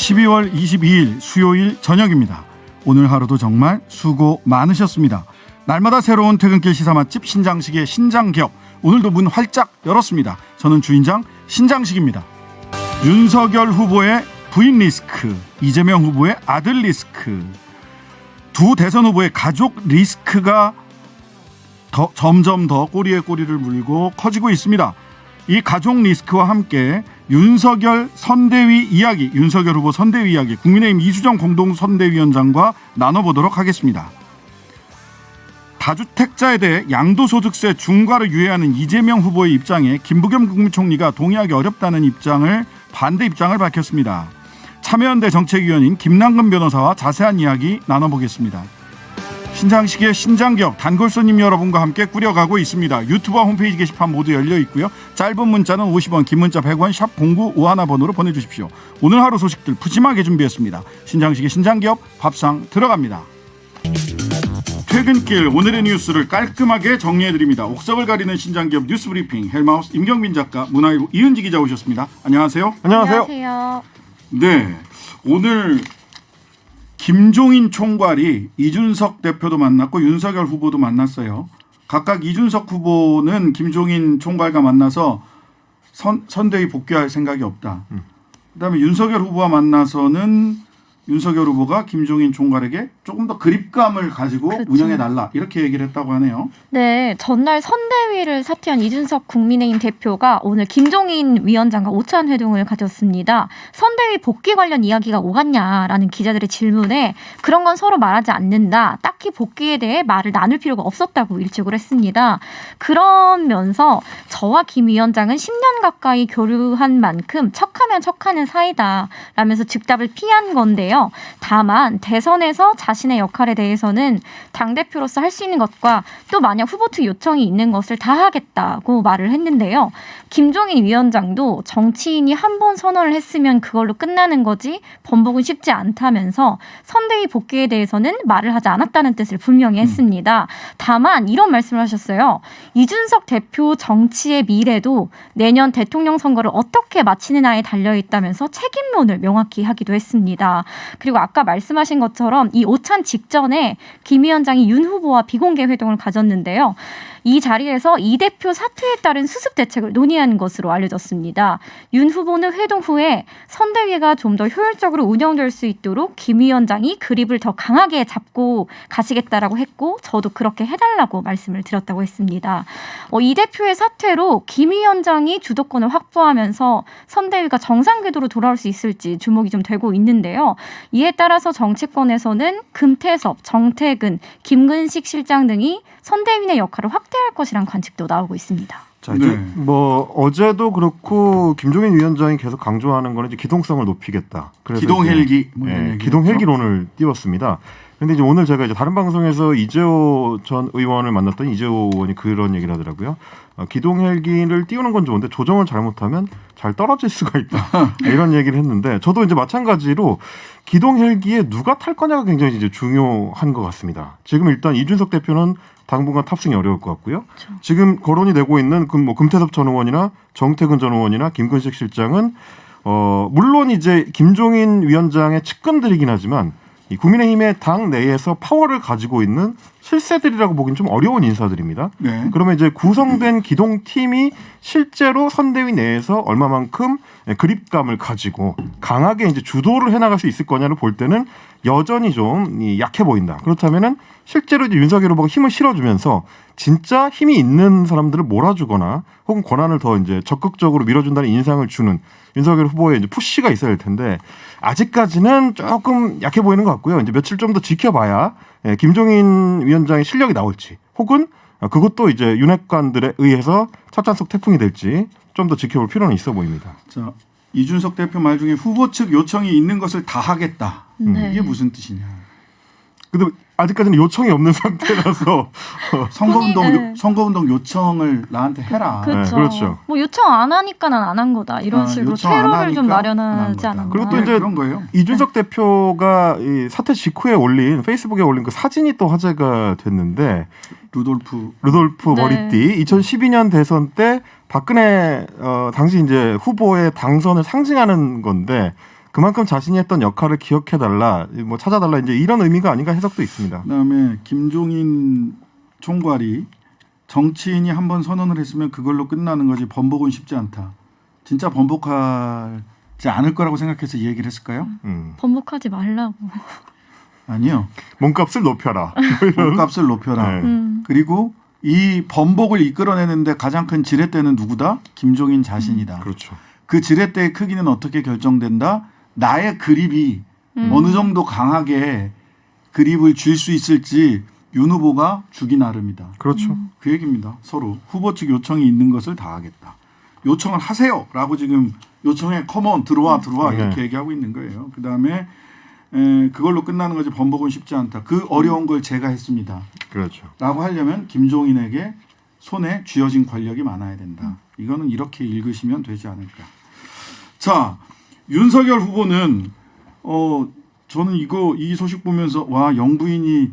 12월 22일 수요일 저녁입니다. 오늘 하루도 정말 수고 많으셨습니다. 날마다 새로운 퇴근길 시사 맛집 신장식의 신장기업, 오늘도 문 활짝 열었습니다. 저는 주인장 신장식입니다. 윤석열 후보의 부인 리스크, 이재명 후보의 아들 리스크, 두 대선 후보의 가족 리스크가 점점 더 꼬리에 꼬리를 물고 커지고 있습니다. 이 가족 리스크와 함께 윤석열 선대위 이야기, 윤석열 후보 선대위 이야기, 국민의힘 이수정 공동선대위원장과 나눠보도록 하겠습니다. 다주택자에 대해 양도소득세 중과를 유예하는 이재명 후보의 입장에 김부겸 국무총리가 동의하기 어렵다는 반대 입장을 밝혔습니다. 참여연대 정책위원인 김남근 변호사와 자세한 이야기 나눠보겠습니다. 신장식의 신장기업, 단골 손님 여러분과 함께 꾸려가고 있습니다. 유튜브와 홈페이지 게시판 모두 열려 있고요. 짧은 문자는 50원, 긴 문자 100원, 샵 0951번으로 보내주십시오. 오늘 하루 소식들 푸짐하게 준비했습니다. 신장식의 신장기업, 밥상 들어갑니다. 퇴근길 오늘의 뉴스를 깔끔하게 정리해드립니다. 옥석을 가리는 신장기업 뉴스브리핑, 헬마우스 임경민 작가, 문화일보 이은지 기자 오셨습니다. 안녕하세요. 안녕하세요. 네, 오늘 김종인 총괄이 이준석 대표도 만났고 윤석열 후보도 만났어요. 각각 이준석 후보는 김종인 총괄과 만나서 선대위 복귀할 생각이 없다. 그다음에 윤석열 후보와 만나서는 윤석열 후보가 김종인 총괄에게 조금 더 그립감을 가지고 그렇죠. 운영해달라, 이렇게 얘기를 했다고 하네요. 네, 전날 선대위를 사퇴한 이준석 국민의힘 대표가 오늘 김종인 위원장과 오찬 회동을 가졌습니다. 선대위 복귀 관련 이야기가 오갔냐라는 기자들의 질문에 그런 건 서로 말하지 않는다, 딱히 복귀에 대해 말을 나눌 필요가 없었다고 일축을 했습니다. 그러면서 저와 김 위원장은 10년 가까이 교류한 만큼 척하면 척하는 사이다 라면서 즉답을 피한 건데요. 다만 대선에서 자신의 역할에 대해서는 당대표로서 할 수 있는 것과 또 만약 후보 측 요청이 있는 것을 다 하겠다고 말을 했는데요. 김종인 위원장도 정치인이 한 번 선언을 했으면 그걸로 끝나는 거지 번복은 쉽지 않다면서 선대위 복귀에 대해서는 말을 하지 않았다는 뜻을 분명히 했습니다. 다만 이런 말씀을 하셨어요. 이준석 대표 정치의 미래도 내년 대통령 선거를 어떻게 마치느냐에 달려있다면서 책임론을 명확히 하기도 했습니다. 그리고 아까 말씀하신 것처럼 이 오찬 직전에 김 위원장이 윤 후보와 비공개 회동을 가졌는데요. 이 자리에서 이 대표 사퇴에 따른 수습 대책을 논의한 것으로 알려졌습니다. 윤 후보는 회동 후에 선대위가 좀 더 효율적으로 운영될 수 있도록 김 위원장이 그립을 더 강하게 잡고 가시겠다라고 했고, 저도 그렇게 해달라고 말씀을 드렸다고 했습니다. 이 대표의 사퇴로 김 위원장이 주도권을 확보하면서 선대위가 정상 궤도로 돌아올 수 있을지 주목이 좀 되고 있는데요. 이에 따라서 정치권에서는 금태섭, 정태근, 김근식 실장 등이 선대위의 역할을 확대할 것이란 관측도 나오고 있습니다. 자, 이제 네. 뭐 어제도 그렇고 김종인 위원장이 계속 강조하는 거는 이제 기동성을 높이겠다. 그래서 기동 헬기, 기동 헬기론을 띄웠습니다. 그런데 이제 오늘 제가 이제 다른 방송에서 이재호 전 의원을 만났더니 이재호 의원이 그런 얘기를 하더라고요. 기동 헬기를 띄우는 건 좋은데 조정을 잘못하면 잘 떨어질 수가 있다. 이런 얘기를 했는데, 저도 이제 마찬가지로 기동 헬기에 누가 탈 거냐가 굉장히 이제 중요한 것 같습니다. 지금 일단 이준석 대표는 당분간 탑승이 어려울 것 같고요. 그렇죠. 지금 거론이 되고 있는 금태섭 전 의원이나 정태근 전 의원이나 김근식 실장은 물론 이제 김종인 위원장의 측근들이긴 하지만 이 국민의힘의 당 내에서 파워를 가지고 있는 실세들이라고 보기는 좀 어려운 인사들입니다. 네. 그러면 이제 구성된 기동팀이 실제로 선대위 내에서 얼마만큼 그립감을 가지고 강하게 이제 주도를 해나갈 수 있을 거냐를 볼 때는 여전히 좀 약해 보인다. 그렇다면은 실제로 이제 윤석열 후보가 힘을 실어주면서 진짜 힘이 있는 사람들을 몰아주거나 혹은 권한을 더 이제 적극적으로 밀어준다는 인상을 주는 윤석열 후보의 이제 푸시가 있어야 할 텐데, 아직까지는 조금 약해 보이는 것 같고요. 이제 며칠 좀 더 지켜봐야 김종인 위원장의 실력이 나올지, 혹은 그것도 이제 윤핵관들에 의해서 찻잔속 태풍이 될지 좀 더 지켜볼 필요는 있어 보입니다. 자, 이준석 대표 말 중에 후보 측 요청이 있는 것을 다 하겠다. 네. 이게 무슨 뜻이냐? 근데 아직까지는 요청이 없는 상태라서 선거운동 요청을 나한테 해라. 그렇죠. 그렇죠. 뭐 요청 안 하니까 난 안 한 거다, 이런 식으로 요청 안 퇴로를 좀 하니까 마련하지 안 한 않았나. 그리고 또 네, 이제 그런 거예요. 이준석 대표가 이 사퇴 직후에 페이스북에 올린 그 사진이 또 화제가 됐는데, 루돌프 네. 머리띠 2012년 대선 때 박근혜 당시 이제 후보의 당선을 상징하는 건데, 그만큼 자신이 했던 역할을 기억해달라, 뭐 찾아달라 이제 이런 의미가 아닌가 해석도 있습니다. 그다음에 김종인 총괄이 정치인이 한번 선언을 했으면 그걸로 끝나는 거지 번복은 쉽지 않다. 진짜 번복하지 않을 거라고 생각해서 이 얘기를 했을까요? 번복하지 말라고. 아니요. 몸값을 높여라. 몸값을 높여라. 네. 그리고 이 번복을 이끌어내는데 가장 큰 지렛대는 누구다? 김종인 자신이다. 그렇죠. 그 지렛대의 크기는 어떻게 결정된다? 나의 그립이 어느 정도 강하게 그립을 줄 수 있을지 윤 후보가 주기 나름이다. 그렇죠. 그 얘기입니다. 서로 후보 측 요청이 있는 것을 다 하겠다. 요청을 하세요라고 지금 요청에 컴온 들어와 이렇게 얘기하고 있는 거예요. 그다음에 그걸로 끝나는 거지 번복은 쉽지 않다. 그 어려운 걸 제가 했습니다. 그렇죠. 라고 하려면 김종인에게 손에 쥐어진 권력이 많아야 된다. 이거는 이렇게 읽으시면 되지 않을까. 자, 윤석열 후보는 저는 이 소식 보면서 와 영부인이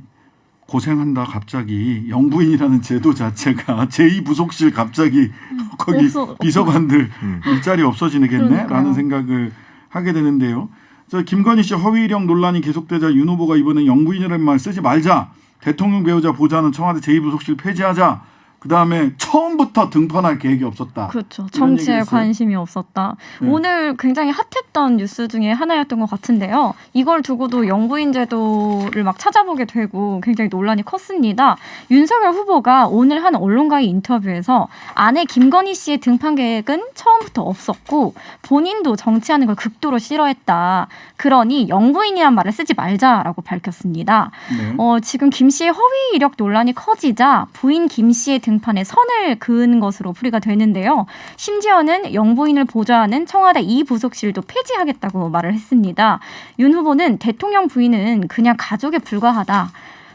고생한다. 갑자기 영부인이라는 제도 자체가 제2부속실 갑자기 거기 비서관들 일자리 없어지겠네 라는 생각을 하게 되는데요. 저 김건희 씨 허위 이력 논란이 계속되자 윤 후보가 이번에 영부인이라는 말 쓰지 말자. 대통령 배우자 보좌는 청와대 제2부속실 폐지하자. 그다음에 처음부터 등판할 계획이 없었다. 그렇죠. 정치에 관심이 없었다. 네. 오늘 굉장히 핫했던 뉴스 중에 하나였던 것 같은데요. 이걸 두고도 영부인 제도를 막 찾아보게 되고 굉장히 논란이 컸습니다. 윤석열 후보가 오늘 한 언론과의 인터뷰에서 아내 김건희 씨의 등판 계획은 처음부터 없었고 본인도 정치하는 걸 극도로 싫어했다. 그러니 영부인이란 말을 쓰지 말자라고 밝혔습니다. 네. 지금 김 씨의 허위 이력 논란이 커지자 부인 김 씨의 등판에 선을 그은 것으로 풀이가 되는데요. 심지어는 영부인을 보좌하는 청와대 2부속실도 폐지하겠다고 말을 했습니다. 윤 후보는 대통령 부인은 그냥 가족에 불과하다.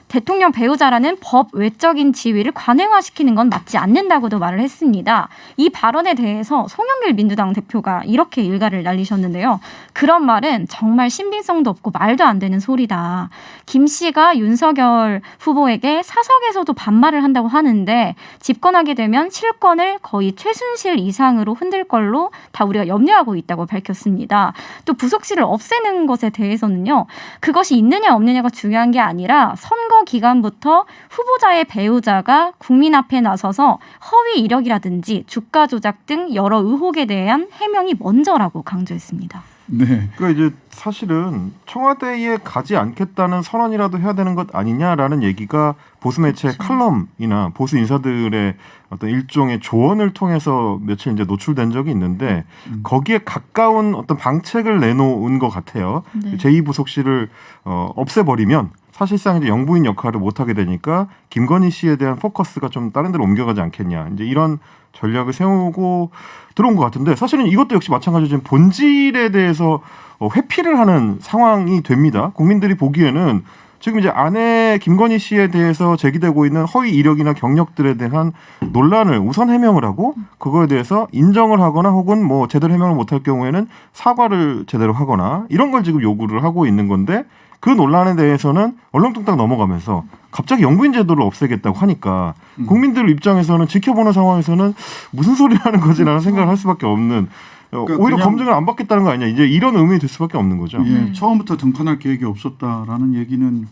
대통령 배우자라는 법 외적인 지위를 관행화시키는 건 맞지 않는다고도 말을 했습니다. 이 발언에 대해서 송영길 민주당 대표가 이렇게 일가를 날리셨는데요. 그런 말은 정말 신빙성도 없고 말도 안 되는 소리다. 김 씨가 윤석열 후보에게 사석에서도 반말을 한다고 하는데 집권하게 되면 실권을 거의 최순실 이상으로 흔들 걸로 다 우리가 염려하고 있다고 밝혔습니다. 또 부속실을 없애는 것에 대해서는요. 그것이 있느냐 없느냐가 중요한 게 아니라 선거 기간부터 후보자의 배우자가 국민 앞에 나서서 허위 이력이라든지 주가 조작 등 여러 의혹에 대한 해명이 먼저라고 강조했습니다. 네. 그러니까 이제 사실은 청와대에 가지 않겠다는 선언이라도 해야 되는 것 아니냐라는 얘기가 보수 매체 칼럼이나 보수 인사들의 어떤 일종의 조언을 통해서 며칠 이제 노출된 적이 있는데 거기에 가까운 어떤 방책을 내놓은 것 같아요. 네. 제2부속실을 없애버리면 사실상 이제 영부인 역할을 못 하게 되니까 김건희 씨에 대한 포커스가 좀 다른 데로 옮겨가지 않겠냐. 이제 이런 전략을 세우고 들어온 것 같은데 사실은 이것도 역시 마찬가지로 지금 본질에 대해서 회피를 하는 상황이 됩니다. 국민들이 보기에는 지금 이제 아내 김건희 씨에 대해서 제기되고 있는 허위 이력이나 경력들에 대한 논란을 우선 해명을 하고 그거에 대해서 인정을 하거나 혹은 뭐 제대로 해명을 못할 경우에는 사과를 제대로 하거나 이런 걸 지금 요구를 하고 있는 건데 그 논란에 대해서는 얼렁뚱땅 넘어가면서 갑자기 영부인 제도를 없애겠다고 하니까 국민들 입장에서는 지켜보는 상황에서는 무슨 소리를 하는 거지라는 생각을 할 수밖에 없는 그러니까 오히려 그냥 검증을 안 받겠다는 거 아니냐 이제 이런 의미이 될 수밖에 없는 거죠. 예, 처음부터 등판할 계획이 없었다라는 얘기는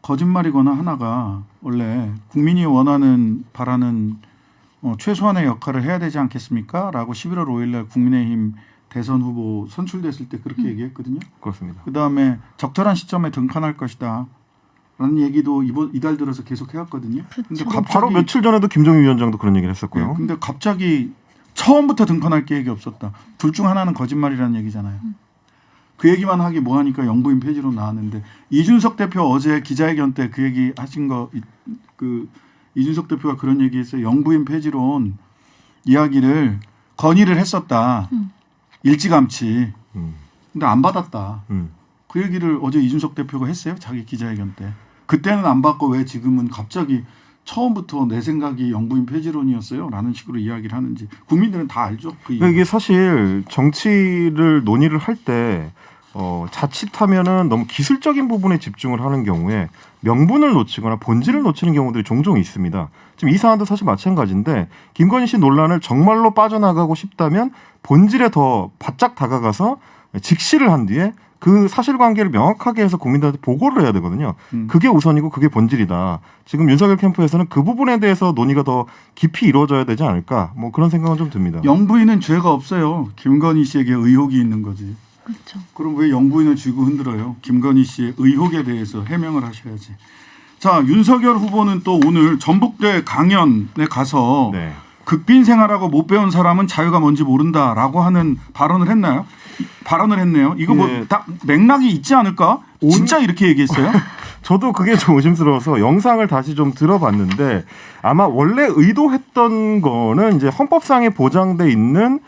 거짓말이거나 하나가 원래 국민이 원하는 바라는 최소한의 역할을 해야 되지 않겠습니까? 라고 11월 5일 날 국민의힘 대선 후보 선출됐을 때 그렇게 얘기했거든요. 그렇습니다. 그다음에 적절한 시점에 등판할 것이다. 라는 얘기도 이달 들어서 계속 해왔거든요. 근데 바로 며칠 전에도 김정일 위원장도 그런 얘기를 했었고요. 네, 근데 갑자기 처음부터 등판할 계획이 없었다. 둘 중 하나는 거짓말이라는 얘기잖아요. 그 얘기만 하기 뭐하니까 영부인 폐지로 나왔는데 이준석 대표 어제 기자회견 때 그 얘기 하신 거 이준석 대표가 그런 얘기했어요. 영부인 폐지론 이야기를 건의를 했었다. 일찌감치. 근데 안 받았다. 그 얘기를 어제 이준석 대표가 했어요. 자기 기자회견 때. 그때는 안 받고 왜 지금은 갑자기 처음부터 내 생각이 영부인 폐지론이었어요. 라는 식으로 이야기를 하는지 국민들은 다 알죠. 그러니까 이게 사실 정치를 논의를 할 때 자칫하면은 너무 기술적인 부분에 집중을 하는 경우에 명분을 놓치거나 본질을 놓치는 경우들이 종종 있습니다. 지금 이 사안도 사실 마찬가지인데 김건희 씨 논란을 정말로 빠져나가고 싶다면 본질에 더 바짝 다가가서 직시를 한 뒤에 그 사실관계를 명확하게 해서 국민들한테 보고를 해야 되거든요. 그게 우선이고 그게 본질이다. 지금 윤석열 캠프에서는 그 부분에 대해서 논의가 더 깊이 이루어져야 되지 않을까 뭐 그런 생각은 좀 듭니다. 영부인은 죄가 없어요. 김건희 씨에게 의혹이 있는 거지. 그렇죠. 그럼 왜 영부인을 쥐고 흔들어요? 김건희 씨의 의혹에 대해서 해명을 하셔야지. 자, 윤석열 후보는 또 오늘 전북대 강연에 가서 네. 극빈 생활하고 못 배운 사람은 자유가 뭔지 모른다라고 하는 발언을 했나요? 발언을 했네요. 이거 뭐 예. 딱 맥락이 있지 않을까? 진짜 이렇게 얘기했어요? 저도 그게 좀 의심스러워서 영상을 다시 좀 들어봤는데 아마 원래 의도했던 거는 이제 헌법상에 보장돼 있는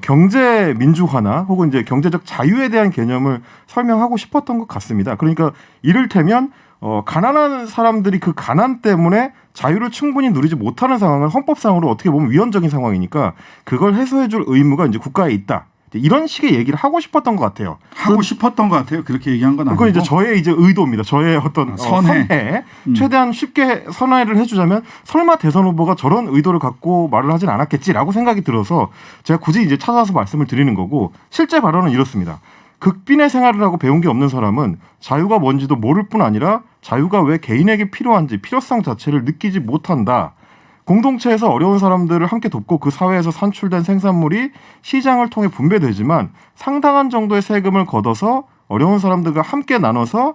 경제 민주화나 혹은 이제 경제적 자유에 대한 개념을 설명하고 싶었던 것 같습니다. 그러니까 이를테면 가난한 사람들이 그 가난 때문에 자유를 충분히 누리지 못하는 상황을 헌법상으로 어떻게 보면 위헌적인 상황이니까 그걸 해소해줄 의무가 이제 국가에 있다. 이런 식의 얘기를 하고 싶었던 것 같아요. 하고 싶었던 것 같아요. 그렇게 얘기한 건 아니고. 그건 이제 저의 이제 의도입니다. 저의 어떤 선해. 최대한 쉽게 선회를 해주자면 설마 대선 후보가 저런 의도를 갖고 말을 하진 않았겠지라고 생각이 들어서 제가 굳이 이제 찾아서 말씀을 드리는 거고 실제 발언은 이렇습니다. 극빈의 생활을 하고 배운 게 없는 사람은 자유가 뭔지도 모를 뿐 아니라 자유가 왜 개인에게 필요한지 필요성 자체를 느끼지 못한다. 공동체에서 어려운 사람들을 함께 돕고 그 사회에서 산출된 생산물이 시장을 통해 분배되지만 상당한 정도의 세금을 걷어서 어려운 사람들과 함께 나눠서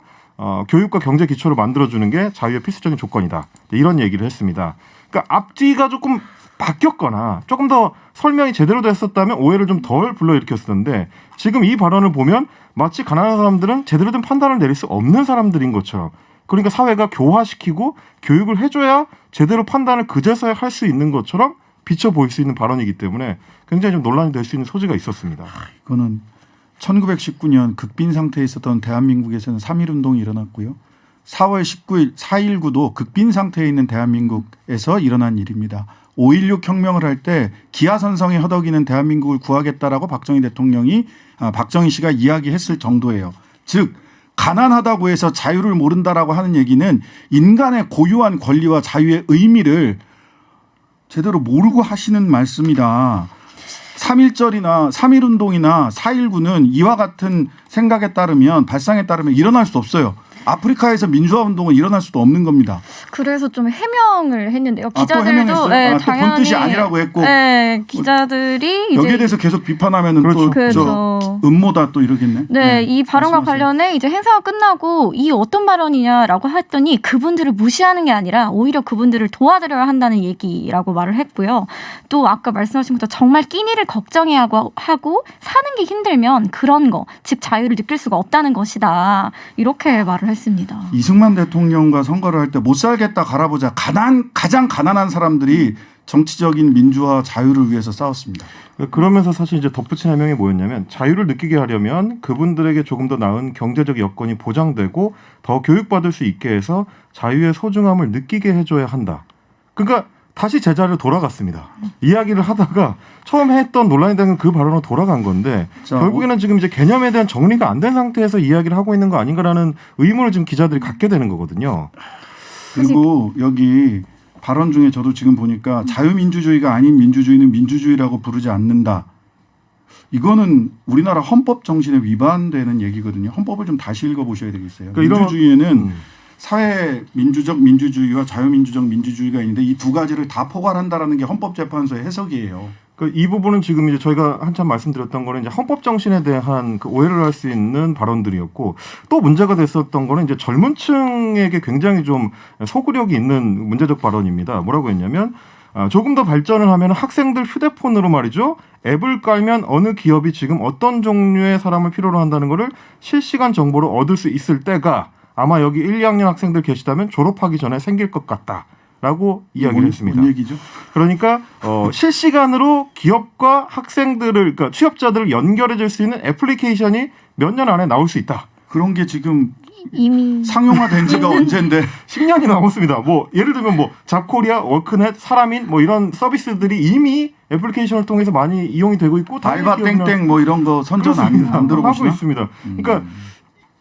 교육과 경제 기초를 만들어주는 게 자유의 필수적인 조건이다. 이런 얘기를 했습니다. 그러니까 앞뒤가 조금 바뀌었거나 조금 더 설명이 제대로 됐었다면 오해를 좀 덜 불러일으켰었는데 지금 이 발언을 보면 마치 가난한 사람들은 제대로 된 판단을 내릴 수 없는 사람들인 것처럼 그러니까 사회가 교화시키고 교육을 해줘야 제대로 판단을 그제서야 할 수 있는 것처럼 비춰 보일 수 있는 발언이기 때문에 굉장히 좀 논란이 될 수 있는 소지가 있었습니다. 이거는 1919년 극빈 상태에 있었던 대한민국에서는 3.1운동이 일어났고요. 4월 19일 4.19도 극빈 상태에 있는 대한민국에서 일어난 일입니다. 5.16 혁명을 할 때 기아선성에 허덕이는 대한민국을 구하겠다라고 박정희 씨가 이야기했을 정도예요. 즉 가난하다고 해서 자유를 모른다라고 하는 얘기는 인간의 고유한 권리와 자유의 의미를 제대로 모르고 하시는 말씀이다. 3.1절이나 3.1운동이나 4.19는 이와 같은 생각에 따르면 발상에 따르면 일어날 수 없어요. 아프리카에서 민주화 운동은 일어날 수도 없는 겁니다. 그래서 좀 해명을 했는데요. 또 기자들도 해명했어요? 또 당연히 본 뜻이 아니라고 했고 기자들이 여기에 이제 대해서 계속 비판하면은 또 그렇죠. 음모다 또 이러겠네. 네, 이 발언과 말씀하세요. 관련해 이제 행사가 끝나고 이 어떤 발언이냐라고 했더니 그분들을 무시하는 게 아니라 오히려 그분들을 도와드려야 한다는 얘기라고 말을 했고요. 또 아까 말씀하신 것처럼 정말 끼니를 걱정해야 하고 사는 게 힘들면 그런 거, 즉 자유를 느낄 수가 없다는 것이다. 이렇게 말을 했습니다. 이승만 대통령과 선거를 할 때 못 살겠다 갈아보자 가장 가난한 사람들이 정치적인 민주화 자유를 위해서 싸웠습니다. 그러면서 사실 이제 덧붙인 해명이 뭐였냐면 자유를 느끼게 하려면 그분들에게 조금 더 나은 경제적 여건이 보장되고 더 교육받을 수 있게 해서 자유의 소중함을 느끼게 해줘야 한다. 그러니까 다시 제자리로 돌아갔습니다. 이야기를 하다가 처음에 했던 논란이 되는 그 발언으로 돌아간 건데 자, 결국에는 지금 이제 개념에 대한 정리가 안 된 상태에서 이야기를 하고 있는 거 아닌가라는 의문을 지금 기자들이 갖게 되는 거거든요. 그리고 여기 발언 중에 저도 지금 보니까 자유민주주의가 아닌 민주주의는 민주주의라고 부르지 않는다. 이거는 우리나라 헌법 정신에 위반되는 얘기거든요. 헌법을 좀 다시 읽어보셔야 되겠어요. 그러니까 민주주의에는 사회 민주적 민주주의와 자유민주적 민주주의가 있는데 이 두 가지를 다 포괄한다라는 게 헌법재판소의 해석이에요. 이 부분은 지금 이제 저희가 한참 말씀드렸던 거는 이제 헌법 정신에 대한 그 오해를 할 수 있는 발언들이었고 또 문제가 됐었던 거는 이제 젊은 층에게 굉장히 좀 소구력이 있는 문제적 발언입니다. 뭐라고 했냐면 조금 더 발전을 하면 학생들 휴대폰으로 말이죠. 앱을 깔면 어느 기업이 지금 어떤 종류의 사람을 필요로 한다는 거를 실시간 정보를 얻을 수 있을 때가 아마 여기 1, 2학년 학생들 계시다면 졸업하기 전에 생길 것 같다. 라고 이야기를 했습니다. 뭔 얘기죠? 그러니까 실시간으로 기업과 학생들을 그러니까 취업자들을 연결해 줄 수 있는 애플리케이션이 몇 년 안에 나올 수 있다. 그런 게 지금 이미 상용화된 지가 언젠데 10년이 넘었습니다. 뭐 예를 들면 뭐 잡코리아, 워크넷, 사람인 뭐 이런 서비스들이 이미 애플리케이션을 통해서 많이 이용이 되고 있고 알바 땡땡 뭐 이런 거 선전 안 들어보시나? 하고 있습니다. 그러니까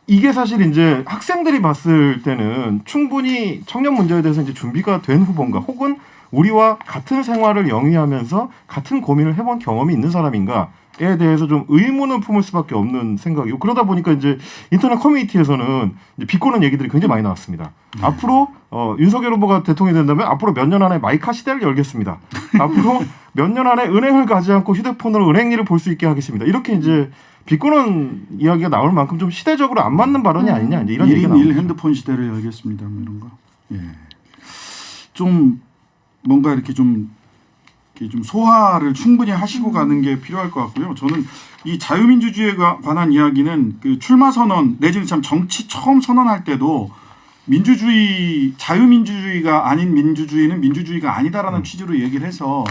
이게 사실 이제 학생들이 봤을 때는 충분히 청년 문제에 대해서 이제 준비가 된 후보인가 혹은 우리와 같은 생활을 영위하면서 같은 고민을 해본 경험이 있는 사람인가 대해서 좀 의문을 품을 수밖에 없는 생각이고 그러다 보니까 이제 인터넷 커뮤니티에서는 이제 비꼬는 얘기들이 굉장히 많이 나왔습니다. 앞으로 윤석열 후보가 대통령이 된다면 앞으로 몇 년 안에 마이카 시대를 열겠습니다. 앞으로 몇 년 안에 은행을 가지 않고 휴대폰으로 은행 일을 볼 수 있게 하겠습니다. 이렇게 이제 비꼬는 이야기가 나올 만큼 좀 시대적으로 안 맞는 발언이 아니냐 이제 이런 얘기가 1인 나옵니다. 1 핸드폰 시대를 열겠습니다. 뭐 이런 거. 예. 좀 뭔가 이렇게 좀 소화를 충분히 하시고 가는 게 필요할 것 같고요. 저는 이 자유민주주의에 관한 이야기는 그 출마 선언 내지는 참 정치 처음 선언할 때도 민주주의 자유민주주의가 아닌 민주주의는 민주주의가 아니다라는 취지로 얘기를 해서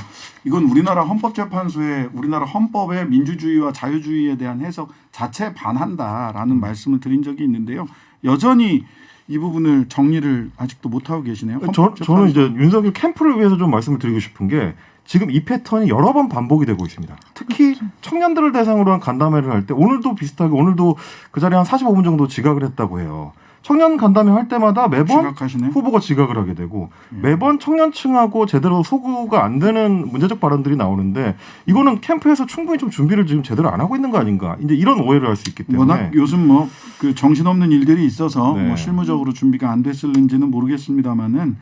이건 우리나라 헌법재판소의 우리나라 헌법의 민주주의와 자유주의에 대한 해석 자체에 반한다라는 말씀을 드린 적이 있는데요. 여전히 이 부분을 정리를 아직도 못하고 계시네요. 저는 이제 윤석열 캠프를 위해서 좀 말씀을 드리고 싶은 게 지금 이 패턴이 여러 번 반복이 되고 있습니다. 특히 청년들을 대상으로 한 간담회를 할 때 오늘도 비슷하게 오늘도 그 자리에 한 45분 정도 지각을 했다고 해요. 청년 간담회 할 때마다 매번 지각하시네? 후보가 지각을 하게 되고 매번 청년층하고 제대로 소구가 안 되는 문제적 발언들이 나오는데 이거는 캠프에서 충분히 좀 준비를 지금 제대로 안 하고 있는 거 아닌가 이제 이런 오해를 할 수 있기 때문에 워낙 요즘 뭐 그 정신없는 일들이 있어서 네. 뭐 실무적으로 준비가 안 됐을는지는 모르겠습니다만은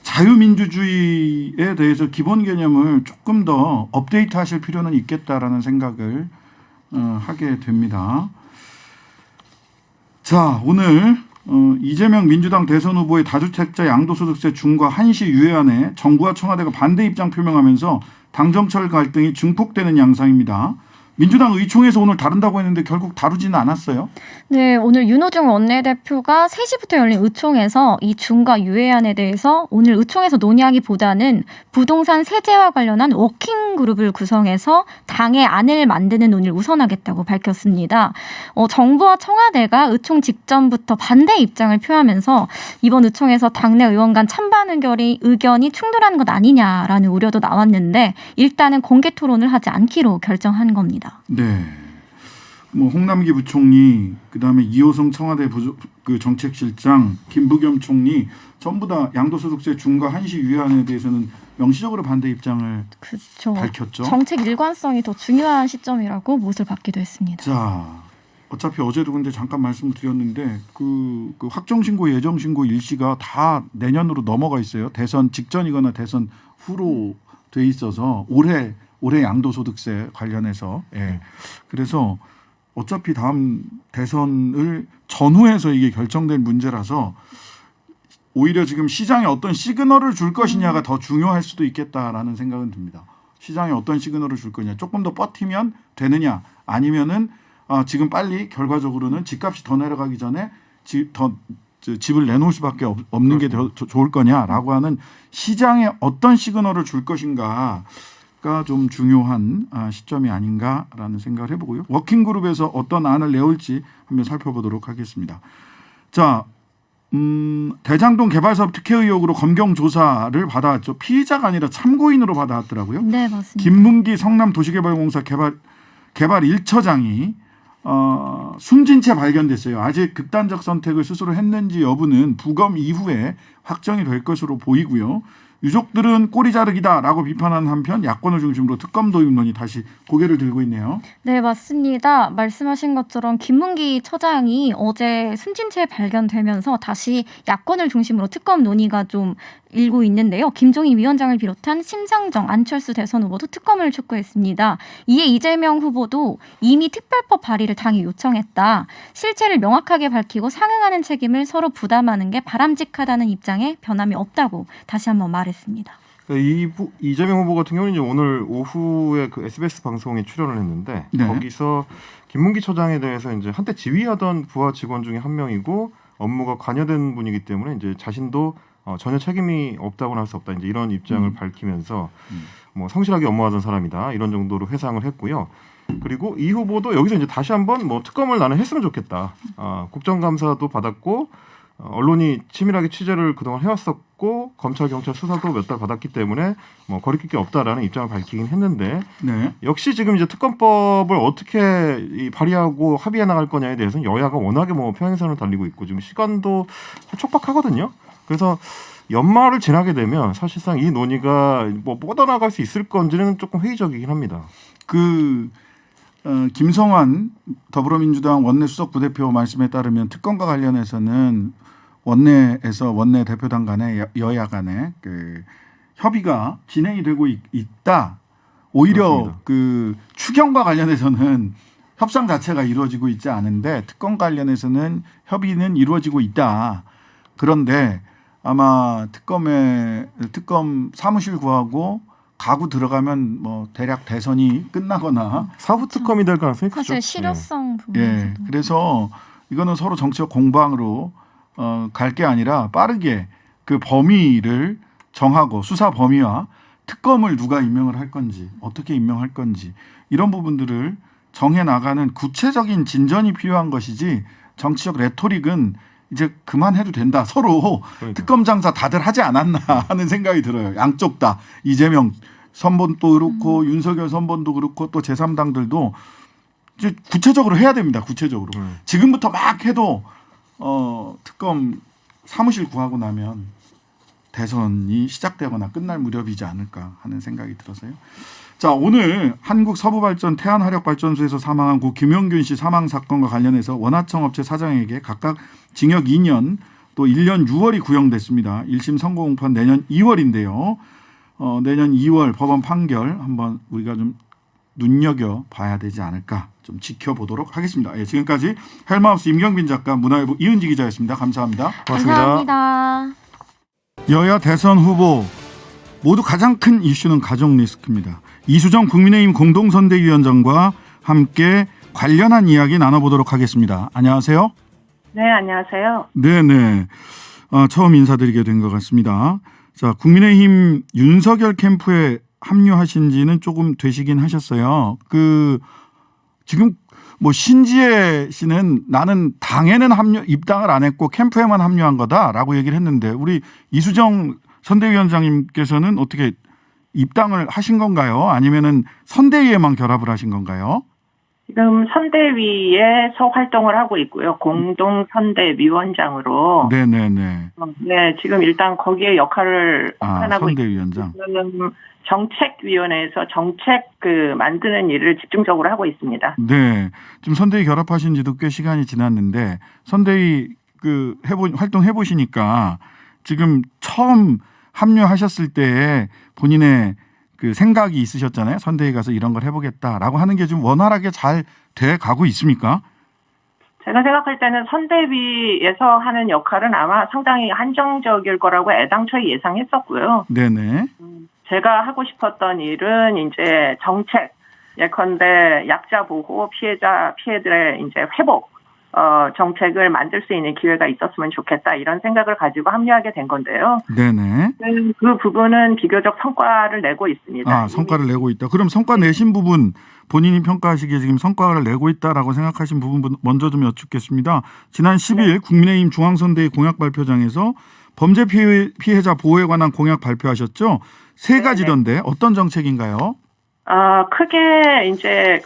자유민주주의에 대해서 기본 개념을 조금 더 업데이트하실 필요는 있겠다라는 생각을 하게 됩니다. 자, 오늘 이재명 민주당 대선 후보의 다주택자 양도소득세 중과 한시 유예안에 정부와 청와대가 반대 입장 표명하면서 당정철 갈등이 증폭되는 양상입니다. 민주당 의총에서 오늘 다룬다고 했는데 결국 다루지는 않았어요. 네, 오늘 윤호중 원내대표가 3시부터 열린 의총에서 이 중과 유예안에 대해서 오늘 의총에서 논의하기보다는 부동산 세제와 관련한 워킹 그룹을 구성해서 당의 안을 만드는 논의를 우선하겠다고 밝혔습니다. 정부와 청와대가 의총 직전부터 반대 입장을 표하면서 이번 의총에서 당내 의원 간 찬반 의견이 충돌하는 것 아니냐라는 우려도 나왔는데 일단은 공개 토론을 하지 않기로 결정한 겁니다. 네. 뭐 홍남기 부총리, 그다음에 이호성 청와대 그 정책실장, 김부겸 총리 전부 다 양도소득세 중과 한시 유예안에 대해서는 명시적으로 반대 입장을 그렇죠. 밝혔죠. 정책 일관성이 더 중요한 시점이라고 못을 받기도 했습니다. 자, 어차피 어제도 근데 잠깐 말씀을 드렸는데 그 확정신고, 예정신고 일시가 다 내년으로 넘어가 있어요. 대선 직전이거나 대선 후로 돼 있어서 올해 양도소득세 관련해서 그래서 어차피 다음 대선을 전후해서 이게 결정될 문제라서 오히려 지금 시장에 어떤 시그널을 줄 것이냐가 더 중요할 수도 있겠다라는 생각은 듭니다. 시장에 어떤 시그널을 줄 거냐, 조금 더 버티면 되느냐, 아니면은 지금 빨리 결과적으로는 집값이 더 내려가기 전에 집을 내놓을 수밖에 없는 게 더 좋을 거냐라고 하는 시장에 어떤 시그널을 줄 것인가. 가 좀 중요한 시점이 아닌가라는 생각을 해보고요. 워킹그룹에서 어떤 안을 내올지 한번 살펴보도록 하겠습니다. 자, 대장동 개발사업 특혜 의혹으로 검경 조사를 받아왔죠. 피의자가 아니라 참고인으로 받아왔더라고요. 네, 맞습니다. 김문기 성남도시개발공사 개발 1처장이 숨진 채 발견됐어요. 아직 극단적 선택을 스스로 했는지 여부는 부검 이후에 확정이 될 것으로 보이고요. 유족들은 꼬리 자르기다라고 비판하는 한편 야권을 중심으로 특검 도입론이 다시 고개를 들고 있네요. 네, 맞습니다. 말씀하신 것처럼 김문기 처장이 어제 숨진 채 발견되면서 다시 야권을 중심으로 특검 논의가 좀 일고 있는데요. 김종인 위원장을 비롯한 심상정, 안철수 대선 후보도 특검을 촉구했습니다. 이에 이재명 후보도 이미 특별법 발의를 당에 요청했다. 실체를 명확하게 밝히고 상응하는 책임을 서로 부담하는 게 바람직하다는 입장에 변함이 없다고 다시 한번 말했습니다. 이재명 후보 같은 경우는 이제 오늘 오후에 그 SBS 방송에 출연을 했는데 네. 거기서 김문기 처장에 대해서 이제 한때 지휘하던 부하 직원 중에 한 명이고 업무가 관여된 분이기 때문에 이제 자신도 전혀 책임이 없다고는 할 수 없다. 이제 이런 입장을 밝히면서 뭐 성실하게 업무하던 사람이다. 이런 정도로 회상을 했고요. 그리고 이 후보도 여기서 이제 다시 한번 뭐 특검을 나는 했으면 좋겠다. 국정감사도 받았고 언론이 치밀하게 취재를 그동안 해왔었고 검찰 경찰 수사도 몇 달 받았기 때문에 뭐 거리낄 게 없다라는 입장을 밝히긴 했는데 네. 역시 지금 이제 특검법을 어떻게 발의하고 합의해 나갈 거냐에 대해서는 여야가 워낙에 뭐 평행선을 달리고 있고 지금 시간도 촉박하거든요. 그래서 연말을 지나게 되면 사실상 이 논의가 뭐 뻗어나갈 수 있을 건지는 조금 회의적이긴 합니다. 김성환 더불어민주당 원내 수석 부대표 말씀에 따르면 특검과 관련해서는 원내 대표당 간에 여야 간에 그 협의가 진행이 되고 있다. 오히려 그렇습니다. 그 추경과 관련해서는 협상 자체가 이루어지고 있지 않은데 특검 관련해서는 협의는 이루어지고 있다. 그런데 아마 특검 사무실 구하고 가구 들어가면 뭐 대략 대선이 끝나거나 사후 특검이 될 가능성이 크죠. 사실 실효성 예. 부분에서도 그래서 이거는 서로 정치적 공방으로 갈 게 아니라 빠르게 그 범위를 정하고 수사 범위와 특검을 누가 임명을 할 건지 어떻게 임명할 건지 이런 부분들을 정해 나가는 구체적인 진전이 필요한 것이지 정치적 레토릭은 이제 그만해도 된다. 서로 그러니까. 특검 장사 다들 하지 않았나 하는 생각이 들어요. 양쪽 다. 이재명 선본도 그렇고 윤석열 선본도 그렇고 또 제3당들도 이제 구체적으로 해야 됩니다. 구체적으로. 지금부터 막 해도 특검 사무실 구하고 나면 대선이 시작되거나 끝날 무렵이지 않을까 하는 생각이 들어서요. 자, 오늘 한국서부발전 태안화력발전소에서 사망한 고 김영균 씨 사망 사건과 관련해서 원하청 업체 사장에게 각각 징역 2년 또 1년 6월이 구형됐습니다. 1심 선고 공판 내년 2월인데요. 내년 2월 법원 판결 한번 우리가 좀 눈여겨봐야 되지 않을까 좀 지켜보도록 하겠습니다. 예, 지금까지 헬마우스 임경빈 작가, 문화일보 이은지 기자였습니다. 감사합니다. 고맙습니다. 감사합니다. 여야 대선 후보 모두 가장 큰 이슈는 가족 리스크입니다. 이수정 국민의힘 공동선대위원장과 함께 관련한 이야기 나눠보도록 하겠습니다. 안녕하세요. 네, 안녕하세요. 네네. 처음 인사드리게 된 것 같습니다. 자, 국민의힘 윤석열 캠프에 합류하신 지는 조금 되시긴 하셨어요. 지금 뭐 신지혜 씨는 나는 당에는 입당을 안 했고 캠프에만 합류한 거다라고 얘기를 했는데 우리 이수정 선대위원장님께서는 어떻게 입당을 하신 건가요? 아니면은 선대위에만 결합을 하신 건가요? 지금 선대위에서 활동을 하고 있고요. 공동선대위원장으로. 네네네. 네, 지금 일단 거기에 역할을 하고 선대위원장. 지금 정책위원회에서 정책 만드는 일을 집중적으로 하고 있습니다. 네. 지금 선대위 결합하신 지도 꽤 시간이 지났는데 선대위 활동해 보시니까 지금 처음 합류하셨을 때 본인의 그 생각이 있으셨잖아요. 선대위 가서 이런 걸 해보겠다라고 하는 게 좀 원활하게 잘 돼 가고 있습니까? 제가 생각할 때는 선대위에서 하는 역할은 아마 상당히 한정적일 거라고 애당초에 예상했었고요. 네네. 제가 하고 싶었던 일은 이제 정책, 예컨대 약자 보호, 피해들의 이제 회복, 정책을 만들 수 있는 기회가 있었으면 좋겠다 이런 생각을 가지고 합류하게 된 건데요. 네네. 그 부분은 비교적 성과를 내고 있습니다. 성과를 내고 있다. 그럼 성과 내신 부분 본인이 평가하시기에 지금 성과를 내고 있다라고 생각하신 부분 먼저 좀 여쭙겠습니다. 지난 10일 국민의힘 중앙선대위 공약 발표장에서 범죄 피해자 보호에 관한 공약 발표하셨죠? 세 가지던데 어떤 정책인가요? 크게 이제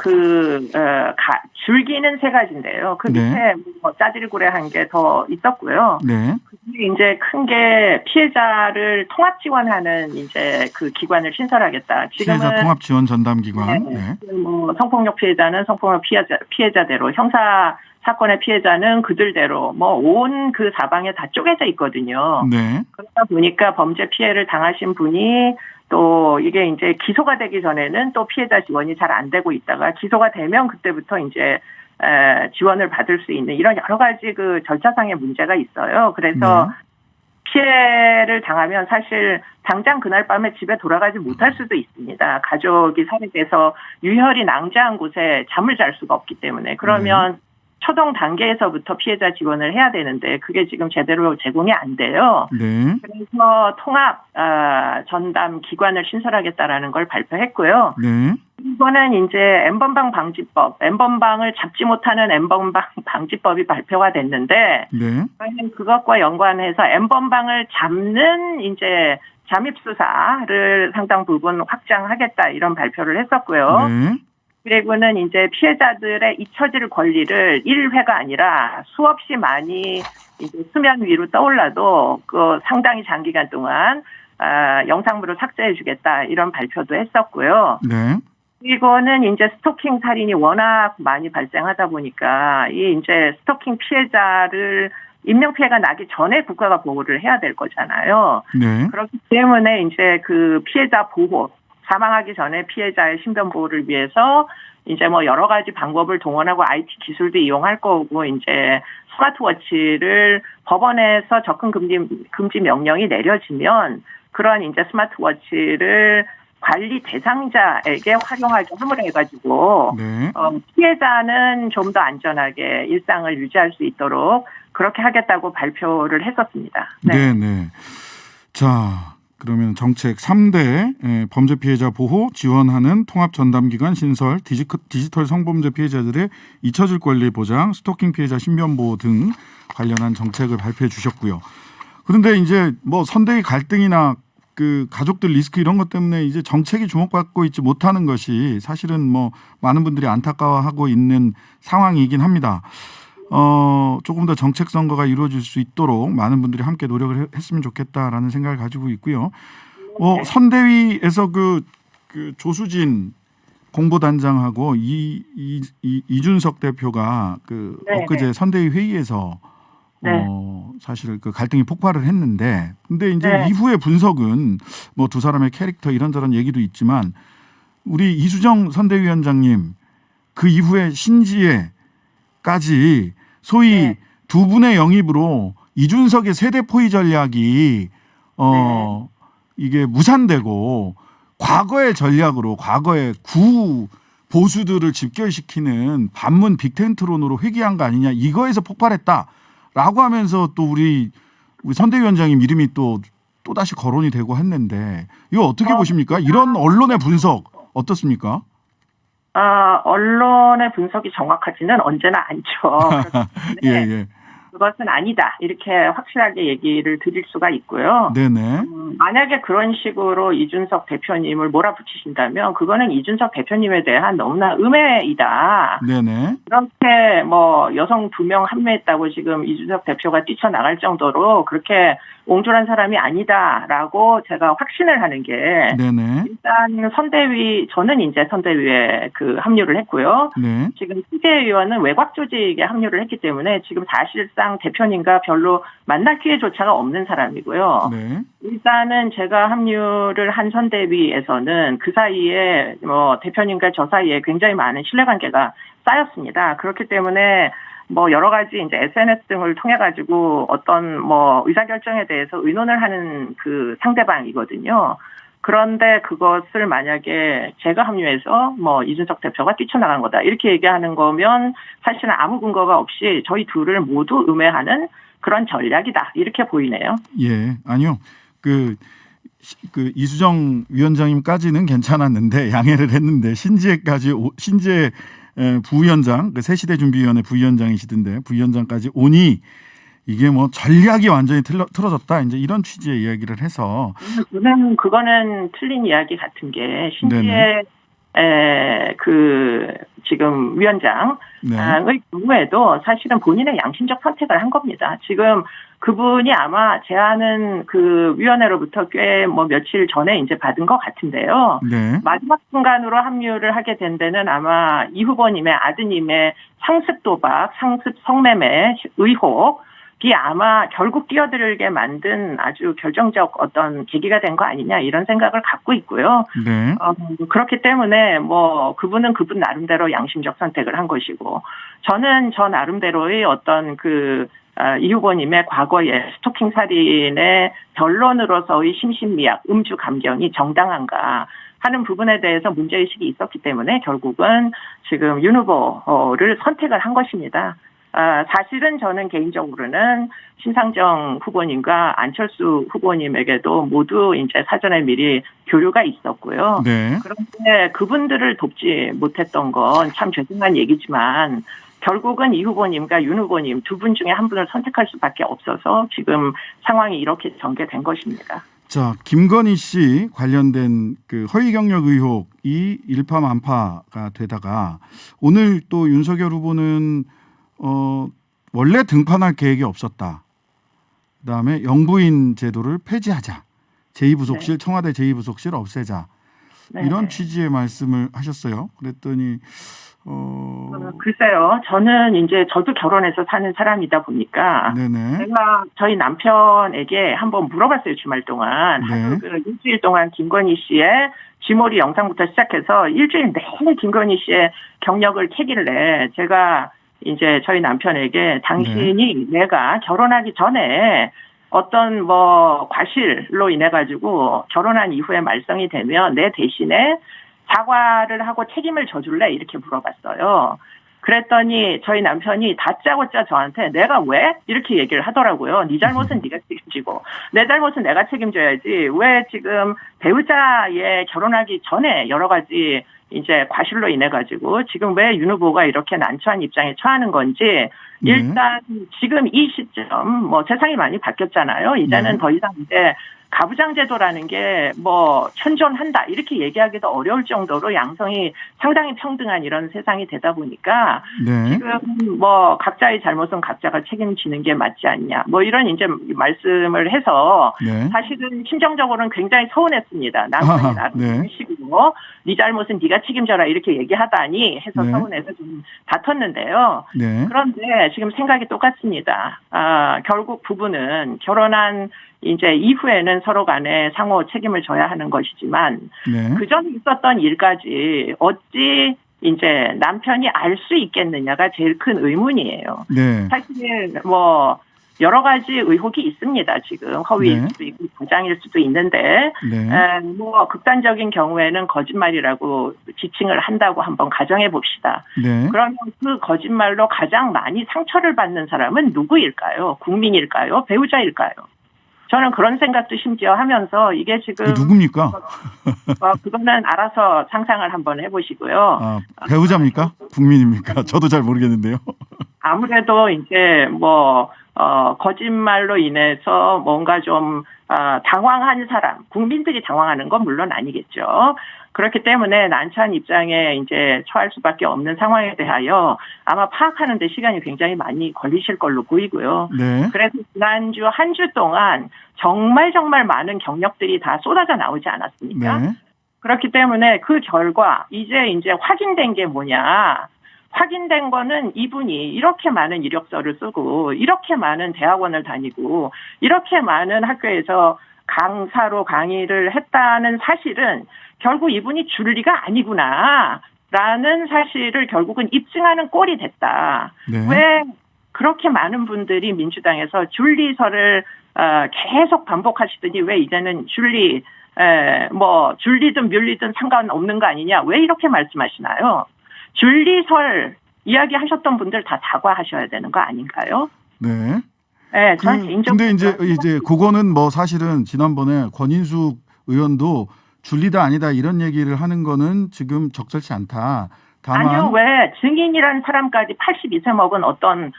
줄기는 세 가지인데요. 그 밑에 짜질구레한 게 더 있었고요. 네. 그게 이제 큰 게 피해자를 통합 지원하는 이제 그 기관을 신설하겠다. 지금은 피해자 통합 지원 전담 기관. 네. 뭐 성폭력 피해자는 성폭력 피해자대로, 형사 사건의 피해자는 그들대로 뭐 온 그 사방에 다 쪼개져 있거든요. 네. 그러다 보니까 범죄 피해를 당하신 분이 또 이게 이제 기소가 되기 전에는 또 피해자 지원이 잘 안 되고 있다가 기소가 되면 그때부터 이제 지원을 받을 수 있는 이런 여러 가지 그 절차상의 문제가 있어요. 그래서 피해를 당하면 사실 당장 그날 밤에 집에 돌아가지 못할 수도 있습니다. 가족이 살해돼서 유혈이 낭자한 곳에 잠을 잘 수가 없기 때문에. 그러면 초동 단계에서부터 피해자 지원을 해야 되는데 그게 지금 제대로 제공이 안 돼요. 네. 그래서 통합 전담 기관을 신설하겠다라는 걸 발표했고요. 네. 이거는 이제 N번방 방지법, N번방을 잡지 못하는 N번방 방지법이 발표가 됐는데 네. 그것과 연관해서 N번방을 잡는 이제 잠입 수사를 상당 부분 확장하겠다 이런 발표를 했었고요. 네. 그리고는 이제 피해자들의 잊혀질 권리를 1회가 아니라 수없이 많이 이제 수면 위로 떠올라도 그 상당히 장기간 동안 영상물을 삭제해주겠다 이런 발표도 했었고요. 네. 이거는 이제 스토킹 살인이 워낙 많이 발생하다 보니까 이 이제 스토킹 피해자를 인명 피해가 나기 전에 국가가 보호를 해야 될 거잖아요. 네. 그렇기 때문에 이제 그 피해자 보호, 사망하기 전에 피해자의 신변 보호를 위해서 이제 뭐 여러 가지 방법을 동원하고 IT 기술도 이용할 거고 이제 스마트워치를 법원에서 접근 금지 명령이 내려지면 그런 이제 스마트워치를 관리 대상자에게 활용하게 함으로 해가지고 네. 피해자는 좀 더 안전하게 일상을 유지할 수 있도록 그렇게 하겠다고 발표를 했었습니다. 네, 네. 자, 그러면 정책 3대 범죄 피해자 보호 지원하는 통합 전담기관 신설, 디지털 성범죄 피해자들의 잊혀질 권리 보장, 스토킹 피해자 신변 보호 등 관련한 정책을 발표해 주셨고요. 그런데 이제 뭐 선대위 갈등이나 그 가족들 리스크 이런 것 때문에 이제 정책이 주목받고 있지 못하는 것이 사실은 뭐 많은 분들이 안타까워하고 있는 상황이긴 합니다. 조금 더 정책 선거가 이루어질 수 있도록 많은 분들이 함께 노력을 했으면 좋겠다라는 생각을 가지고 있고요. 선대위에서 그 조수진 공보단장하고 이준석 대표가 엊그제 선대위 회의에서 사실 그 갈등이 폭발을 했는데, 근데 이제 이후의 분석은 뭐 두 사람의 캐릭터 이런저런 얘기도 있지만 우리 이수정 선대위원장님 그 이후에 신지혜까지 소위 두 분의 영입으로 이준석의 세대 포위 전략이 이게 무산되고 과거의 전략으로 과거의 구 보수들을 집결시키는 반문 빅텐트론으로 회귀한 거 아니냐, 이거에서 폭발했다라고 하면서 또 우리 선대위원장님 이름이 또 다시 거론이 되고 했는데 이거 어떻게 보십니까? 이런 언론의 분석 어떻습니까? 언론의 분석이 정확하지는 언제나 않죠. 예. 그것은 아니다, 이렇게 확실하게 얘기를 드릴 수가 있고요. 네네. 만약에 그런 식으로 이준석 대표님을 몰아붙이신다면 그거는 이준석 대표님에 대한 너무나 음해이다. 네네. 그렇게 뭐 여성 2명 합류했다고 지금 이준석 대표가 뛰쳐나갈 정도로 그렇게 옹졸한 사람이 아니다라고 제가 확신을 하는 게, 네네. 일단 저는 이제 선대위에 합류를 했고요. 네. 지금 신재혜 의원은 외곽 조직에 합류를 했기 때문에 지금 사실상 대표님과 별로 만날 기회조차가 없는 사람이고요. 네. 일단은 제가 합류를 한 선대위에서는 그 사이에 뭐 대표님과 저 사이에 굉장히 많은 신뢰관계가 쌓였습니다. 그렇기 때문에 뭐 여러 가지 이제 SNS 등을 통해 가지고 어떤 뭐 의사결정에 대해서 의논을 하는 그 상대방이거든요. 그런데 그것을 만약에 제가 합류해서 뭐 이준석 대표가 뛰쳐나간 거다 이렇게 얘기하는 거면 사실은 아무 근거가 없이 저희 둘을 모두 음해하는 그런 전략이다, 이렇게 보이네요. 예, 아니요. 그 이수정 위원장님까지는 괜찮았는데 양해를 했는데 신지혜 부위원장, 그 새시대 준비위원회 부위원장이시던데 부위원장까지 오니 이게 뭐 전략이 완전히 틀어졌다, 이제 이런 취지의 이야기를 해서 저는 그거는 틀린 이야기 같은 게, 신지혜 지금 위원장의 경우에도 사실은 본인의 양심적 선택을 한 겁니다. 지금 그분이 아마 제안은 그 위원회로부터 꽤 뭐 며칠 전에 이제 받은 것 같은데요. 네. 마지막 순간으로 합류를 하게 된 데는 아마 이 후보님의 아드님의 상습 도박, 상습 성매매 의혹이 아마 결국 뛰어들게 만든 아주 결정적 어떤 계기가 된 거 아니냐, 이런 생각을 갖고 있고요. 네. 그렇기 때문에 뭐 그분은 그분 나름대로 양심적 선택을 한 것이고, 저는 저 나름대로의 어떤 이 후보님의 과거의 스토킹 살인의 변론으로서의 심신미약, 음주 감경이 정당한가 하는 부분에 대해서 문제의식이 있었기 때문에 결국은 지금 윤 후보를 선택을 한 것입니다. 사실은 저는 개인적으로는 신상정 후보님과 안철수 후보님에게도 모두 이제 사전에 미리 교류가 있었고요. 네. 그런데 그분들을 돕지 못했던 건 참 죄송한 얘기지만 결국은 이 후보님과 윤 후보님 두 분 중에 한 분을 선택할 수밖에 없어서 지금 상황이 이렇게 전개된 것입니다. 자, 김건희 씨 관련된 그 허위 경력 의혹이 일파만파가 되다가 오늘 또 윤석열 후보는 원래 등판할 계획이 없었다. 그다음에 영부인 제도를 폐지하자. 제2부속실, 청와대 제2부속실 없애자. 네. 이런 취지의 말씀을 하셨어요. 그랬더니 글쎄요. 저는 이제 저도 결혼해서 사는 사람이다 보니까 네네. 제가 저희 남편에게 한번 물어봤어요. 주말 동안. 네. 하루 일주일 동안 김건희 씨의 쥐몰이 영상부터 시작해서 일주일 내내 김건희 씨의 경력을 캐길래 제가 이제 저희 남편에게 당신이 내가 결혼하기 전에 어떤 뭐 과실로 인해 가지고 결혼한 이후에 말썽이 되면 내 대신에 사과를 하고 책임을 져줄래? 이렇게 물어봤어요. 그랬더니 저희 남편이 다짜고짜 저한테 내가 왜? 이렇게 얘기를 하더라고요. 네 잘못은 네가 책임지고 내 잘못은 내가 책임져야지. 왜 지금 배우자의 결혼하기 전에 여러 가지 이제 과실로 인해 가지고 지금 왜 윤 후보가 이렇게 난처한 입장에 처하는 건지 일단 지금 이 시점 뭐 세상이 많이 바뀌었잖아요. 이제는 더 이상 이제 가부장제도라는 게 뭐 현존한다 이렇게 얘기하기도 어려울 정도로 양성이 상당히 평등한 이런 세상이 되다 보니까 네. 지금 뭐 각자의 잘못은 각자가 책임지는 게 맞지 않냐 뭐 이런 이제 말씀을 해서 네. 사실은 심정적으로는 굉장히 서운했습니다. 남편이 나를 네. 시키고 네 잘못은 네가 책임져라 이렇게 얘기하다니 해서 네. 서운해서 좀 다퉜는데요. 네. 그런데 지금 생각이 똑같습니다. 결국 부부는 결혼한 이제 이후에는 서로 간에 상호 책임을 져야 하는 것이지만 네. 그 전에 있었던 일까지 어찌 이제 남편이 알 수 있겠느냐가 제일 큰 의문이에요. 네. 사실 뭐 여러 가지 의혹이 있습니다. 지금 허위일 네. 수도 있고 부장일 수도 있는데 네. 뭐 극단적인 경우에는 거짓말이라고 지칭을 한다고 한번 가정해 봅시다. 네. 그러면 그 거짓말로 가장 많이 상처를 받는 사람은 누구일까요? 국민일까요? 배우자일까요? 저는 그런 생각도 심지어 하면서 이게 지금 누굽니까? 그거는 알아서 상상을 한번 해보시고요. 배우자입니까? 국민입니까? 저도 잘 모르겠는데요. 아무래도 이제 뭐 거짓말로 인해서 뭔가 좀 당황한 사람, 국민들이 당황하는 건 물론 아니겠죠. 그렇기 때문에 난처한 입장에 이제 처할 수밖에 없는 상황에 대하여 아마 파악하는 데 시간이 굉장히 많이 걸리실 걸로 보이고요. 네. 그래서 지난주 한 주 동안 정말 많은 경력들이 다 쏟아져 나오지 않았습니까? 네. 그렇기 때문에 그 결과 이제 확인된 게 뭐냐? 확인된 거는 이분이 이렇게 많은 이력서를 쓰고 이렇게 많은 대학원을 다니고 이렇게 많은 학교에서 강사로 강의를 했다는 사실은 결국 이분이 줄리가 아니구나 라는 사실을 결국은 입증하는 꼴이 됐다. 네. 왜 그렇게 많은 분들이 민주당에서 줄리설을 계속 반복하시더니 왜 이제는 뭐 줄리든 뮬리든 상관없는 거 아니냐 왜 이렇게 말씀하시나요? 줄리설 이야기하셨던 분들 다 사과하셔야 되는 거 아닌가요? 네. 네, 저는 개인적으로. 근데 이제 그거는 뭐 사실은 지난번에 권인숙 의원도 줄리다 아니다 이런 얘기를 하는 거는 지금 적절치 않다. 다만 아니요, 왜 증인이라는 사람까지 82세 먹은 어떤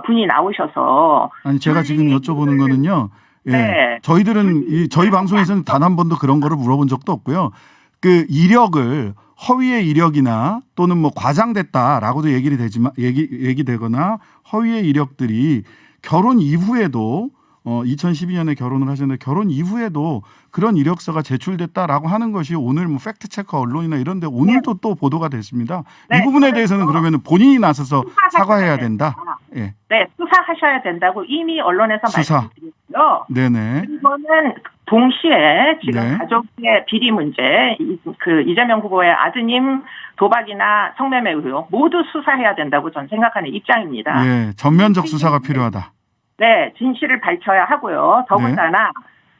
분이 나오셔서 아니 제가 지금 여쭤보는 거는요. 예. 네. 저희들은 저희 방송에서는 단 한 번도 그런 거를 물어본 적도 없고요. 그 이력을 허위의 이력이나 또는 뭐 과장됐다라고도 얘기되거나 허위의 이력들이 결혼 이후에도 2012년에 결혼을 하셨는데 결혼 이후에도 그런 이력서가 제출됐다라고 하는 것이 오늘 뭐 팩트 체크 언론이나 이런데 오늘도 또 보도가 됐습니다. 네, 이 부분에 대해서는 그러면 본인이 나서서 사과해야 된다. 된다. 예. 네, 수사하셔야 된다고 이미 언론에서 수사. 말씀드렸고요. 네네. 이거는 동시에 지금 네. 가족의 비리 문제, 그 이재명 후보의 아드님 도박이나 성매매 의혹 모두 수사해야 된다고 저는 생각하는 입장입니다. 예, 전면적 수사가 필요하다. 네, 진실을 밝혀야 하고요. 더군다나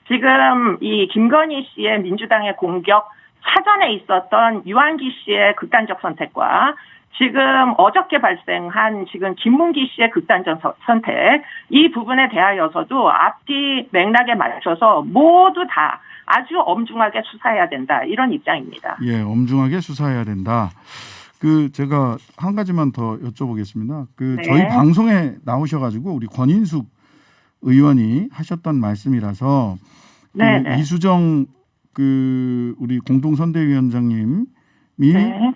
지금 이 김건희 씨의 민주당의 공격 사전에 있었던 유한기 씨의 극단적 선택과 지금 어저께 발생한 지금 김문기 씨의 극단적 선택 이 부분에 대하여서도 앞뒤 맥락에 맞춰서 모두 다 아주 엄중하게 수사해야 된다 이런 입장입니다. 예, 엄중하게 수사해야 된다. 제가 한 가지만 더 여쭤보겠습니다. 네. 저희 방송에 나오셔가지고 우리 권인숙 의원이 하셨던 말씀이라서 네. 이수정 우리 공동선대위원장님이 네.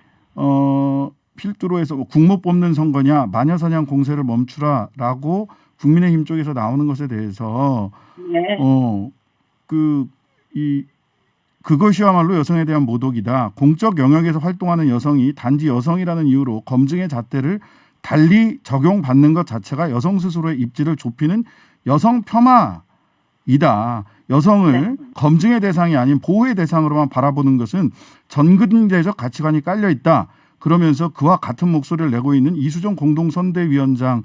필두로에서 국모 뽑는 선거냐 마녀사냥 공세를 멈추라라고 국민의힘 쪽에서 나오는 것에 대해서 네. 이 그것이야말로 여성에 대한 모독이다. 공적 영역에서 활동하는 여성이 단지 여성이라는 이유로 검증의 잣대를 달리 적용받는 것 자체가 여성 스스로의 입지를 좁히는 여성 폄하이다. 여성을 검증의 대상이 아닌 보호의 대상으로만 바라보는 것은 전근대적 가치관이 깔려 있다. 그러면서 그와 같은 목소리를 내고 있는 이수정 공동선대위원장에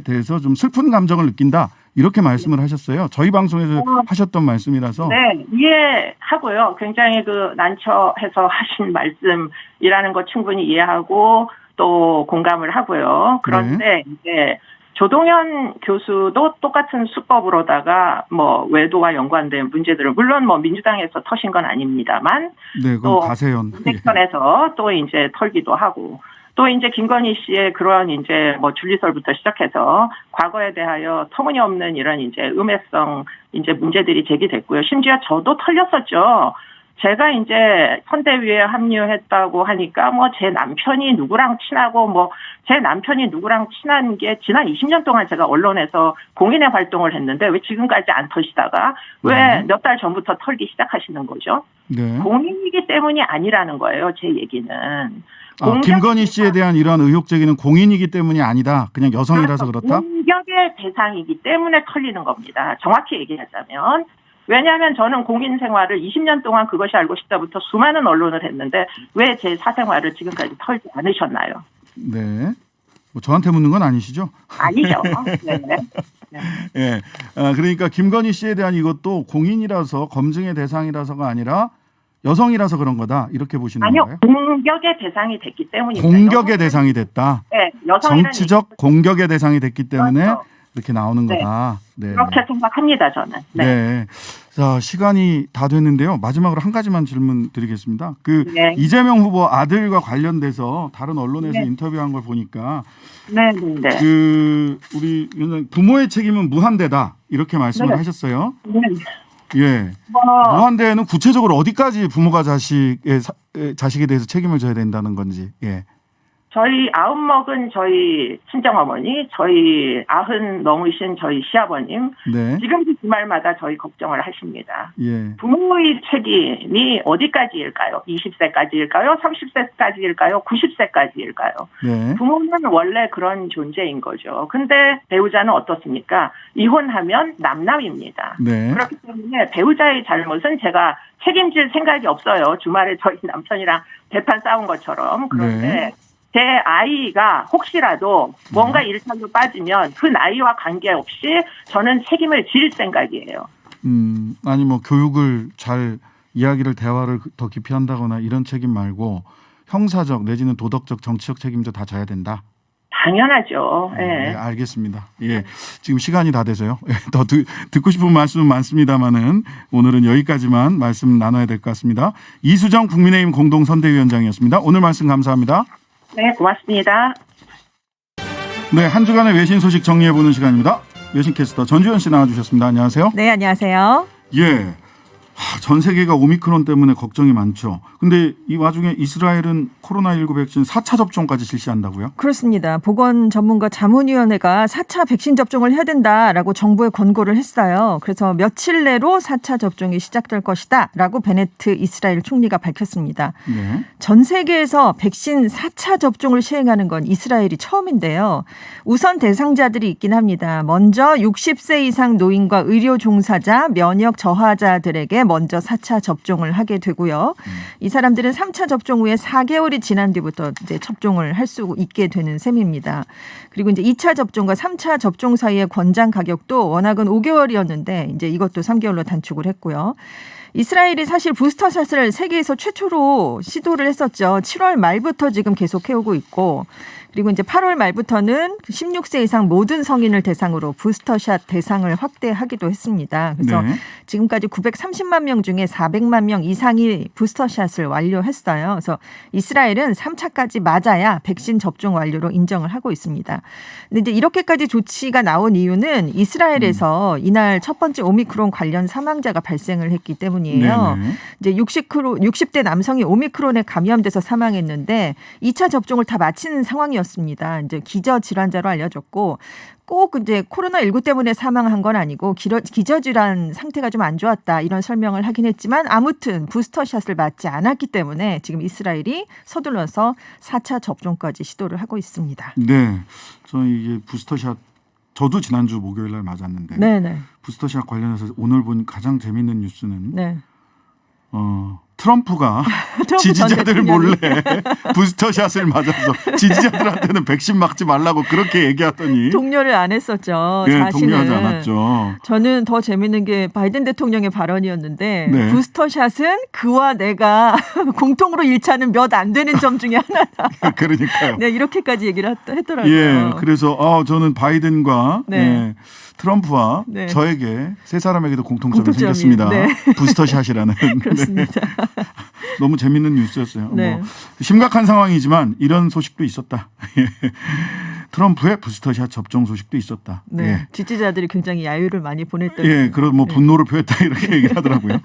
대해서 좀 슬픈 감정을 느낀다. 이렇게 말씀을 하셨어요. 저희 방송에서 하셨던 말씀이라서. 네, 이해하고요. 굉장히 난처해서 하신 말씀이라는 거 충분히 이해하고 또 공감을 하고요. 그런데 이제 조동현 교수도 똑같은 수법으로다가 외도와 연관된 문제들을 물론 민주당에서 터신 건 아닙니다만 네, 그건 가세연. 선에서 또 이제 털기도 하고 또 이제 김건희 씨의 그런 이제 줄리설부터 시작해서 과거에 대하여 터무니없는 이런 이제 음해성 이제 문제들이 제기됐고요. 심지어 저도 털렸었죠. 제가 이제 선대위에 합류했다고 하니까 제 남편이 누구랑 친하고 제 남편이 누구랑 친한 게 지난 20년 동안 제가 언론에서 공인의 활동을 했는데 왜 지금까지 안 터시다가 왜 몇 달 전부터 털기 시작하시는 거죠? 네. 공인이기 때문이 아니라는 거예요. 제 얘기는. 김건희 씨에 대한 이러한 의혹 제기는 공인이기 때문이 아니다. 그냥 여성이라서 그렇다? 공격의 대상이기 때문에 털리는 겁니다. 정확히 얘기하자면. 왜냐하면 저는 공인 생활을 20년 동안 그것이 알고 싶다부터 수많은 언론을 했는데 왜 제 사생활을 지금까지 털지 않으셨나요? 네. 저한테 묻는 건 아니시죠? 아니죠. 네. 네. 그러니까 김건희 씨에 대한 이것도 공인이라서 검증의 대상이라서가 아니라 여성이라서 그런 거다. 이렇게 보시는 아니요. 거예요? 공격의 대상이 됐기 때문입니다. 공격의 대상이 됐다. 네. 정치적 공격의 대상이 됐기 때문에 그렇죠. 이렇게 나오는 거다. 네. 그렇게 생각합니다. 저는. 네. 자, 시간이 다 됐는데요. 마지막으로 한 가지만 질문 드리겠습니다. 네. 이재명 후보 아들과 관련돼서 다른 언론에서 인터뷰한 걸 보니까 네. 우리 부모의 책임은 무한대다. 이렇게 말씀을 하셨어요. 네. 예. 무한대는 구체적으로 어디까지 부모가 자식에 대해서 책임을 져야 된다는 건지. 예. 저희 90먹은 저희 친정어머니, 저희 90 넘으신 저희 시아버님, 네. 지금도 주말마다 저희 걱정을 하십니다. 예. 부모의 책임이 어디까지일까요? 20세까지일까요? 30세까지일까요? 90세까지일까요? 네. 부모는 원래 그런 존재인 거죠. 근데 배우자는 어떻습니까? 이혼하면 남남입니다. 네. 그렇기 때문에 배우자의 잘못은 제가 책임질 생각이 없어요. 주말에 저희 남편이랑 대판 싸운 것처럼. 그런데 네. 제 아이가 혹시라도 뭔가 일탈로 빠지면 그 나이와 관계없이 저는 책임을 질 생각이에요. 아니 교육을 잘 대화를 더 깊이 한다거나 이런 책임 말고 형사적 내지는 도덕적 정치적 책임도 다 져야 된다. 당연하죠. 예. 네, 알겠습니다. 예, 지금 시간이 다 돼서요. 더 듣고 싶은 말씀은 많습니다만은 오늘은 여기까지만 말씀 나눠야 될 것 같습니다. 이수정 국민의힘 공동선대위원장이었습니다. 오늘 말씀 감사합니다. 네, 고맙습니다. 네, 한 주간의 외신 소식 정리해보는 시간입니다. 외신캐스터 전주현 씨 나와주셨습니다. 안녕하세요. 네, 안녕하세요. 예, 전 세계가 오미크론 때문에 걱정이 많죠. 근데 이 와중에 이스라엘은 코로나19 백신 4차 접종까지 실시한다고요? 그렇습니다. 보건 전문가 자문위원회가 4차 백신 접종을 해야 된다라고 정부에 권고를 했어요. 그래서 며칠 내로 4차 접종이 시작될 것이다라고 베네트 이스라엘 총리가 밝혔습니다. 네. 전 세계에서 백신 4차 접종을 시행하는 건 이스라엘이 처음인데요. 우선 대상자들이 있긴 합니다. 먼저 60세 이상 노인과 의료 종사자, 면역 저하자들에게 먼저 4차 접종을 하게 되고요. 이 사람들은 3차 접종 후에 4개월이 지난 뒤부터 이제 접종을 할 수 있게 되는 셈입니다. 그리고 이제 2차 접종과 3차 접종 사이의 권장 가격도 워낙은 5개월이었는데 이제 이것도 3개월로 단축을 했고요. 이스라엘이 사실 부스터샷을 세계에서 최초로 시도를 했었죠. 7월 말부터 지금 계속 해오고 있고 그리고 이제 8월 말부터는 16세 이상 모든 성인을 대상으로 부스터샷 대상을 확대하기도 했습니다. 그래서 네. 지금까지 930만 명 중에 400만 명 이상이 부스터샷을 완료했어요. 그래서 이스라엘은 3차까지 맞아야 백신 접종 완료로 인정을 하고 있습니다. 근데 이제 이렇게까지 조치가 나온 이유는 이스라엘에서 이날 첫 번째 오미크론 관련 사망자가 발생을 했기 때문이에요. 네네. 이제 60대 남성이 오미크론에 감염돼서 사망했는데 2차 접종을 다 마친 상황이었어요. 병이었습니다. 이제 기저질환자로 알려졌고 꼭 이제 코로나19 때문에 사망한 건 아니고 기저질환 상태가 좀 안 좋았다 이런 설명을 하긴 했지만 아무튼 부스터샷을 맞지 않았기 때문에 지금 이스라엘이 서둘러서 4차 접종까지 시도를 하고 있습니다. 네, 저는 이게 부스터샷 저도 지난주 목요일 날 맞았는데 네네. 부스터샷 관련해서 오늘 본 가장 재밌는 뉴스는 네. 트럼프가 트럼프 전 지지자들 대통령이. 몰래 부스터샷을 맞아서 지지자들한테는 백신 맞지 말라고 그렇게 얘기하더니 동료를 안 했었죠. 예, 자신은. 동의하지 않았죠. 저는 더 재밌는 게 바이든 대통령의 발언이었는데 네. 부스터샷은 그와 내가 공통으로 일치하는 몇 안 되는 점 중에 하나다. 그러니까요. 네, 이렇게까지 얘기를 했더라고요. 예, 그래서 저는 바이든과 네. 예, 트럼프와 네. 저에게 세 사람에게도 공통점이 공통점이, 생겼습니다. 네. 부스터샷이라는. 그렇습니다. 네. 너무 재밌는 뉴스였어요. 네. 뭐 심각한 상황이지만 이런 소식도 있었다. 트럼프의 부스터샷 접종 소식도 있었다. 네. 예. 지지자들이 굉장히 야유를 많이 보냈던. 예, 그런 뭐 네. 분노를 표했다 이렇게 얘기를 하더라고요.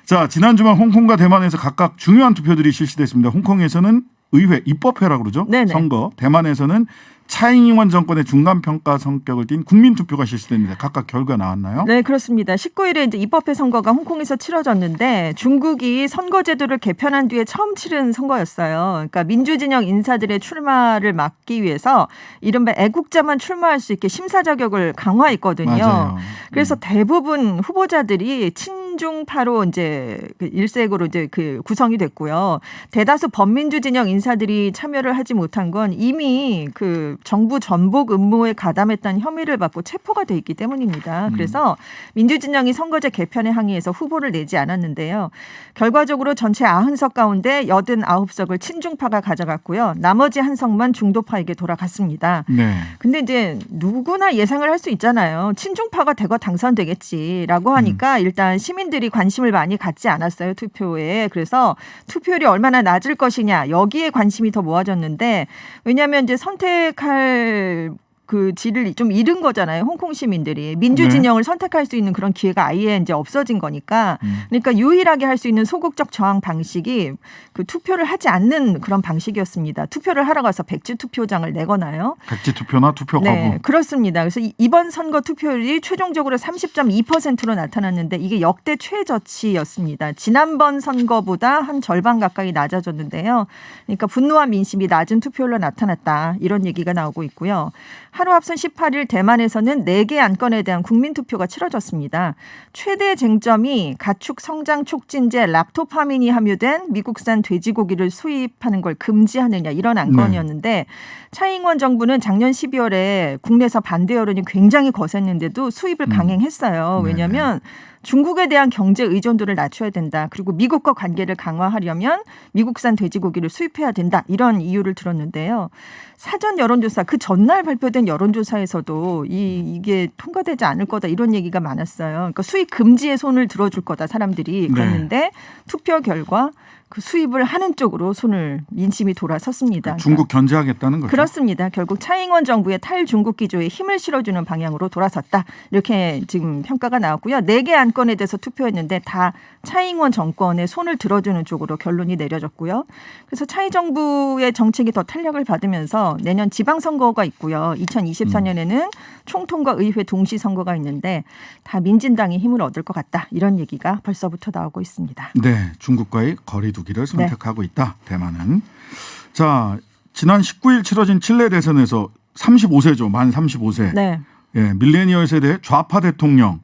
자, 지난 주말 홍콩과 대만에서 각각 중요한 투표들이 실시됐습니다. 홍콩에서는 의회 입법회라고 그러죠. 네네. 선거. 대만에서는 차잉잉원 정권의 중간 평가 성격을 띤 국민 투표가 실시됩니다. 각각 결과 나왔나요? 네, 그렇습니다. 19일에 이제 입법회 선거가 홍콩에서 치러졌는데 중국이 선거 제도를 개편한 뒤에 처음 치른 선거였어요. 그러니까 민주진영 인사들의 출마를 막기 위해서 이른바 애국자만 출마할 수 있게 심사 자격을 강화했거든요. 맞아요. 그래서 대부분 후보자들이 친중파로 이제 일색으로 이제 구성이 됐고요. 대다수 범민주 진영 인사들이 참여를 하지 못한 건 이미 정부 전복 음모에 가담했다는 혐의를 받고 체포가 돼 있기 때문입니다. 그래서 민주진영이 선거제 개편에 항의해서 후보를 내지 않았는데요. 결과적으로 전체 90석 가운데 89석을 친중파가 가져갔고요. 나머지 한 석만 중도파에게 돌아갔습니다. 네. 근데 이제 누구나 예상을 할 수 있잖아요. 친중파가 대거 당선되겠지라고 하니까 일단 시민들이 관심을 많이 갖지 않았어요. 투표에. 그래서 투표율이 얼마나 낮을 것이냐 여기에 관심이 더 모아졌는데 왜냐하면 이제 선택할 질을 좀 잃은 거잖아요. 홍콩 시민들이 민주진영을 선택할 수 있는 그런 기회가 아예 이제 없어진 거니까. 그러니까 유일하게 할 수 있는 소극적 저항 방식이 투표를 하지 않는 그런 방식이었습니다. 투표를 하러 가서 백지 투표장을 내거나요. 백지 투표나 투표 거부. 네, 그렇습니다. 그래서 이번 선거 투표율이 최종적으로 30.2%로 나타났는데 이게 역대 최저치였습니다. 지난번 선거보다 한 절반 가까이 낮아졌는데요. 그러니까 분노와 민심이 낮은 투표율로 나타났다. 이런 얘기가 나오고 있고요. 하루 앞선 18일 대만에서는 4개 안건에 대한 국민투표가 치러졌습니다. 최대 쟁점이 가축 성장 촉진제 락토파민이 함유된 미국산 돼지고기를 수입하는 걸 금지하느냐 이런 안건이었는데 차잉원 정부는 작년 12월에 국내에서 반대 여론이 굉장히 거셌는데도 수입을 강행했어요. 왜냐하면 중국에 대한 경제 의존도를 낮춰야 된다. 그리고 미국과 관계를 강화하려면 미국산 돼지고기를 수입해야 된다. 이런 이유를 들었는데요. 사전 여론조사, 그 전날 발표된 여론조사에서도 이게 통과되지 않을 거다. 이런 얘기가 많았어요. 그러니까 수입 금지에 손을 들어줄 거다. 사람들이. 그랬는데 투표 결과 그 수입을 하는 쪽으로 민심이 돌아섰습니다. 중국 견제하겠다는 거죠. 그렇습니다. 결국 차잉원 정부의 탈중국 기조에 힘을 실어주는 방향으로 돌아섰다. 이렇게 지금 평가가 나왔고요. 4개 안건에 대해서 투표했는데 다 차잉원 정권의 손을 들어주는 쪽으로 결론이 내려졌고요. 그래서 차이 정부의 정책이 더 탄력을 받으면서 내년 지방선거가 있고요. 2024년에는 총통과 의회 동시 선거가 있는데 다 민진당이 힘을 얻을 것 같다. 이런 얘기가 벌써부터 나오고 있습니다. 네, 중국과의 거리두기를 선택하고 있다. 대만은. 자, 지난 19일 치러진 칠레 대선에서 35세죠. 만 35세. 네. 예, 밀레니얼 세대 좌파 대통령,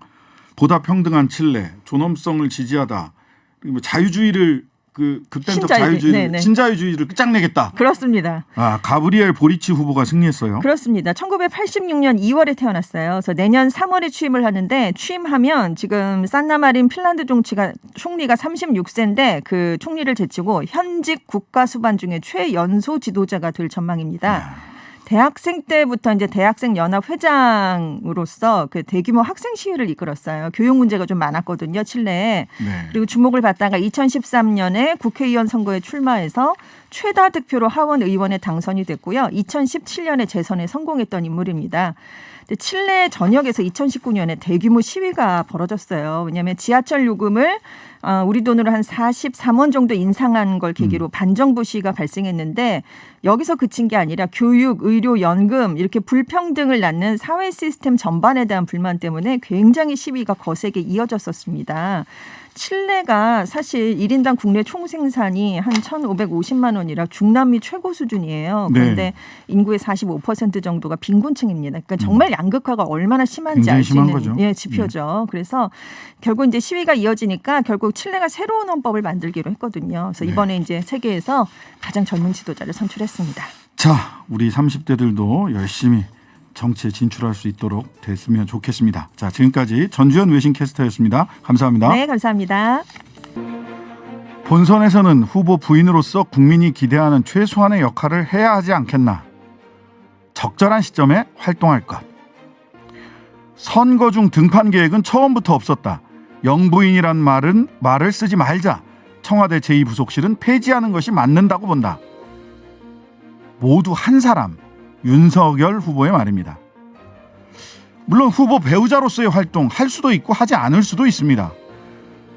보다 평등한 칠레, 존엄성을 지지하다. 그리고 자유주의를 극단적 자유주의를 신자유주의를 끝장내겠다. 그렇습니다. 가브리엘 보리치 후보가 승리했어요. 그렇습니다. 1986년 2월에 태어났어요. 그래서 내년 3월에 취임을 하는데 취임하면 지금 산나마린 핀란드 총리가 36세인데 그 총리를 제치고 현직 국가 수반 중에 최연소 지도자가 될 전망입니다. 대학생 때부터 이제 대학생 연합 회장으로서 대규모 학생 시위를 이끌었어요. 교육 문제가 좀 많았거든요, 칠레에. 네. 그리고 주목을 받다가 2013년에 국회의원 선거에 출마해서 최다 득표로 하원 의원에 당선이 됐고요. 2017년에 재선에 성공했던 인물입니다. 근데 칠레 전역에서 2019년에 대규모 시위가 벌어졌어요. 왜냐하면 지하철 요금을 우리 돈으로 한 43원 정도 인상한 걸 계기로 반정부 시위가 발생했는데 여기서 그친 게 아니라 교육, 의료, 연금 이렇게 불평등을 낳는 사회 시스템 전반에 대한 불만 때문에 굉장히 시위가 거세게 이어졌었습니다. 칠레가 사실 1인당 국내 총생산이 한 1,550만 원이라 중남미 최고 수준이에요. 그런데 네. 인구의 45% 정도가 빈곤층입니다. 그러니까 정말 양극화가 얼마나 심한지 알 수 있는 거죠. 지표죠. 그래서 결국 이제 시위가 이어지니까 결국 칠레가 새로운 헌법을 만들기로 했거든요. 그래서 이번에 이제 세계에서 가장 젊은 지도자를 선출했습니다. 자, 우리 30대들도 열심히 정치에 진출할 수 있도록 됐으면 좋겠습니다. 자, 지금까지 전주현 외신캐스터였습니다. 감사합니다. 네, 감사합니다. 본선에서는 후보 부인으로서 국민이 기대하는 최소한의 역할을 해야 하지 않겠나. 적절한 시점에 활동할 것. 선거 중 등판 계획은 처음부터 없었다. 영부인이란 말을 쓰지 말자. 청와대 제2부속실은 폐지하는 것이 맞는다고 본다. 모두 한 사람, 윤석열 후보의 말입니다. 물론 후보 배우자로서의 활동 할 수도 있고 하지 않을 수도 있습니다.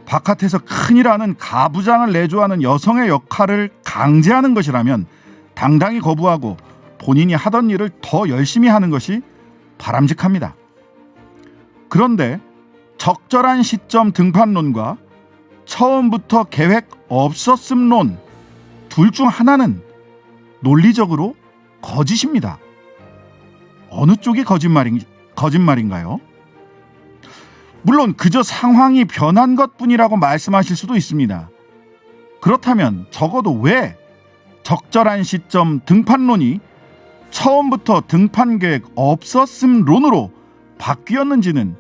바깥에서 큰일하는 가부장을 내조하는 여성의 역할을 강제하는 것이라면 당당히 거부하고 본인이 하던 일을 더 열심히 하는 것이 바람직합니다. 그런데 적절한 시점 등판론과 처음부터 계획 없었음론 둘 중 하나는 논리적으로 거짓입니다. 어느 쪽이 거짓말인가요? 물론 그저 상황이 변한 것뿐이라고 말씀하실 수도 있습니다. 그렇다면 적어도 왜 적절한 시점 등판론이 처음부터 등판 계획 없었음론으로 바뀌었는지는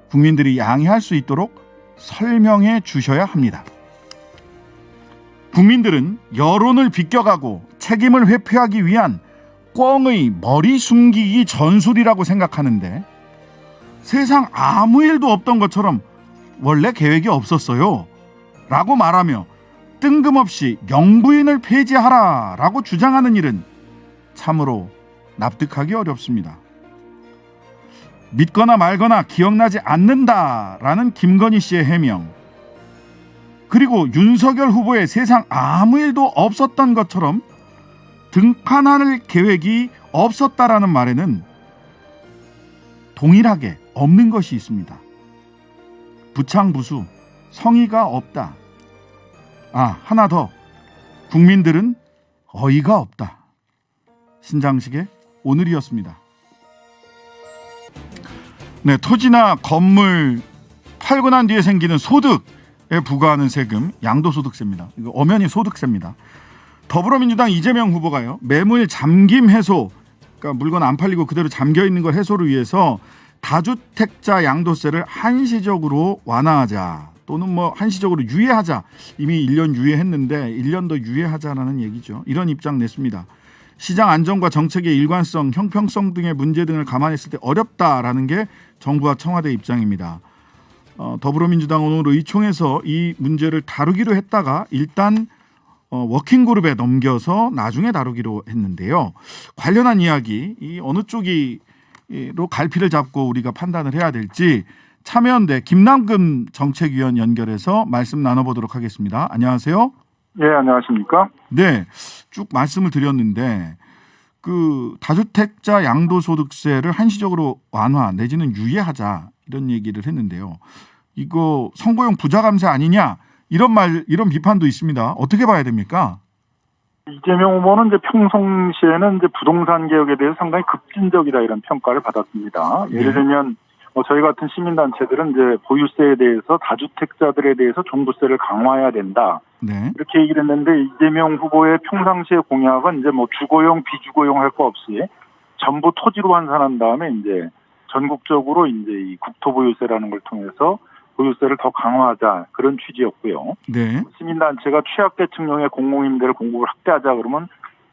국민들이 양해할 수 있도록 설명해 주셔야 합니다. 국민들은 여론을 비껴가고 책임을 회피하기 위한 꿩의 머리 숨기기 전술이라고 생각하는데 세상 아무 일도 없던 것처럼 원래 계획이 없었어요 라고 말하며 뜬금없이 영부인을 폐지하라 라고 주장하는 일은 참으로 납득하기 어렵습니다. 믿거나 말거나 기억나지 않는다라는 김건희 씨의 해명, 그리고 윤석열 후보의 세상 아무 일도 없었던 것처럼 등판할 계획이 없었다라는 말에는 동일하게 없는 것이 있습니다. 부창부수, 성의가 없다. 하나 더. 국민들은 어이가 없다. 신장식의 오늘이었습니다. 네, 토지나 건물 팔고 난 뒤에 생기는 소득에 부과하는 세금, 양도소득세입니다. 이거 엄연히 소득세입니다. 더불어민주당 이재명 후보가요, 매물 잠김 해소, 그러니까 물건 안 팔리고 그대로 잠겨 있는 걸 해소를 위해서 다주택자 양도세를 한시적으로 완화하자, 또는 한시적으로 유예하자. 이미 1년 유예했는데 1년 더 유예하자라는 얘기죠. 이런 입장 냈습니다. 시장 안정과 정책의 일관성, 형평성 등의 문제 등을 감안했을 때 어렵다라는 게 정부와 청와대 입장입니다. 더불어민주당 오늘 의총에서 이 문제를 다루기로 했다가 일단 워킹그룹에 넘겨서 나중에 다루기로 했는데요. 관련한 이야기, 이 어느 쪽으로 갈피를 잡고 우리가 판단을 해야 될지 참여연대 김남근 정책위원 연결해서 말씀 나눠보도록 하겠습니다. 안녕하세요. 네, 안녕하십니까? 네, 쭉 말씀을 드렸는데 그 다주택자 양도소득세를 한시적으로 완화 내지는 유예하자 이런 얘기를 했는데요. 이거 선거용 부자감세 아니냐 이런 비판도 있습니다. 어떻게 봐야 됩니까? 이재명 후보는 이제 평상시에는 이제 부동산 개혁에 대해서 상당히 급진적이다 이런 평가를 받았습니다. 예를 들면 저희 같은 시민단체들은 이제 보유세에 대해서 다주택자들에 대해서 종부세를 강화해야 된다. 네. 이렇게 얘기를 했는데 이재명 후보의 평상시의 공약은 이제 주거용, 비주거용 할 거 없이 전부 토지로 환산한 다음에 이제 전국적으로 이제 이 국토보유세라는 걸 통해서 보유세를 더 강화하자 그런 취지였고요. 네. 시민단체가 취약계층용의 공공임대를 공급을 확대하자 그러면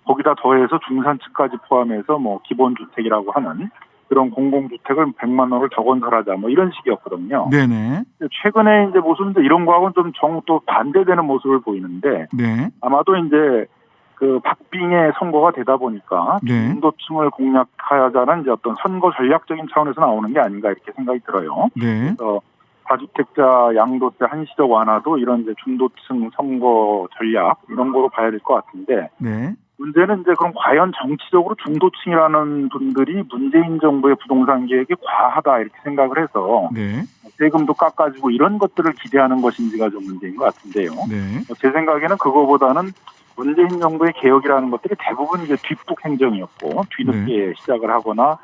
거기다 더해서 중산층까지 포함해서 기본주택이라고 하는 그런 공공주택을 100만 원을 더 건설하자 이런 식이었거든요. 네네. 최근에 이제 모습은 이런 거하고는 좀 또 반대되는 모습을 보이는데 네. 아마도 이제 그 박빙의 선거가 되다 보니까 네. 중도층을 공략하자는 이제 어떤 선거 전략적인 차원에서 나오는 게 아닌가 이렇게 생각이 들어요. 네. 그래서 다주택자 양도세 한시적 완화도 이런 이제 중도층 선거 전략 이런 거로 봐야 될 것 같은데 네. 문제는 이제 그럼 과연 정치적으로 중도층이라는 분들이 문재인 정부의 부동산 계획이 과하다 이렇게 생각을 해서 네. 세금도 깎아주고 이런 것들을 기대하는 것인지가 좀 문제인 것 같은데요. 네. 제 생각에는 그거보다는 문재인 정부의 개혁이라는 것들이 대부분 이제 뒷북 행정이었고 뒤늦게 시작을 하거나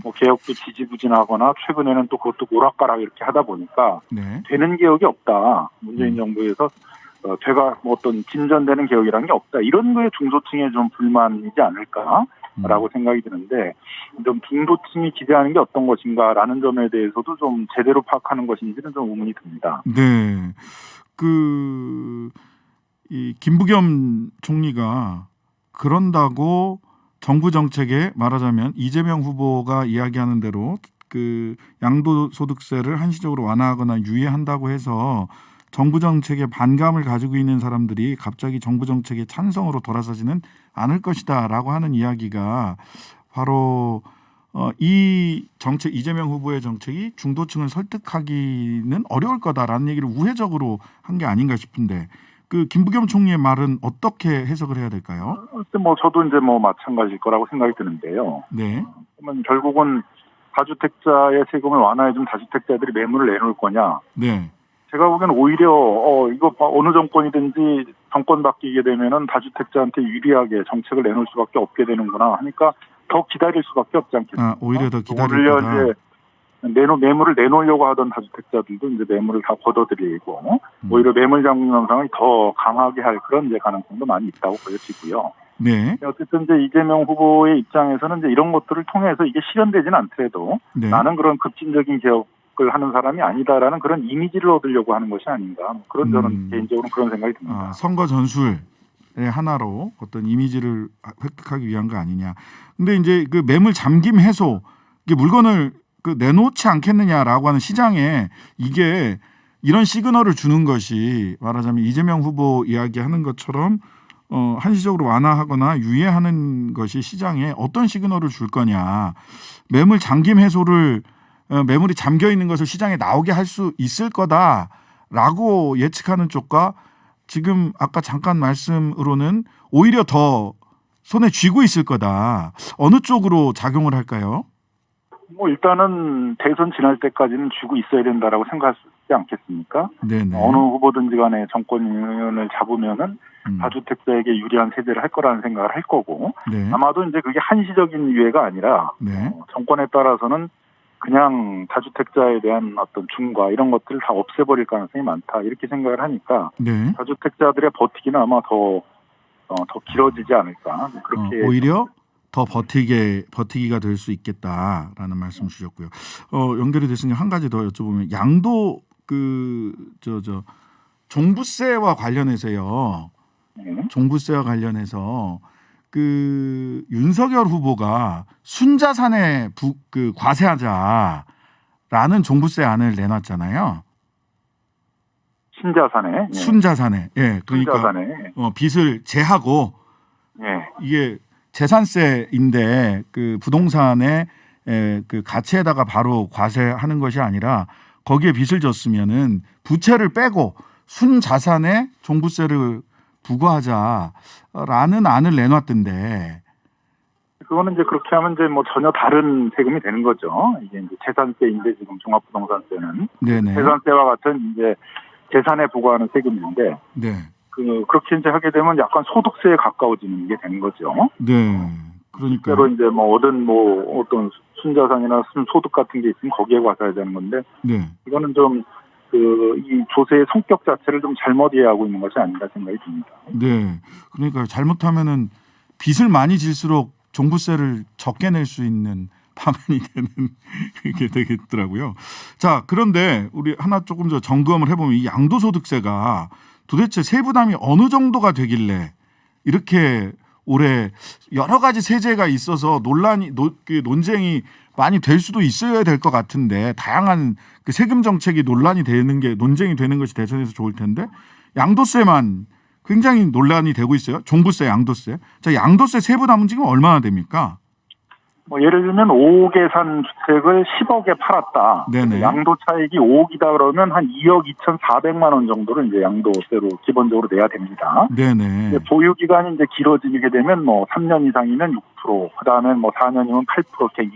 뭐 개혁도 지지부진하거나 최근에는 또 그것도 오락가락 이렇게 하다 보니까 네. 되는 개혁이 없다. 문재인 정부에서 제가 뭐 어떤 진전되는 개혁이라는 게 없다. 이런 거에 중도층의 좀 불만이지 않을까라고 생각이 드는데 좀 중도층이 기대하는 게 어떤 것인가라는 점에 대해서도 좀 제대로 파악하는 것인지는 좀 의문이 듭니다. 네. 이 김부겸 총리가 그런다고 정부 정책에 말하자면 이재명 후보가 이야기하는 대로 그 양도소득세를 한시적으로 완화하거나 유예한다고 해서 정부 정책에 반감을 가지고 있는 사람들이 갑자기 정부 정책에 찬성으로 돌아서지는 않을 것이다라고 하는 이야기가 바로 이 정책 이재명 후보의 정책이 중도층을 설득하기는 어려울 거다라는 얘기를 우회적으로 한 게 아닌가 싶은데 그 김부겸 총리의 말은 어떻게 해석을 해야 될까요? 뭐 저도 이제 뭐 마찬가지일 거라고 생각이 드는데요. 네. 그러면 결국은 다주택자의 세금을 완화해준 다주택자들이 매물을 내놓을 거냐? 네. 제가 보기엔 오히려 이거 어느 정권이든지 정권 바뀌게 되면은 다주택자한테 유리하게 정책을 내놓을 수밖에 없게 되는구나 하니까 더 기다릴 수밖에 없지 않겠습니까? 오히려 더 기다릴 오히려 거다. 이제 매물을 내놓으려고 하던 다주택자들도 이제 매물을 다 걷어들이고 오히려 매물 잠금 현상을 더 강하게 할 그런 이제 가능성도 많이 있다고 보여지고요. 네. 어쨌든 이제 이재명 후보의 입장에서는 이제 이런 것들을 통해서 이게 실현되지는 않더라도 네. 나는 그런 급진적인 개혁을 하는 사람이 아니다라는 그런 이미지를 얻으려고 하는 것이 아닌가. 그런 저는 개인적으로 그런 생각이 듭니다. 선거 전술의 하나로 어떤 이미지를 획득하기 위한 거 아니냐. 근데 이제 그 매물 잠김 해소 이게 물건을 내놓지 않겠느냐라고 하는 시장에 이게 이런 시그널을 주는 것이 말하자면 이재명 후보 이야기하는 것처럼 한시적으로 완화하거나 유예하는 것이 시장에 어떤 시그널을 줄 거냐. 매물 잠김 해소를 매물이 잠겨 있는 것을 시장에 나오게 할 수 있을 거다라고 예측하는 쪽과 지금 아까 잠깐 말씀으로는 오히려 더 손에 쥐고 있을 거다. 어느 쪽으로 작용을 할까요? 뭐 일단은 대선 지날 때까지는 쥐고 있어야 된다라고 생각할 수 있지 않겠습니까? 네네. 어느 후보든지 간에 정권을 잡으면은 다주택자에게 유리한 세제를 할 거라는 생각을 할 거고 네. 아마도 이제 그게 한시적인 유예가 아니라 네. 정권에 따라서는 그냥 다주택자에 대한 어떤 중과 이런 것들을 다 없애버릴 가능성이 많다 이렇게 생각을 하니까 네. 다주택자들의 버티기는 아마 더 길어지지 않을까 그렇게 오히려 더 버티기가 될 수 있겠다라는 말씀 주셨고요. 연결이 됐으니 한 가지 더 여쭤보면 양도 종부세와 관련해서요. 종부세와 관련해서 그 윤석열 후보가 순자산에 과세하자라는 종부세 안을 내놨잖아요. 신자산에 순자산에. 예. 그러니까 순자산에. 빚을 제하고 이게 재산세인데 그 부동산의 그 가치에다가 바로 과세하는 것이 아니라 거기에 빚을 졌으면은 부채를 빼고 순자산에 종부세를 부과하자라는 안을 내놨던데. 그거는 이제 그렇게 하면 이제 뭐 전혀 다른 세금이 되는 거죠. 이게 이제 재산세인데 지금 종합부동산세는 네네. 재산세와 같은 이제 재산에 부과하는 세금인데. 네. 그렇게 이제 하게 되면 약간 소득세에 가까워지는 게 되는 거죠. 네. 그러니까. 실제로 이제 어떤 순자산이나 순소득 같은 게 있으면 거기에 과세해야 되는 건데. 네. 이거는 좀 이 조세의 성격 자체를 좀 잘못 이해하고 있는 것이 아닌가 생각이 듭니다. 네. 그러니까 잘못하면은 빚을 많이 질수록 종부세를 적게 낼 수 있는 방안이 되는 그게 되겠더라고요. 자, 그런데 우리 하나 조금 더 점검을 해보면 이 양도소득세가 도대체 세부담이 어느 정도가 되길래 이렇게 올해 여러 가지 세제가 있어서 논쟁이 많이 될 수도 있어야 될 것 같은데 다양한 그 세금 정책이 논쟁이 되는 것이 대선에서 좋을 텐데 양도세만 굉장히 논란이 되고 있어요. 종부세, 양도세. 자, 양도세 세부 남은지가 얼마나 됩니까? 뭐 예를 들면 5억에 산 주택을 10억에 팔았다. 네네. 양도 차익이 5억이다 그러면 한 2억 2,400만 원 정도를 이제 양도세로 기본적으로 내야 됩니다. 네네. 보유 기간이 이제 길어지게 되면 뭐 3년 이상이면 6%, 그다음에 뭐 4년이면 8% 이렇게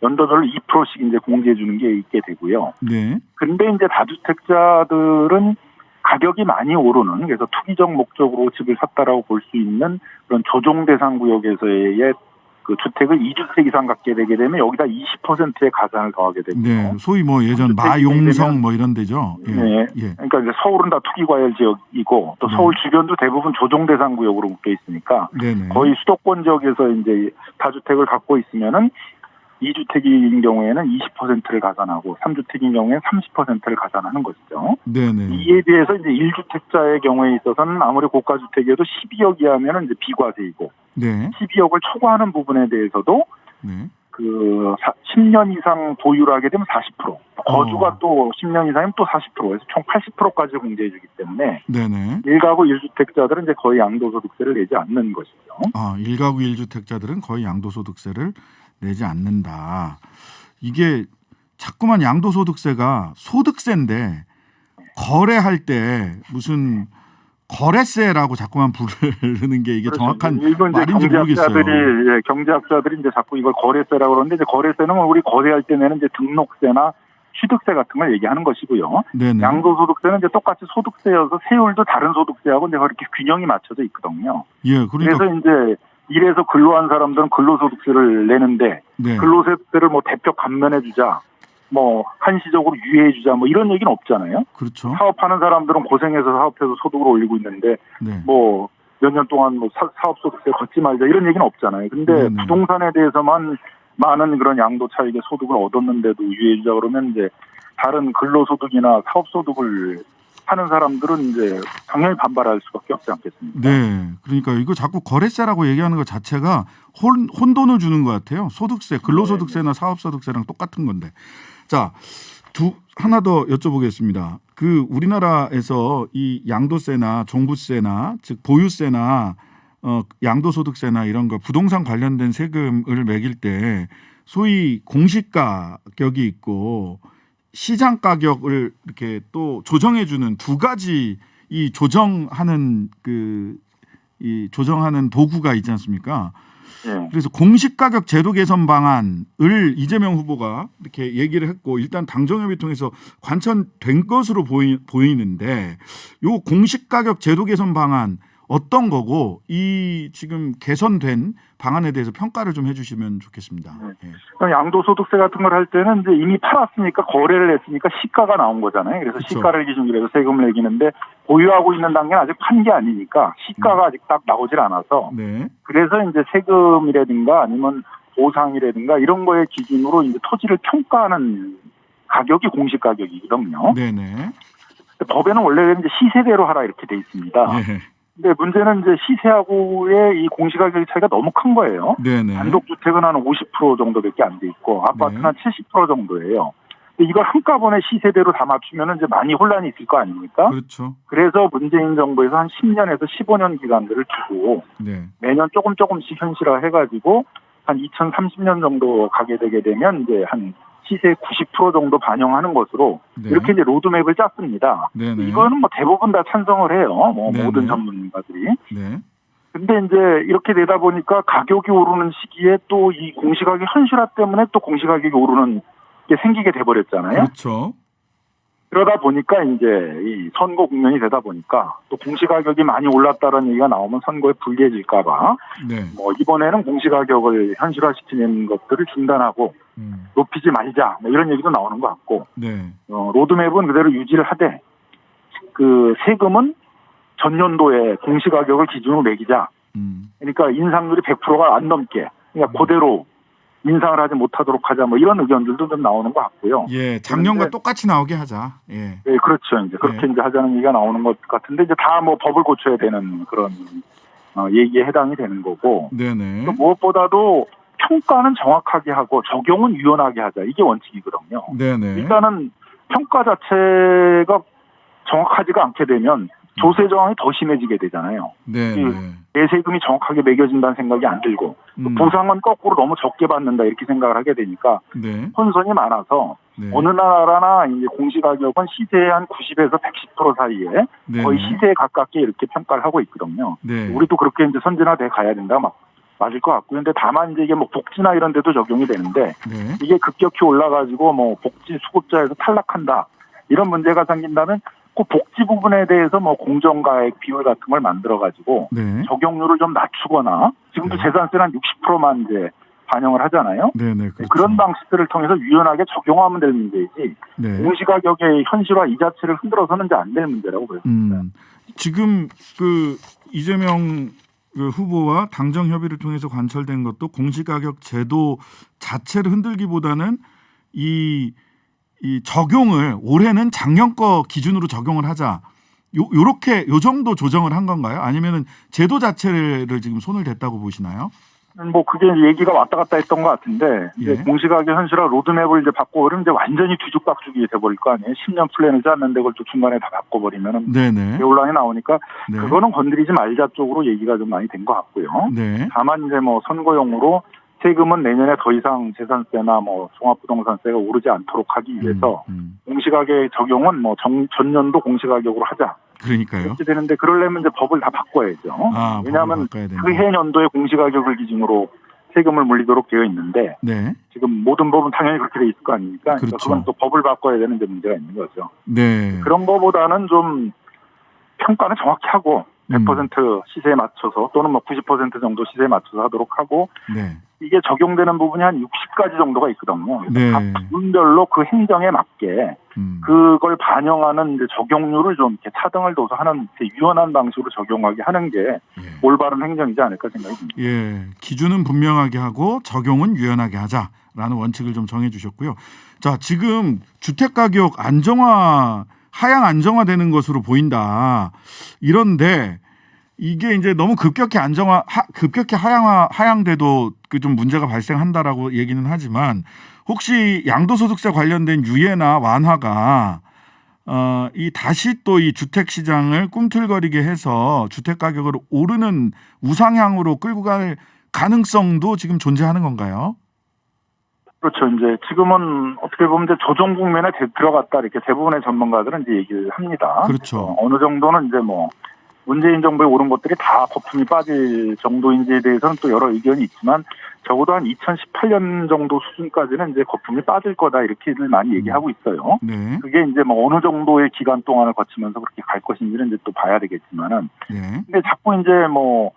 연도별로 2%씩 이제 공제해 주는 게 있게 되고요. 네. 근데 이제 다주택자들은 가격이 많이 오르는, 그래서 투기적 목적으로 집을 샀다라고 볼 수 있는 그런 조정 대상 구역에서의 그 주택을 2주택 이상 갖게 되게 되면 여기다 20%의 가산을 더하게 되고요. 네. 소위 뭐 예전 마용성 뭐 이런 데죠. 예. 네. 예. 그러니까 이제 서울은 다 투기과열 지역이고 또 네. 서울 주변도 대부분 조정 대상 구역으로 묶여 있으니까 네네. 거의 수도권 지역에서 이제 다주택을 갖고 있으면은 2주택인 경우에는 20%를 가산하고 3주택인 경우에는 30%를 가산하는 것이죠. 네네. 이에 비해서 이제 1주택자의 경우에 있어서는 아무리 고가주택이어도 12억 이하면은 이제 비과세이고 네. 12억을 초과하는 부분에 대해서도 네. 그 10년 이상 보유를 하게 되면 40%, 거주가 또 10년 이상이면 또 40%에서 총 80%까지 공제해주기 때문에 네네. 1가구 1주택자들은 이제 거의 양도소득세를 내지 않는 것이죠. 아, 1가구 1주택자들은 거의 양도소득세를 내지 않는다. 이게 자꾸만 양도소득세가 소득세인데 거래할 때 무슨 거래세라고 자꾸만 부르는 게 이게 그렇죠. 정확한 일본 이제 말인지 모르겠어요. 경제학자들이 이제 자꾸 이걸 거래세라고 그러는데 이제 거래세는 우리 거래할 때 내는 이제 등록세나 취득세 같은 걸 얘기하는 것이고요. 네네. 양도소득세는 이제 똑같이 소득세여서 세율도 다른 소득세하고 이제 그렇게 균형이 맞춰져 있거든요. 예, 그러니까 그래서 이제 일해서 근로한 사람들은 근로소득세를 내는데 네. 근로세를 뭐 대표 감면해주자, 뭐 한시적으로 유예해주자, 뭐 이런 얘기는 없잖아요. 그렇죠. 사업하는 사람들은 고생해서 사업해서 소득을 올리고 있는데 네. 뭐 몇 년 동안 뭐 사업소득세 걷지 말자 이런 얘기는 없잖아요. 근데 네네. 부동산에 대해서만 많은 그런 양도 차익의 소득을 얻었는데도 유예해주자 그러면 이제 다른 근로소득이나 사업소득을 하는 사람들은 이제 당연히 반발할 수밖에 없지 않겠습니까? 네. 그러니까 이거 자꾸 거래세라고 얘기하는 것 자체가 혼돈을 주는 것 같아요. 소득세, 근로소득세나 사업소득세랑 똑같은 건데. 자, 하나 더 여쭤보겠습니다. 그 우리나라에서 이 양도세나 종부세나 즉 보유세나 양도소득세나 이런 거 부동산 관련된 세금을 매길 때 소위 공시가격이 있고 시장 가격을 이렇게 또 조정해주는 두 가지 이 조정하는 이 조정하는 도구가 있지 않습니까? 예. 그래서 공시가격 제도 개선 방안을 이재명 후보가 이렇게 얘기를 했고 일단 당정협의 통해서 관철된 것으로 보이는데 요 공시가격 제도 개선 방안 어떤 거고 이 지금 개선된 방안에 대해서 평가를 좀 해주시면 좋겠습니다. 예. 그럼 양도소득세 같은 걸 할 때는 이제 이미 팔았으니까 거래를 했으니까 시가가 나온 거잖아요. 그래서 그쵸. 시가를 기준으로 해서 세금을 내기는데 보유하고 있는 단계는 아직 판 게 아니니까 시가가 아직 딱 나오질 않아서 네. 그래서 이제 세금이라든가 아니면 보상이라든가 이런 거의 기준으로 이제 토지를 평가하는 가격이 공시가격이거든요. 네네. 법에는 원래 이제 시세대로 하라 이렇게 돼 있습니다. 예. 근데 문제는 이제 시세하고의 이 공시가격 차이가 너무 큰 거예요. 네네. 단독주택은 한 50% 정도밖에 안 돼 있고 아파트는 한 70% 정도예요. 근데 이걸 한꺼번에 시세대로 다 맞추면 이제 많이 혼란이 있을 거 아닙니까? 그렇죠. 그래서 문재인 정부에서 한 10년에서 15년 기간들을 두고 네. 매년 조금씩 현실화해가지고 한 2030년 정도 가게 되게 되면 이제 한 시세 90% 정도 반영하는 것으로 네. 이렇게 이제 로드맵을 짰습니다. 네네. 이거는 뭐 대부분 다 찬성을 해요. 뭐 네네. 모든 전문가들이. 네. 근데 이제 이렇게 되다 보니까 가격이 오르는 시기에 또 이 공시가격 현실화 때문에 또 공시가격이 오르는 게 생기게 돼버렸잖아요. 그렇죠. 그러다 보니까 이제 이 선거 국면이 되다 보니까 또 공시가격이 많이 올랐다는 얘기가 나오면 선거에 불리해질까봐 네. 뭐 이번에는 공시가격을 현실화시키는 것들을 중단하고 높이지 말자 뭐 이런 얘기도 나오는 것 같고 네. 로드맵은 그대로 유지를 하되 그 세금은 전년도에 공시가격을 기준으로 매기자. 그러니까 인상률이 100%가 안 넘게 그러니까 그대로 인상을 하지 못하도록 하자 뭐 이런 의견들도 좀 나오는 것 같고요. 예, 작년과 그런데- 똑같이 나오게 하자. 예. 네, 그렇죠. 이제 그렇게 네. 이제 하자는 얘기가 나오는 것 같은데 이제 다 뭐 법을 고쳐야 되는 그런 얘기에 해당이 되는 거고 네네. 또 무엇보다도 평가는 정확하게 하고 적용은 유연하게 하자 이게 원칙이거든요. 네네. 일단은 평가 자체가 정확하지가 않게 되면 조세 저항이 더 심해지게 되잖아요. 네. 네. 내세금이 정확하게 매겨진다는 생각이 안 들고 보상은 거꾸로 너무 적게 받는다 이렇게 생각을 하게 되니까 네. 혼선이 많아서 네. 어느 나라나 이제 공시가격은 시세의 한 90에서 110% 사이에 네. 거의 시세에 가깝게 이렇게 평가를 하고 있거든요. 네. 우리도 그렇게 이제 선진화돼 가야 된다 막 맞을 것 같고요. 근데 다만 이제 이게 뭐 복지나 이런 데도 적용이 되는데 네. 이게 급격히 올라가지고 뭐 복지 수급자에서 탈락한다 이런 문제가 생긴다면 그 복지 부분에 대해서 뭐 공정가액 비율 같은 걸 만들어 가지고 네. 적용률을 좀 낮추거나 지금도 네. 재산세는 한 60%만 이제 반영을 하잖아요. 네. 네. 그렇죠. 그런 방식들을 통해서 유연하게 적용하면 될 문제이지 네. 공시가격의 현실화 이 자체를 흔들어서는 이제 안 될 문제라고 보여집니다. 지금 그 이재명 그 후보와 당정 협의를 통해서 관철된 것도 공시가격 제도 자체를 흔들기보다는 이 적용을 올해는 작년 거 기준으로 적용을 하자. 요렇게 요 정도 조정을 한 건가요? 아니면은 제도 자체를 지금 손을 댔다고 보시나요? 뭐 그게 얘기가 왔다 갔다 했던 것 같은데 이제 예. 공시가격 현실화 로드맵을 이제 바꿔버리면 이제 완전히 뒤죽박죽이 돼버릴 거 아니에요. 10년 플랜을 짰는데 그걸 또 중간에 다 바꿔버리면은 네네. 논란이 나오니까 네. 그거는 건드리지 말자 쪽으로 얘기가 좀 많이 된 것 같고요. 네. 다만 이제 뭐 선거용으로 세금은 내년에 더 이상 재산세나 뭐 종합부동산세가 오르지 않도록 하기 위해서 공시가격 적용은 뭐 전년도 공시가격으로 하자. 그러니까요. 이렇게 되는데 그러려면 이제 법을 다 바꿔야죠. 아, 왜냐하면 법을 바꿔야 된다. 그 해년도의 공시가격을 기준으로 세금을 물리도록 되어 있는데 네. 지금 모든 법은 당연히 그렇게 돼 있을 거 아닙니까? 그렇죠. 그건 또 법을 바꿔야 되는 데 문제가 있는 거죠. 네. 그런 거보다는 좀 평가는 정확히 하고 100% 시세에 맞춰서 또는 뭐 90% 정도 시세에 맞춰서 하도록 하고 네. 이게 적용되는 부분이 한 60가지 정도가 있거든요. 네. 각 부분별로 그 행정에 맞게 그걸 반영하는 이제 적용률을 좀 이렇게 차등을 둬서 하는 유연한 방식으로 적용하게 하는 게 올바른 행정이지 않을까 생각이 듭니다. 예, 기준은 분명하게 하고 적용은 유연하게 하자라는 원칙을 좀 정해 주셨고요. 자, 지금 주택 가격 하향 안정화되는 것으로 보인다. 이런데 이게 이제 너무 급격히 하향돼도 그 좀 문제가 발생한다라고 얘기는 하지만 혹시 양도소득세 관련된 유예나 완화가 이 다시 또 이 주택 시장을 꿈틀거리게 해서 주택 가격을 오르는 우상향으로 끌고 갈 가능성도 지금 존재하는 건가요? 그렇죠. 이제 지금은 어떻게 보면 이제 조정 국면에 들어갔다 이렇게 대부분의 전문가들은 이제 얘기를 합니다. 그렇죠. 어느 정도는 이제 뭐 문재인 정부에 오른 것들이 다 거품이 빠질 정도인지에 대해서는 또 여러 의견이 있지만 적어도 한 2018년 정도 수준까지는 이제 거품이 빠질 거다 이렇게들 많이 얘기하고 있어요. 네. 그게 이제 뭐 어느 정도의 기간 동안을 거치면서 그렇게 갈 것인지는 이제 또 봐야 되겠지만은. 네. 근데 자꾸 이제 뭐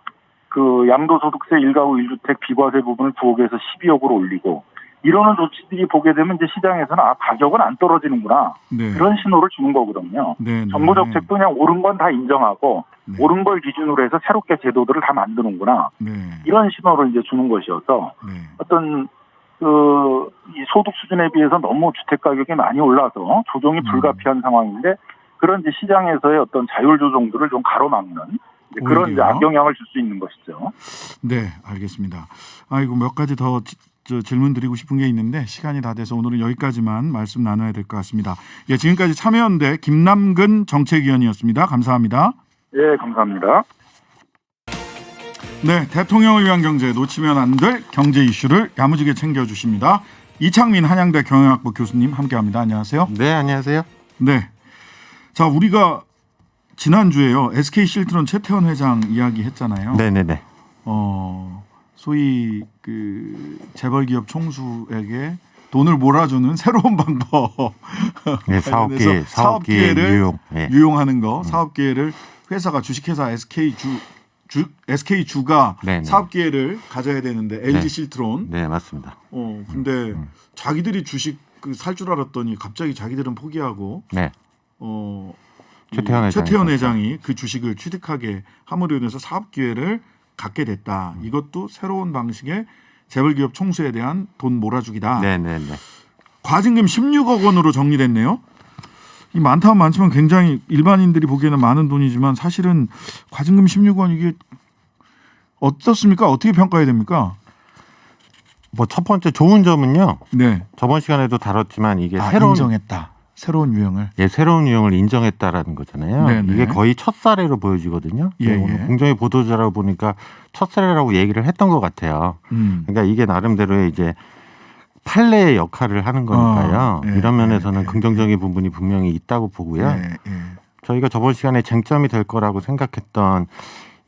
그 양도소득세 1가구 1주택 비과세 부분을 9억에서 12억으로 올리고 이러는 조치들이 보게 되면 이제 시장에서는 가격은 안 떨어지는구나. 네. 그런 신호를 주는 거거든요. 네. 정부 정책도 그냥 오른 건 다 인정하고 네. 오른 걸 기준으로 해서 새롭게 제도들을 다 만드는구나. 네. 이런 신호를 이제 주는 것이어서 네. 어떤 이 소득 수준에 비해서 너무 주택 가격이 많이 올라서 조정이 불가피한 상황인데 그런 이제 시장에서의 어떤 자율 조정들을 좀 가로막는 그런 이제 악영향을 줄 수 있는 것이죠. 네, 알겠습니다. 아이고 몇 가지 더 질문 드리고 싶은 게 있는데 시간이 다 돼서 오늘은 여기까지만 말씀 나눠야 될 것 같습니다. 예, 지금까지 참여연대 김남근 정책위원이었습니다. 감사합니다. 예, 감사합니다. 네, 대통령을 위한 경제 놓치면 안 될 경제 이슈를 야무지게 챙겨주십니다. 이창민 한양대 경영학부 교수님 함께합니다. 안녕하세요. 네, 안녕하세요. 네, 자 우리가 지난주에요 SK 실트론 최태원 회장 이야기했잖아요. 네네네. 소위 그 재벌 기업 총수에게 돈을 몰아주는 새로운 방법. 네, 사업 기회를 유용하는 거. 사업 기회를 회사가 주식회사 SK주가 네네. 사업 기회를 가져야 되는데 LG 실트론. 네, 맞습니다. 근데 자기들이 주식 살 줄 알았더니 갑자기 자기들은 포기하고. 네. 최태원 회장이 그 주식을 취득하게 함으로 인해서 사업 기회를 갖게 됐다. 이것도 새로운 방식의 재벌기업 총수에 대한 돈 몰아주기다. 네네네. 과징금 16억 원으로 정리됐네요. 이 많다면 많지만 굉장히 일반인들이 보기에는 많은 돈이지만 사실은 과징금 16억 원 이게 어떻습니까? 어떻게 평가해야 됩니까? 뭐 첫 번째 좋은 점은요. 네. 저번 시간에도 다뤘지만 이게 새로운 인정했다. 새로운 유형을. 예, 새로운 유형을 인정했다라는 거잖아요. 네네. 이게 거의 첫 사례로 보여지거든요. 예, 오늘 예. 공정위 보도자료 보니까 첫 사례라고 얘기를 했던 것 같아요. 그러니까 이게 나름대로의 이제 판례의 역할을 하는 거니까요. 예, 이런 면에서는 예, 긍정적인 부분이 분명히 있다고 보고요. 예, 예. 저희가 저번 시간에 쟁점이 될 거라고 생각했던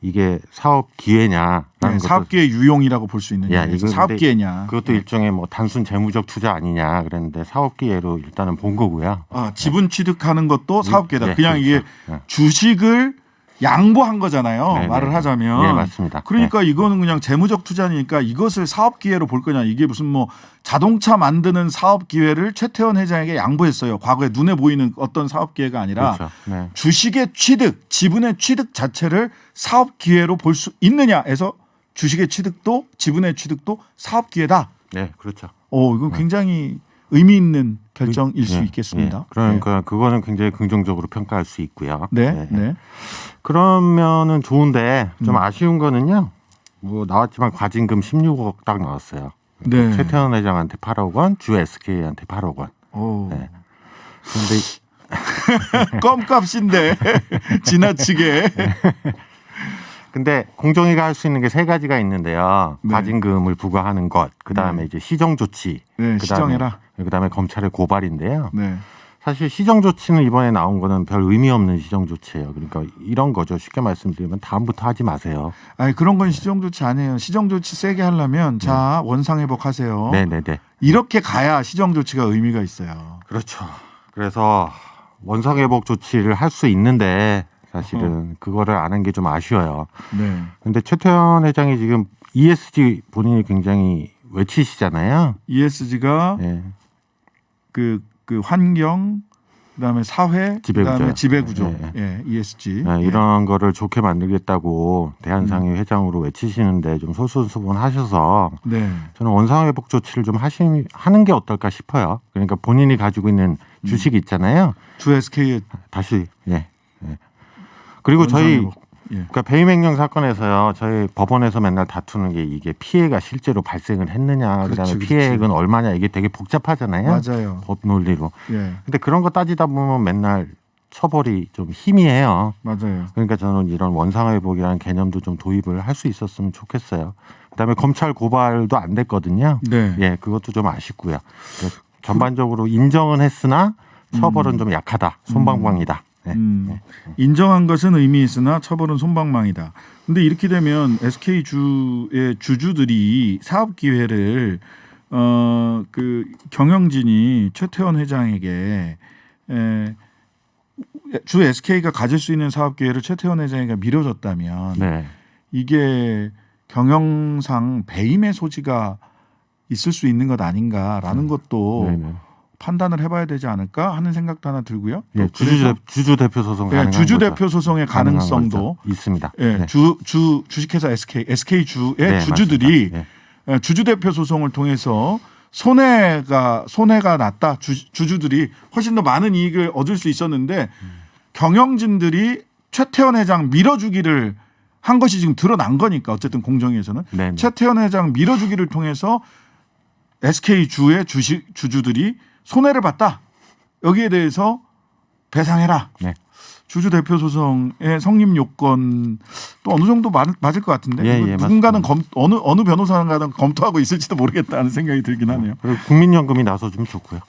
이게 사업 기회냐라는 네, 것도 사업기회 유용이라고 볼 수 있는 야, 얘기죠. 이거 사업기회냐. 그것도 일종의 뭐 단순 재무적 투자 아니냐 그랬는데 사업 기회로 일단은 본 거고요. 아, 지분 취득하는 것도 사업계다. 네, 그냥 그렇죠. 이게 네. 주식을 양보한 거잖아요. 네, 말을 네. 하자면. 네, 맞습니다. 그러니까 이거는 그냥 재무적 투자니까 이것을 사업 기회로 볼 거냐. 이게 무슨 뭐 자동차 만드는 사업 기회를 최태원 회장에게 양보했어요. 과거에 눈에 보이는 어떤 사업 기회가 아니라 그렇죠. 네. 주식의 취득, 지분의 취득 자체를 사업 기회로 볼 수 있느냐 해서 주식의 취득도 지분의 취득도 사업 기회다. 네, 그렇죠. 이건 굉장히 의미 있는 결정일 수 네, 있겠습니다. 네. 그러니까 그거는 굉장히 긍정적으로 평가할 수 있고요. 네, 네. 그러면은 좋은데 좀 아쉬운 거는요. 뭐 나왔지만 과징금 16억 딱 나왔어요. 네. 최태원 회장한테 8억 원, 주 SK한테 8억 원. 오. 네. 그런데 껌값인데 지나치게. 근데 공정위가 할 수 있는 게 세 가지가 있는데요. 네. 과징금을 부과하는 것, 그다음에 네. 이제 시정 조치, 네, 시정해라. 그다음에 검찰의 고발인데요. 네. 사실 시정 조치는 이번에 나온 거는 별 의미 없는 시정 조치예요. 그러니까 이런 거죠. 쉽게 말씀드리면 다음부터 하지 마세요. 아니 그런 건 시정 조치 아니에요. 시정 조치 세게 하려면 자 원상 회복하세요. 네네네. 이렇게 가야 시정 조치가 의미가 있어요. 그렇죠. 그래서 원상회복 조치를 할 수 있는데 사실은 그거를 안 한 게 좀 아쉬워요. 네. 근데 최태원 회장이 지금 ESG 본인이 굉장히 외치시잖아요. ESG가 네. 그 환경 그다음에 사회 지배구조요. 그다음에 지배구조. 네. 예, ESG. 네, 이런 거를 좋게 만들겠다고 대한상의 회장으로 외치시는데 좀 솔선수범하셔서 네. 저는 원상회복 조치를 좀 하는 게 어떨까 싶어요. 그러니까 본인이 가지고 있는 주식이 있잖아요. 주 SK의 다시 예. 그리고 저희 원상회복. 예. 그러니까 배임행령 사건에서요. 저희 법원에서 맨날 다투는 게 이게 피해가 실제로 발생을 했느냐, 그다음에 그렇지, 피해액은 얼마냐 이게 되게 복잡하잖아요. 맞아요. 법 논리로. 예. 근데 그런 거 따지다 보면 맨날 처벌이 좀 희미해요. 맞아요. 그러니까 저는 이런 원상회복이라는 개념도 좀 도입을 할 수 있었으면 좋겠어요. 그다음에 검찰 고발도 안 됐거든요. 네. 예, 그것도 좀 아쉽고요. 전반적으로 인정은 했으나 처벌은 좀 약하다, 솜방망이다. 네. 인정한 것은 의미 있으나 처벌은 솜방망이다. 근데 이렇게 되면 SK 주의 주주들이 사업 기회를 그 경영진이 최태원 회장에게 주 SK가 가질 수 있는 사업 기회를 최태원 회장에게 밀어줬다면 네. 이게 경영상 배임의 소지가 있을 수 있는 것 아닌가라는 것도 네네. 판단을 해봐야 되지 않을까 하는 생각도 하나 들고요. 예, 그래서 주주 대표 소송 네, 가능한 주주 거죠. 대표 소송의 가능한 가능성도 거죠. 있습니다. 예, 네. 주식회사 SK 주의 네, 주주들이 맞습니다. 예, 주주 대표 소송을 통해서 손해가 났다. 주주들이 훨씬 더 많은 이익을 얻을 수 있었는데 경영진들이 최태원 회장 밀어주기를 한 것이 지금 드러난 거니까 어쨌든 공정위에서는 네, 네. 최태원 회장 밀어주기를 통해서 SK 주의 주주들이 손해를 봤다. 여기에 대해서 배상해라. 네. 주주 대표 소송의 성립 요건 또 어느 정도 맞을 것 같은데 예, 이거 예, 누군가는 어느 변호사가 검토하고 있을지도 모르겠다는 생각이 들긴 하네요. 그리고 국민연금이 나서주면 좋고요.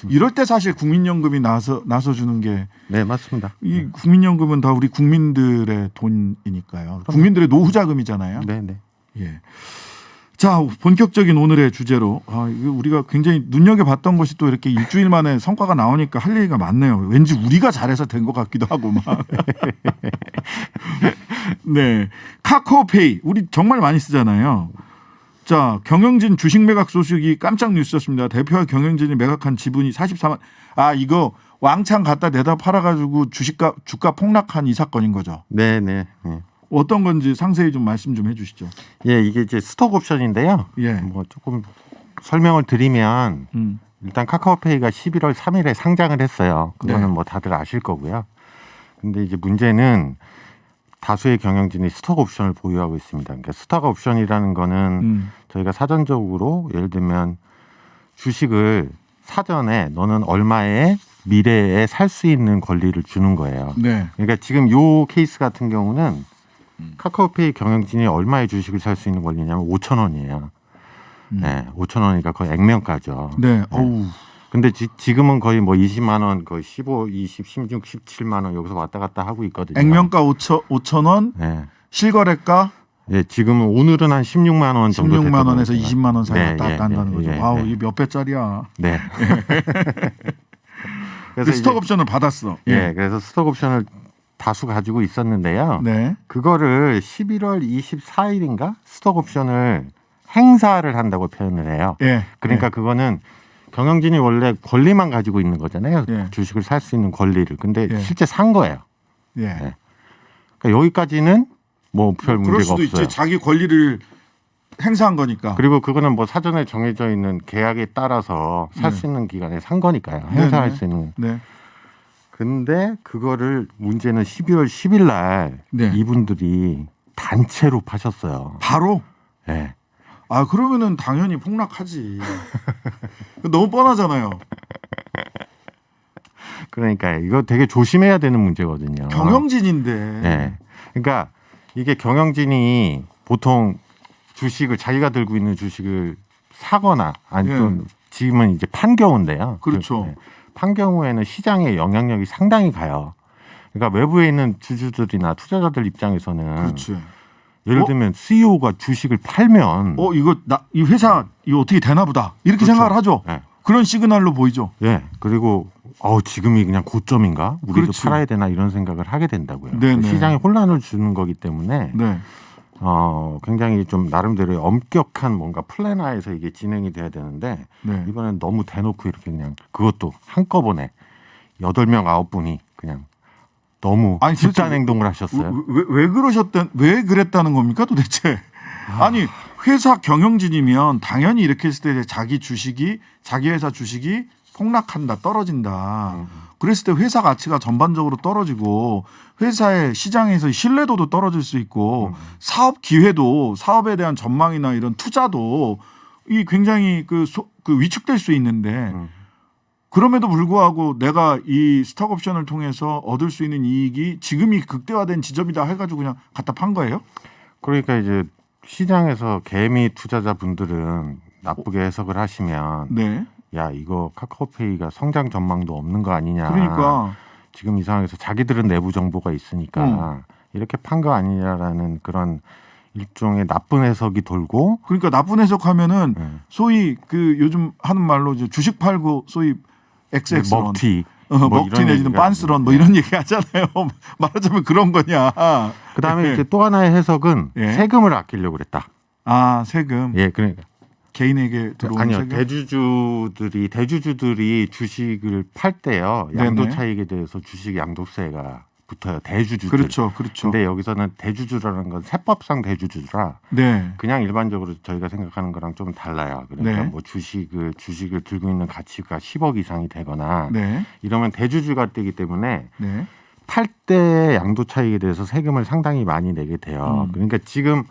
이럴 때 사실 국민연금이 나서주는 게 네, 맞습니다. 이 국민연금은 다 우리 국민들의 돈이니까요. 국민들의 노후 자금이잖아요. 네, 네. 예. 자, 본격적인 오늘의 주제로 이거 우리가 굉장히 눈여겨봤던 것이 또 이렇게 일주일 만에 성과가 나오니까 할 얘기가 많네요. 왠지 우리가 잘해서 된 것 같기도 하고 막. 네, 카카오페이 우리 정말 많이 쓰잖아요. 자, 경영진 주식 매각 소식이 깜짝 뉴스였습니다. 대표와 경영진이 매각한 지분이 44만. 이거 왕창 갖다 내다 팔아가지고 주가 폭락한 이 사건인 거죠. 네, 네. 네. 어떤 건지 상세히 좀 말씀 좀 해주시죠. 예, 이게 이제 스톡 옵션인데요. 예. 뭐 조금 설명을 드리면 일단 카카오페이가 11월 3일에 상장을 했어요. 그거는 네. 뭐 다들 아실 거고요. 근데 이제 문제는 다수의 경영진이 스톡 옵션을 보유하고 있습니다. 그러니까 스톡 옵션이라는 거는 저희가 사전적으로 예를 들면 주식을 사전에 너는 얼마에 미래에 살 수 있는 권리를 주는 거예요. 네. 그러니까 지금 요 케이스 같은 경우는 카카오페이 경영진이 얼마의 주식을 살 수 있는 권리냐면 5,000원이에요. 네, 5,000원이니까 거의 액면가죠. 네. 어우. 근데 지금은 거의 뭐 20만 원, 거의 15, 20, 16, 17만 원 여기서 왔다 갔다 하고 있거든요. 액면가 5,000원, 네. 실거래가 예, 지금은 오늘은 한 16만 원 정도 16만 원에서 됐거든요. 20만 원 사이 네, 왔다 갔다 한다는 거죠. 예, 와우, 예. 이게 몇 배짜리야. 네. 그 스톡 옵션을 받았어. 예, 그래서 스톡 옵션을 다수 가지고 있었는데요. 네. 그거를 11월 24일인가 스톡 옵션을 행사를 한다고 표현을 해요. 예. 그러니까 그거는 경영진이 원래 권리만 가지고 있는 거잖아요. 예. 주식을 살 수 있는 권리를. 근데 예. 실제 산 거예요. 예. 네. 그러니까 여기까지는 뭐 별 그럴 문제가 수도 없어요. 있지. 자기 권리를 행사한 거니까. 그리고 그거는 뭐 사전에 정해져 있는 계약에 따라서 살 수 있는 기간에 산 거니까요. 행사할 네. 수 있는. 네. 근데 그거를 문제는 12월 10일 날 네. 이분들이 단체로 파셨어요. 바로 네. 아 그러면은 당연히 폭락하지. 너무 뻔하잖아요. 그러니까 이거 되게 조심해야 되는 문제거든요. 경영진인데. 네. 그러니까 이게 경영진이 보통 주식을 자기가 들고 있는 주식을 사거나 아니 예. 좀 지금은 이제 판 경우인데요. 그렇죠. 판 경우에는 시장에 영향력이 상당히 가요. 그러니까 외부에 있는 주주들이나 투자자들 입장에서는 그렇지. 예를 어? 들면 CEO가 주식을 팔면 이거 이 회사 이거 어떻게 되나 보다 이렇게 그렇죠. 생각을 하죠. 네. 그런 시그널로 보이죠. 예. 그리고 지금이 그냥 고점인가? 우리도 그렇지. 팔아야 되나 이런 생각을 하게 된다고요. 네네. 시장에 혼란을 주는 거기 때문에 네. 굉장히 좀 나름대로의 엄격한 뭔가 플랜 하에서 이게 진행이 돼야 되는데 네. 이번엔 너무 대놓고 이렇게 그냥 그것도 한꺼번에 8명 9분이 그냥 너무 아니, 집단 도대체 행동을 하셨어요. 왜 그랬다는 겁니까 도대체? 아니 회사 경영진이면 당연히 이렇게 했을 때 자기 회사 주식이 폭락한다 떨어진다. 그랬을 때 회사 가치가 전반적으로 떨어지고 회사의 시장에서 신뢰도도 떨어질 수 있고 사업 기회도 사업에 대한 전망이나 이런 투자도 이 굉장히 그 위축될 수 있는데 그럼에도 불구하고 내가 이 스톡 옵션을 통해서 얻을 수 있는 이익이 지금이 극대화된 지점이다 해가지고 그냥 갖다 판 거예요? 그러니까 이제 시장에서 개미 투자자분들은 나쁘게 해석을 하시면 네. 야 이거 카카오페이가 성장 전망도 없는 거 아니냐. 그러니까 지금 이 상황에서 자기들은 내부 정보가 있으니까 이렇게 판 거 아니냐라는 그런 일종의 나쁜 해석이 돌고 그러니까 나쁜 해석하면은 네. 소위 그 요즘 하는 말로 이제 주식 팔고 소위 XX런 먹튀 먹튀 이런 내지는 얘기가 빤스런 뭐 네. 이런 얘기 하잖아요. 말하자면 그런 거냐. 그다음에 네. 이제 또 하나의 해석은 예. 세금을 아끼려고 그랬다. 세금 예, 그러니까 개인에게 들어오는 아니요 세금. 대주주들이 주식을 팔 때요 양도 네네. 차익에 대해서 주식 양도세가 붙어요. 대주주들. 그렇죠, 그렇죠. 근데 여기서는 대주주라는 건 세법상 대주주라 네, 그냥 일반적으로 저희가 생각하는 거랑 좀 달라요. 그러니까 네. 뭐 주식을 들고 있는 가치가 10억 이상이 되거나 네, 이러면 대주주가 되기 때문에 네, 팔 때 양도 차익에 대해서 세금을 상당히 많이 내게 돼요. 그러니까 지금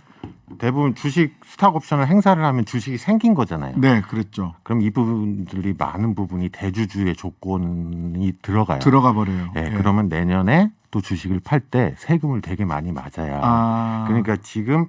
대부분 주식 스탁 옵션을 행사를 하면 주식이 생긴 거잖아요. 네, 그랬죠. 그럼 이 부분들이 많은 부분이 대주주의 조건이 들어가요. 들어가 버려요. 네, 그러면 내년에 또 주식을 팔 때 세금을 되게 많이 맞아야. 그러니까 지금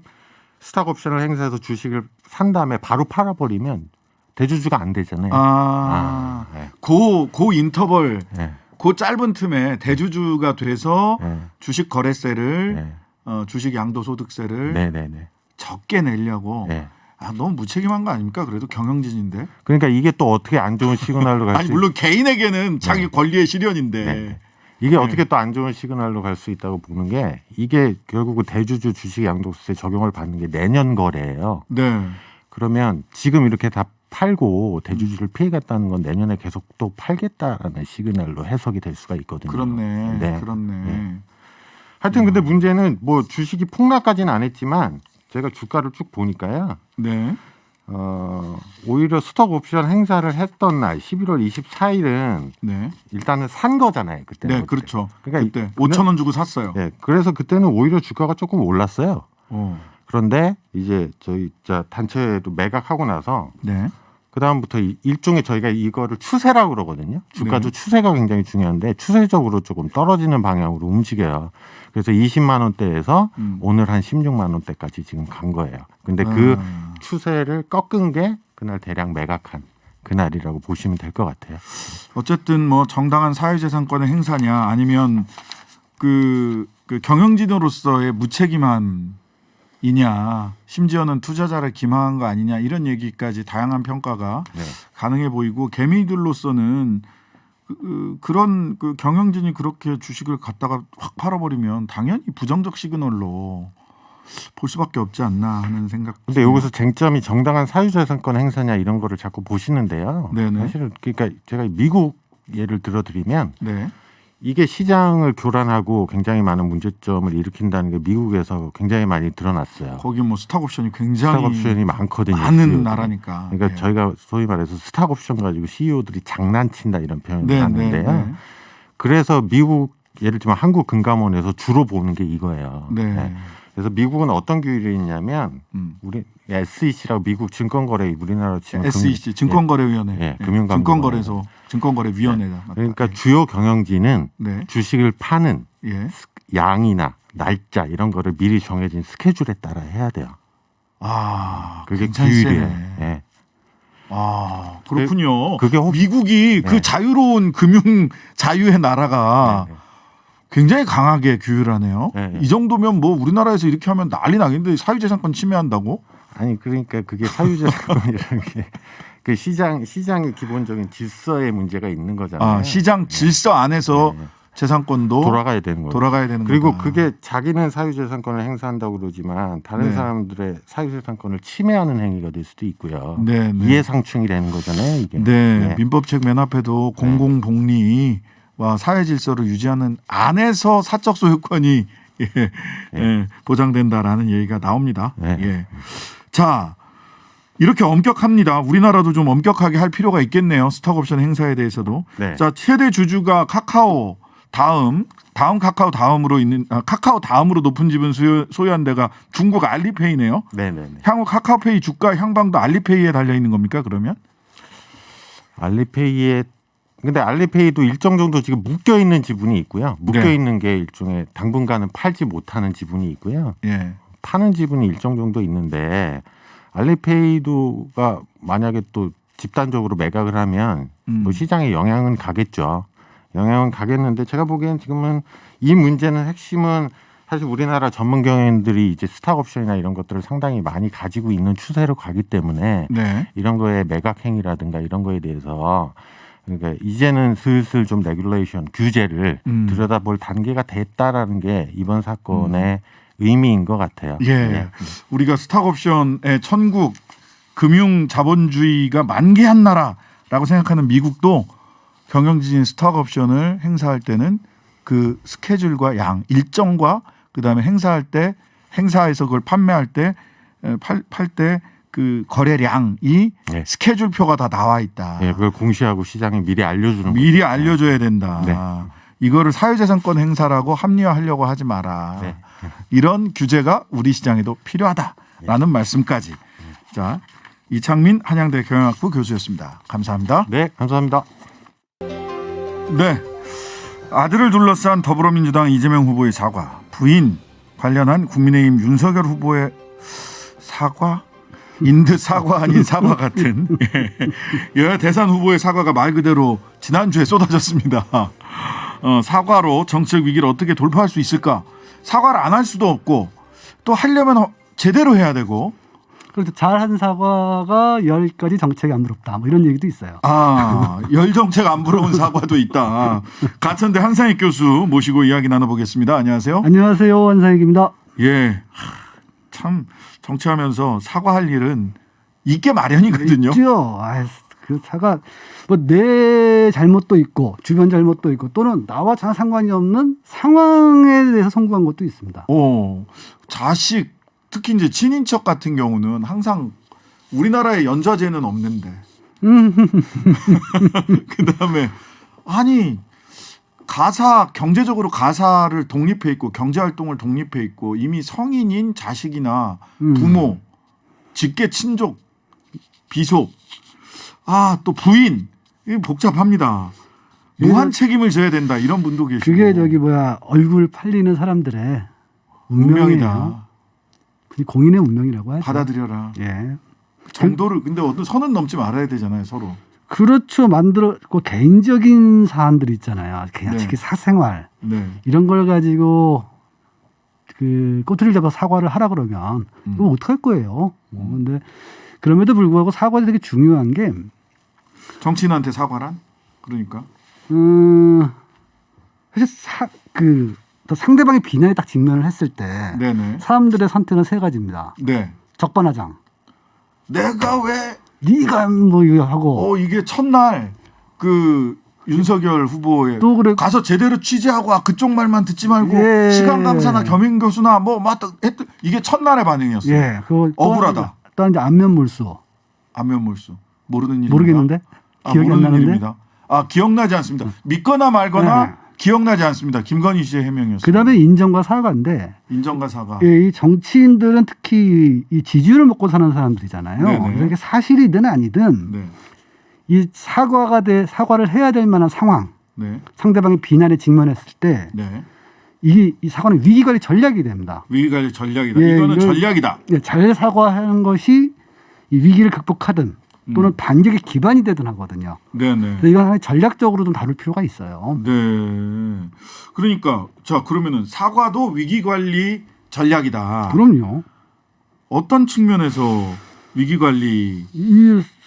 스탁 옵션을 행사해서 주식을 산 다음에 바로 팔아버리면 대주주가 안 되잖아요. 네. 그 인터벌, 네. 그 짧은 틈에 대주주가 돼서 네. 주식 거래세를 네. 주식 양도소득세를 네네네. 적게 내려고. 네. 너무 무책임한 거 아닙니까? 그래도 경영진인데. 그러니까 이게 또 어떻게 안 좋은 시그널로 갈 수 아니 물론 개인에게는 자기 권리의 실현인데. 네. 이게 어떻게 또 안 좋은 시그널로 갈 수 있다고 보는 게 이게 결국 대주주 주식 양도세 적용을 받는 게 내년 거래예요. 네. 그러면 지금 이렇게 다 팔고 대주주를 피해갔다는 건 내년에 계속 또 팔겠다라는 시그널로 해석이 될 수가 있거든요. 그렇네. 네. 그렇네. 네. 하여튼 근데 문제는 뭐 주식이 폭락까지는 안 했지만 제가 주가를 쭉 보니까요. 네. 오히려 스톡 옵션 행사를 했던 날 11월 24일은 네. 일단은 산 거잖아요. 그때는. 네, 그렇죠. 그러니까 그때 5천 원 주고 샀어요. 네, 그래서 그때는 오히려 주가가 조금 올랐어요. 어. 그런데 이제 저희 단체도 매각하고 나서 네. 그다음부터 일종의 저희가 이거를 추세라고 그러거든요. 주가도 추세가 굉장히 중요한데 추세적으로 조금 떨어지는 방향으로 움직여요. 그래서 20만 원대에서 오늘 한 16만 원대까지 지금 간 거예요. 근데 그 추세를 꺾은 게 그날 대량 매각한 그날이라고 보시면 될 것 같아요. 어쨌든 뭐 정당한 사회재산권의 행사냐 아니면 그 경영진으로서의 무책임함이냐 심지어는 투자자를 기망한 거 아니냐 이런 얘기까지 다양한 평가가 네. 가능해 보이고 개미들로서는 그런 경영진이 그렇게 주식을 갖다가 확 팔아버리면 당연히 부정적 시그널로 볼 수밖에 없지 않나 하는 생각. 근데 여기서 쟁점이 정당한 사유재산권 행사냐 이런 거를 자꾸 보시는데요. 네네. 사실은 그러니까 제가 미국 예를 들어드리면 네. 이게 시장을 교란하고 굉장히 많은 문제점을 일으킨다는 게 미국에서 굉장히 많이 드러났어요. 거기 뭐 스탁옵션이 굉장히 스탁옵션이 많거든요. 많은 CEO들이. 나라니까. 그러니까 네. 저희가 소위 말해서 스탁옵션 가지고 CEO들이 장난친다 이런 표현을 네, 하는데요. 네, 네. 그래서 미국 예를 들면 한국금감원에서 주로 보는 게 이거예요. 네. 네. 그래서 미국은 어떤 규율이 있냐면 우리 SEC라고 미국 증권거래 우리나라 지금 SEC 증권거래위원회, 예, 금융감독원. 증권거래소, 증권거래위원회다. 그러니까 주요 경영진은 네. 주식을 파는 예. 양이나 날짜 이런 거를 미리 정해진 스케줄에 따라 해야 돼요. 아, 그게 굉장히 규율이에요. 세네. 예. 아, 그렇군요. 그게 미국이 그 네. 자유로운 금융 자유의 나라가 네. 굉장히 강하게 규율하네요. 네. 이 정도면 뭐 우리나라에서 이렇게 하면 난리 나겠는데 사유재산권 침해한다고? 아니 그러니까 그게 사유재산권이라는 게 그 시장의 기본적인 질서에 문제가 있는 거잖아요. 아, 시장 질서 안에서 네. 재산권도 돌아가야 되는 거예요. 돌아가야 되는 그리고 거다. 그게 자기는 사유재산권을 행사한다고 그러지만 다른 네. 사람들의 사유재산권을 침해하는 행위가 될 수도 있고요. 네, 네. 이해상충이 되는 거잖아요. 이게. 네, 네. 민법책 맨 앞에도 공공복리와 사회 질서를 유지하는 안에서 사적 소유권이 예, 보장된다라는 얘기가 나옵니다. 네. 예. 자, 이렇게 엄격합니다. 우리나라도 좀 엄격하게 할 필요가 있겠네요. 스톡옵션 행사에 대해서도. 네. 자, 최대 주주가 카카오 다음 카카오 다음으로 있는 카카오 다음으로 높은 지분 소유한 데가 중국 알리페이네요. 네네네. 향후 카카오페이 주가 향방도 알리페이에 달려 있는 겁니까? 그러면? 알리페이에 근데 알리페이도 일정 정도 지금 묶여 있는 지분이 있고요. 묶여 네. 있는 게 일종의 당분간은 팔지 못하는 지분이 있고요. 예. 파는 지분이 일정 정도 있는데 알리페이도가 만약에 또 집단적으로 매각을 하면 뭐 시장에 영향은 가겠죠. 영향은 가겠는데 제가 보기엔 지금은 이 문제는 핵심은 사실 우리나라 전문 경영인들이 이제 스탁옵션이나 이런 것들을 상당히 많이 가지고 있는 추세로 가기 때문에 네. 이런 거에 매각 행위라든가 이런 거에 대해서 그러니까 이제는 슬슬 좀 레귤레이션 규제를 들여다볼 단계가 됐다라는 게 이번 사건의 의미인 것 같아요. 예. 네. 우리가 스탁옵션의 천국 금융 자본주의가 만개한 나라라고 생각하는 미국도 경영진 스탁옵션을 행사할 때는 그 스케줄과 양 일정과 그다음에 행사할 때 행사에서 그걸 판매할 때 팔 때 그 거래량이 네. 스케줄표가 다 나와 있다. 예, 그걸 공시하고 시장에 미리 알려주는 미리 거죠. 알려줘야 된다. 네. 이거를 사유재산권 행사라고 합리화하려고 하지 마라. 네. 이런 규제가 우리 시장에도 필요하다라는 말씀까지. 자, 이창민 한양대 경영학부 교수였습니다. 감사합니다. 네, 감사합니다. 네, 아들을 둘러싼 더불어민주당 이재명 후보의 사과, 부인 관련한 국민의힘 윤석열 후보의 사과? 인드 사과 아닌 사과 같은 여야 대선 후보의 사과가 말 그대로 지난주에 쏟아졌습니다. 사과로 정책 위기를 어떻게 돌파할 수 있을까? 사과를 안 할 수도 없고 또 하려면 제대로 해야 되고. 그런데 잘한 사과가 10가지 정책이 안 부럽다. 뭐 이런 얘기도 있어요. 아, 열 정책 안 부러운 사과도 있다. 가천대 한상익 교수 모시고 이야기 나눠보겠습니다. 안녕하세요. 안녕하세요. 한상익입니다. 예, 참 정치하면서 사과할 일은 있게 마련이거든요. 있죠. 그 사과 뭐 내 잘못도 있고 주변 잘못도 있고 또는 나와 전혀 상관이 없는 상황에 대해서 송구한 것도 있습니다. 오, 자식 특히 이제 친인척 같은 경우는 항상 우리나라에 연좌제는 없는데 그다음에 아니 경제적으로 가사를 독립해 있고 경제활동을 독립해 있고 이미 성인인 자식이나 부모, 직계 친족, 비속 또 부인. 이게 복잡합니다. 무한 책임을 져야 된다. 이런 분도 계시고. 그게 얼굴 팔리는 사람들의 운명이다. 공인의 운명이라고 하죠. 받아들여라. 예. 정도를 근데 어떤 선은 넘지 말아야 되잖아요, 서로. 그렇죠. 개인적인 사안들 있잖아요. 그냥 네. 특히 사생활 네. 이런 걸 가지고 그 꼬투리를 잡아 사과를 하라 그러면 이거 어떡할 거예요. 근데 그럼에도 불구하고 사과가 되게 중요한 게 정치인한테 사과란? 그러니까. 사실 상대방의 비난에 딱 직면을 했을 때 네네. 사람들의 선택은 세 가지입니다. 네. 적반하장. 내가 왜? 네가 이거 하고. 이게 첫날 그 윤석열 후보에 또 그래. 가서 제대로 취재하고 그쪽 말만 듣지 말고 예. 시간 강사나 겸임 교수나 했던 이게 첫날의 반응이었어요. 예, 그거 억울하다. 또 이제 안면몰수. 안면몰수. 모르는 일입니다. 모르겠는데 기억이 안 모르는 나는데. 일입니다. 기억나지 않습니다. 믿거나 말거나 네. 기억나지 않습니다. 김건희 씨의 해명이었습니다. 그다음에 인정과 사과인데 인정과 사과. 이 정치인들은 특히 이 지지율을 먹고 사는 사람들이잖아요. 네네. 그래서 이게 사실이든 아니든 네. 이 사과를 해야 될 만한 상황, 네. 상대방의 비난에 직면했을 때 네. 이 사과는 위기관리 전략이 됩니다. 위기관리 전략이다. 예, 이거는 이건- 전략이다. 잘 사과하는 것이 이 위기를 극복하든 또는 반격의 기반이 되든 하거든요. 네네. 그래서 이건 전략적으로 좀 다룰 필요가 있어요. 네. 그러니까 그러면은 사과도 위기관리 전략이다. 그럼요. 어떤 측면에서 위기관리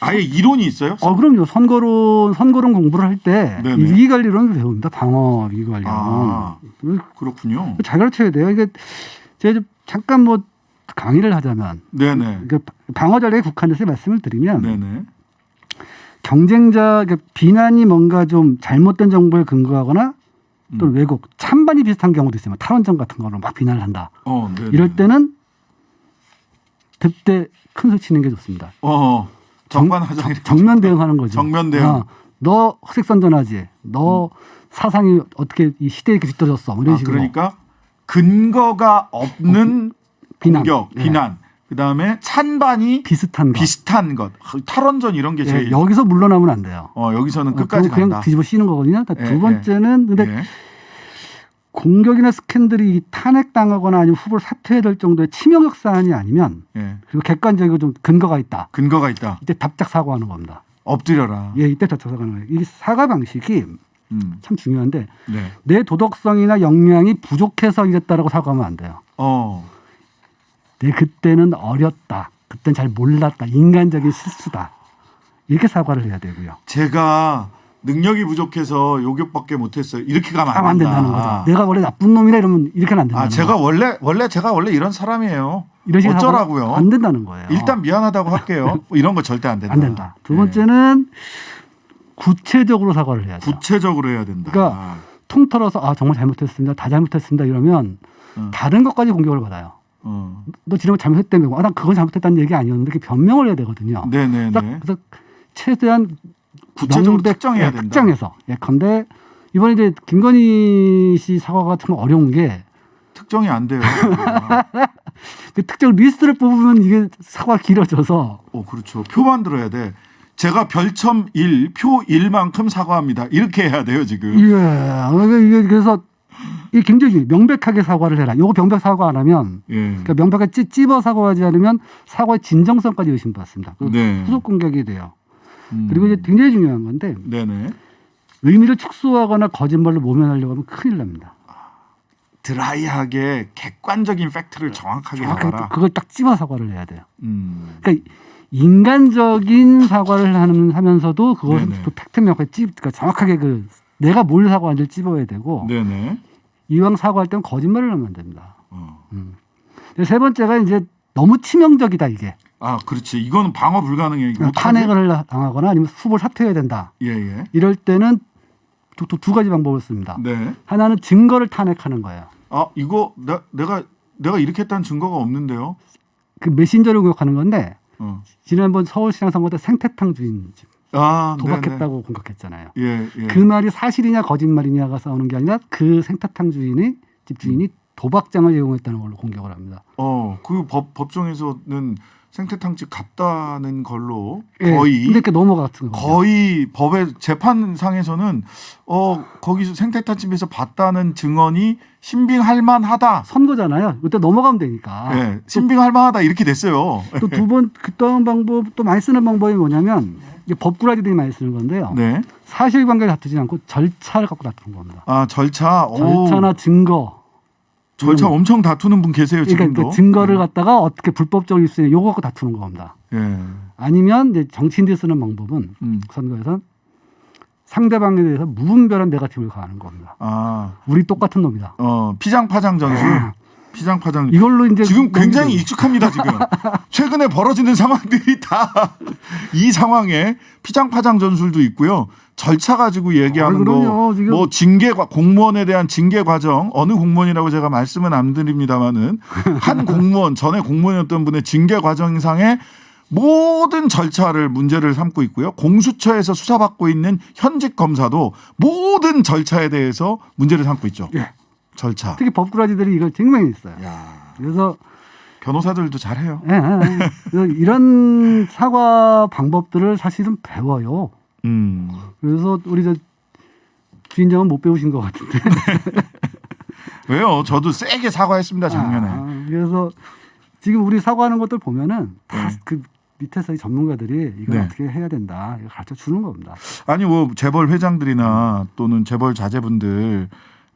아예 이론이 있어요? 그럼요. 선거론 공부를 할 때 네네. 위기관리론을 배웁니다. 방어 위기관리론. 그렇군요. 잘 가르쳐야 돼요. 이게 제가 잠깐 강의를 하자면 네네. 방어 전략에 국한돼서 말씀을 드리면 네네. 경쟁자 비난이 뭔가 좀 잘못된 정보에 근거하거나 또는 왜곡, 찬반이 비슷한 경우도 있어요. 탈원전 같은 거로 막 비난을 한다. 네네. 이럴 때는 그때 큰 소리 치는 게 좋습니다. 정반하장 정면 대응하는 거죠. 정면 대응. 너 허색 선전하지. 너 사상이 어떻게 이 시대에 이렇게 뒤떨어졌어. 이런 식으로. 그러니까 근거가 없는 공격, 예. 비난. 그다음에 찬반이 비슷한 것. 탈원전 이런 게 제일 여기서 물러나면 안 돼요. 여기서는 끝까지 그냥 간다. 뒤집어 씌는 거거든요. 예, 두 번째는 근데 예. 공격이나 스캔들이 탄핵당하거나 아니면 후보를 사퇴해야 될 정도의 치명적 사안이 아니면 예. 그리고 객관적이고 좀 근거가 있다. 근거가 있다. 이때 답작 사과하는 겁니다. 엎드려라. 예, 이때 답작 사과하는 거예요. 이 사과 방식이 참 중요한데 네. 내 도덕성이나 역량이 부족해서 이랬다라고 사과하면 안 돼요. 내 그때는 어렸다. 그때는 잘 몰랐다. 인간적인 실수다. 이렇게 사과를 해야 되고요. 제가 능력이 부족해서 요격밖에 못했어요. 이렇게 가면 안 된다는 거죠. 내가 원래 나쁜 놈이라 이러면 이렇게는 안 된다는 거죠. 제가 원래 이런 사람이에요. 이런 식으로 어쩌라고요? 안 된다는 거예요. 일단 미안하다고 할게요. 이런 거 절대 안 된다. 안 된다. 두 번째는 구체적으로 사과를 해야죠. 구체적으로 해야 된다. 그러니까 통틀어서 정말 잘못했습니다. 다 잘못했습니다. 이러면 다른 것까지 공격을 받아요. 너 지난번 잘못했다며. 난 그건 잘못했다는 얘기 아니었는데 이렇게 변명을 해야 되거든요. 네네네. 그래서 최대한 구체적으로 특정해야 된다. 특정해서. 예컨대 이번에 이제 김건희 씨 사과가 참 어려운 게 특정이 안 돼요. 그 특정 리스트를 뽑으면 이게 사과가 길어져서. 그렇죠. 표만 들어야 돼. 제가 별첨 1, 표 1만큼 사과합니다. 이렇게 해야 돼요, 지금. 예. 이게 그래서 이 굉장히 명백하게 사과를 해라. 요거 명백 사과 안 하면, 그러니까 명백하게 찝어 사과하지 않으면 사과의 진정성까지 의심받습니다. 네. 후속 공격이 돼요. 그리고 이제 굉장히 중요한 건데, 네네. 의미를 축소하거나 거짓말로 모면하려고 하면 큰일 납니다. 드라이하게 객관적인 팩트를 정확하게 하라. 그걸 딱 찝어 사과를 해야 돼요. 그러니까 인간적인 사과를 하면서도 그것은 네네. 또 팩트 명확하게 그러니까 정확하게 내가 뭘 사과하는지를 찝어야 되고, 네네. 이왕 사과할 때는 거짓말을 하면 안 됩니다. 세 번째가 이제 너무 치명적이다 이게. 그렇지. 이거는 방어 불가능해. 탄핵을 당하거나 아니면 후보를 사퇴해야 된다. 예. 이럴 때는 또 두 가지 방법을 씁니다. 네. 하나는 증거를 탄핵하는 거예요. 이거 내가 이렇게 했다는 증거가 없는데요. 그 메신저를 공격하는 건데 지난번 서울시장 선거 때 생태탕 주인 집 도박했다고 공격했잖아요. 예. 그 말이 사실이냐 거짓말이냐가 싸우는 게 아니라 그 생태탕 집 주인이 도박장을 이용했다는 걸로 공격을 합니다. 그 법정에서는 생태탕집 갔다는 걸로 예, 거의 근데 이렇게 넘어갔던 거죠. 거의 법의 재판상에서는 거기서 생태탕집에서 봤다는 증언이 신빙할 만하다. 선거잖아요. 그때 넘어가면 되니까. 네, 신빙할 만하다 이렇게 됐어요. 또 두 번 그다음 방법 또 많이 쓰는 방법이 뭐냐면 이게 법꾸라지들이 많이 쓰는 건데요. 네. 사실관계를 다투지 않고 절차를 갖고 다투는 겁니다. 아 절차. 절차나 증거. 절차 엄청 다투는 분 계세요 지금도. 그러니까 그 증거를 갖다가 어떻게 불법적일 수 있냐 요거 갖고 다투는 겁니다. 예. 아니면 이제 정치인들이 쓰는 방법은 선거에선 상대방에 대해서 무분별한 네거티브를 가하는 겁니다. 우리 똑같은 놈이다. 피장파장 전술. 피장파장. 이걸로 이제 지금 굉장히 익숙합니다 지금. 최근에 벌어지는 상황들이 다 이 상황에 피장파장 전술도 있고요. 절차 가지고 얘기하는 거, 뭐 공무원에 대한 징계 과정, 어느 공무원이라고 제가 말씀은 안 드립니다만은 한 공무원 전에 공무원이었던 분의 징계 과정상의 모든 절차를 문제를 삼고 있고요. 공수처에서 수사받고 있는 현직 검사도 모든 절차에 대해서 문제를 삼고 있죠. 예. 절차. 특히 법꾸라지들이 이걸 증명했어요. 그래서 변호사들도 잘해요. 그래서 이런 사과 방법들을 사실은 배워요. 그래서 우리 주인장은 못 배우신 것 같은데. 왜요? 저도 세게 사과했습니다 작년에. 그래서 지금 우리 사과하는 것들 보면은 다 그 밑에서 이 전문가들이 이걸 어떻게 해야 된다 이거 가르쳐 주는 겁니다. 아니 뭐 재벌 회장들이나 또는 재벌 자제분들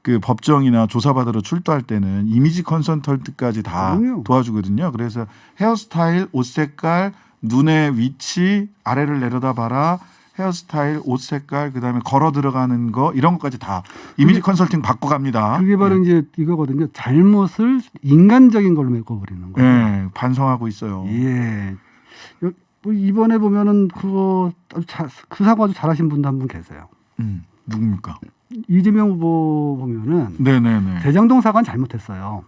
그 법정이나 조사받으러 출두할 때는 이미지 컨설턴트까지 다 도와주거든요. 그래서 헤어스타일, 옷 색깔, 눈의 위치, 아래를 내려다봐라. 헤어스타일, 옷 색깔, 그다음에 걸어 들어가는 거 이런 것까지 다 이미지 컨설팅 받고 갑니다. 그게 바로 이제 이거거든요. 잘못을 인간적인 걸로 메꿔버리는 거예요. 네, 반성하고 있어요. 예. 뭐 이번에 보면은 그 사과 아주 잘하신 분도 한 분 계세요. 누굽니까? 이재명 후보 보면은 네네네. 대장동 사과는 잘못했어요.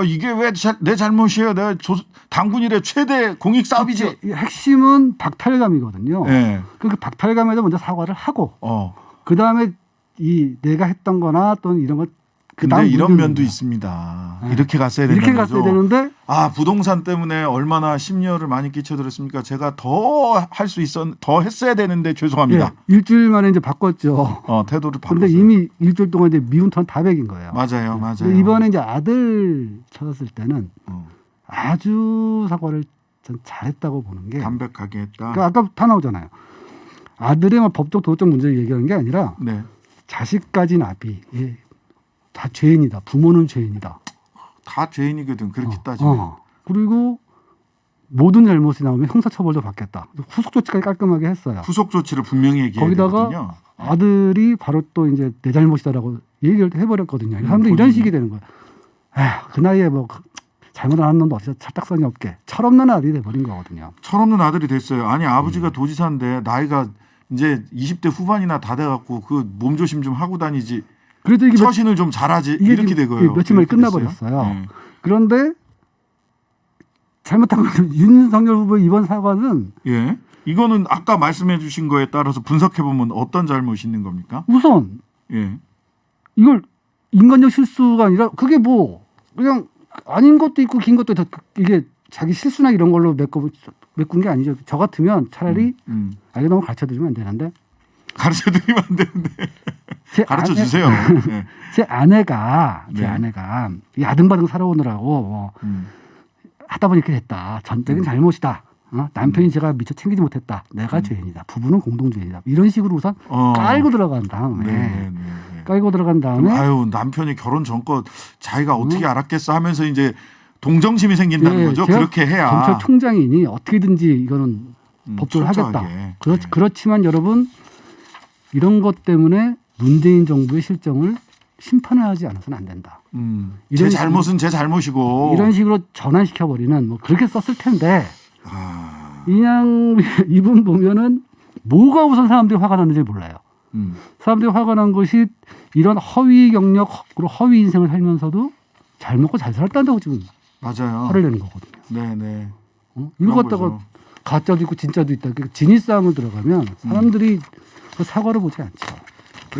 이게 왜 내 잘못이에요? 내가 당군 이래 최대 공익 사업이지. 핵심은 박탈감이거든요. 네. 그 박탈감에서 먼저 사과를 하고 그 다음에 이 내가 했던 거나 또는 이런 것 근데 이런 면도 있습니다. 이렇게 갔어야 된다는 이렇게 갔어야 되는데 부동산 때문에 얼마나 심려를 많이 끼쳐드렸습니까? 제가 더 할 수 더 했어야 되는데 죄송합니다. 예, 일주일 만에 이제 바꿨죠. 태도를 바꿨어요. 그런데 이미 일주일 동안 이제 미운 턴 다 백인 거예요. 맞아요. 이번에 이제 아들 찾았을 때는 아주 사과를 전 잘했다고 보는 게 담백하게 했다. 그러니까 아까 다 나오잖아요. 아들의 법적 도덕적 문제를 얘기하는 게 아니라 자식까지 나비. 다 죄인이다. 부모는 죄인이다. 다 죄인이거든. 그렇게 따지면. 그리고 모든 잘못이 나오면 형사처벌도 받겠다. 후속 조치까지 깔끔하게 했어요. 후속 조치를 분명히 얘기해야 되거든요. 거기다가 아들이 바로 또 이제 내 잘못이다라고 얘기를 해버렸거든요. 사람들이 이런 식이 되는 거예요. 그 나이에 뭐 잘못 안 한 놈도 어디서 찰떡선이 없게 철없는 아들이 돼버린 거거든요. 철없는 아들이 됐어요. 아니 아버지가 도지사인데 나이가 이제 20대 후반이나 다 돼갖고 그 몸조심 좀 하고 다니지. 그래도 이게 처신을 좀 잘하지 이렇게 되고요. 며칠 만에 끝나버렸어요. 그런데 잘못한 건 윤석열 후보의 이번 사과는 이거는 아까 말씀해 주신 거에 따라서 분석해 보면 어떤 잘못이 있는 겁니까? 우선 이걸 인간적 실수가 아니라 그게 뭐 그냥 아닌 것도 있고 긴 것도 이게 자기 실수나 이런 걸로 메꾼 게 아니죠. 저 같으면 차라리 이거 너무 가르쳐드리면 안 되는데 가르쳐드리면 안 되는데 가르쳐 주세요. 제 아내가 야등바등 살아오느라고 하다 보니 이렇게 됐다. 전적인 잘못이다. 남편이 제가 미처 챙기지 못했다. 내가 죄인이다. 부부는 공동죄인이다. 이런 식으로 우선 깔고 들어간 다음에 남편이 결혼 전껏 자기가 어떻게 알았겠어 하면서 이제 동정심이 생긴다는 거죠. 그렇게 해야 검찰총장이니 어떻게든지 이거는 법조를 하겠다. 그렇지만 여러분 이런 것 때문에 문재인 정부의 실정을 심판하지 않아서는 안 된다. 제 잘못은 제 잘못이고 이런 식으로 전환시켜버리는 뭐 그렇게 썼을 텐데 그냥 이분 보면은 뭐가 우선 사람들이 화가 났는지 몰라요. 사람들이 화가 난 것이 이런 허위 경력, 허위 인생을 살면서도 잘 먹고 잘 살았다고 지금 화를 내는 거거든요. 네네. 이거 갖다가 가짜도 있고 진짜도 있다. 진위 싸움을 들어가면 사람들이 그 사과를 보지 않죠.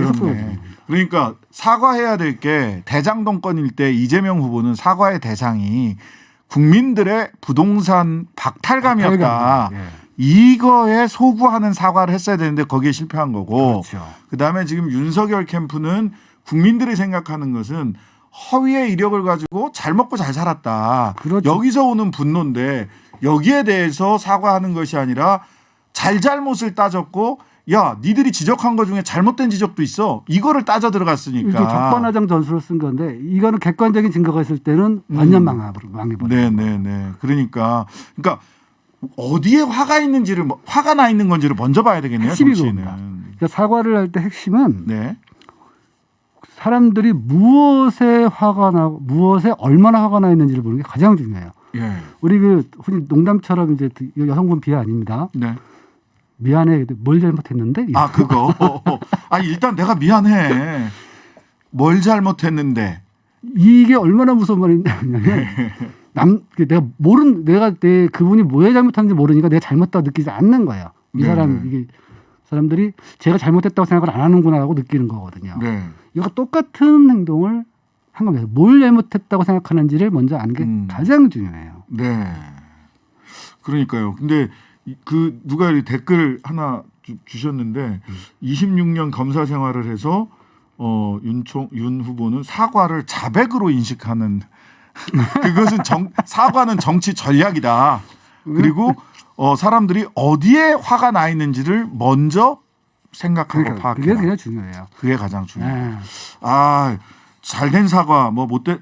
그렇네. 그러니까 사과해야 될 게 대장동 건일 때 이재명 후보는 사과의 대상이 국민들의 부동산 박탈감이었다. 예. 이거에 소구하는 사과를 했어야 되는데 거기에 실패한 거고. 그렇죠. 그다음에 지금 윤석열 캠프는 국민들이 생각하는 것은 허위의 이력을 가지고 잘 먹고 잘 살았다. 그렇죠. 여기서 오는 분노인데 여기에 대해서 사과하는 것이 아니라 잘잘못을 따졌고 야 니들이 지적한 것 중에 잘못된 지적도 있어. 이거를 따져 들어갔으니까. 이게 적반하장 전술을 쓴 건데 이거는 객관적인 증거가 있을 때는 완전 망해버려요. 네네네. 그러니까 어디에 화가 있는지를 화가 나 있는 건지를 먼저 봐야 되겠네요. 핵심이 정치인은. 그겁니다. 그러니까 사과를 할 때 핵심은 네. 사람들이 무엇에 화가 나고 무엇에 얼마나 화가 나 있는지를 보는 게 가장 중요해요. 예. 우리 흔히 농담처럼 이제 여성분 비하 아닙니다. 네. 미안해. 뭘 잘못했는데? 아 그거. 일단 내가 미안해. 뭘 잘못했는데. 이게 얼마나 무서운 말이냐면 내가 그분이 뭐에 잘못하는지 모르니까 내가 잘못다고 느끼지 않는 거예요. 사람들이 제가 잘못했다고 생각을 안 하는구나라고 느끼는 거거든요. 네. 이거 똑같은 행동을 한 겁니다. 뭘 잘못했다고 생각하는지를 먼저 아는 게 가장 중요해요. 네. 그러니까요. 근데 누가 댓글 하나 주셨는데 26년 검사 생활을 해서 윤 후보는 사과를 자백으로 인식하는 그것은 사과는 정치 전략이다. 그리고 사람들이 어디에 화가 나 있는지를 먼저 생각하고 파악해라. 그게 그냥 중요해요. 그게 가장 중요해요. 잘된 사과,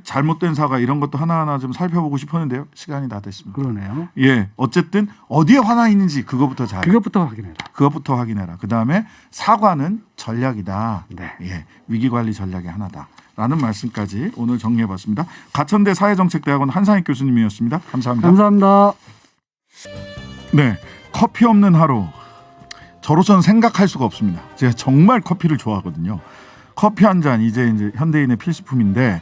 잘못된 사과 이런 것도 하나하나 좀 살펴보고 싶었는데요. 시간이 다 됐습니다. 그러네요. 예, 어쨌든 어디에 화나 있는지 그것부터 그것부터 확인해라. 그다음에 사과는 전략이다. 네. 예, 위기 관리 전략의 하나다라는 말씀까지 오늘 정리해봤습니다. 가천대 사회정책대학원 한상익 교수님이었습니다. 감사합니다. 감사합니다. 네, 커피 없는 하루. 저로서는 생각할 수가 없습니다. 제가 정말 커피를 좋아하거든요. 커피 한 잔 이제 현대인의 필수품인데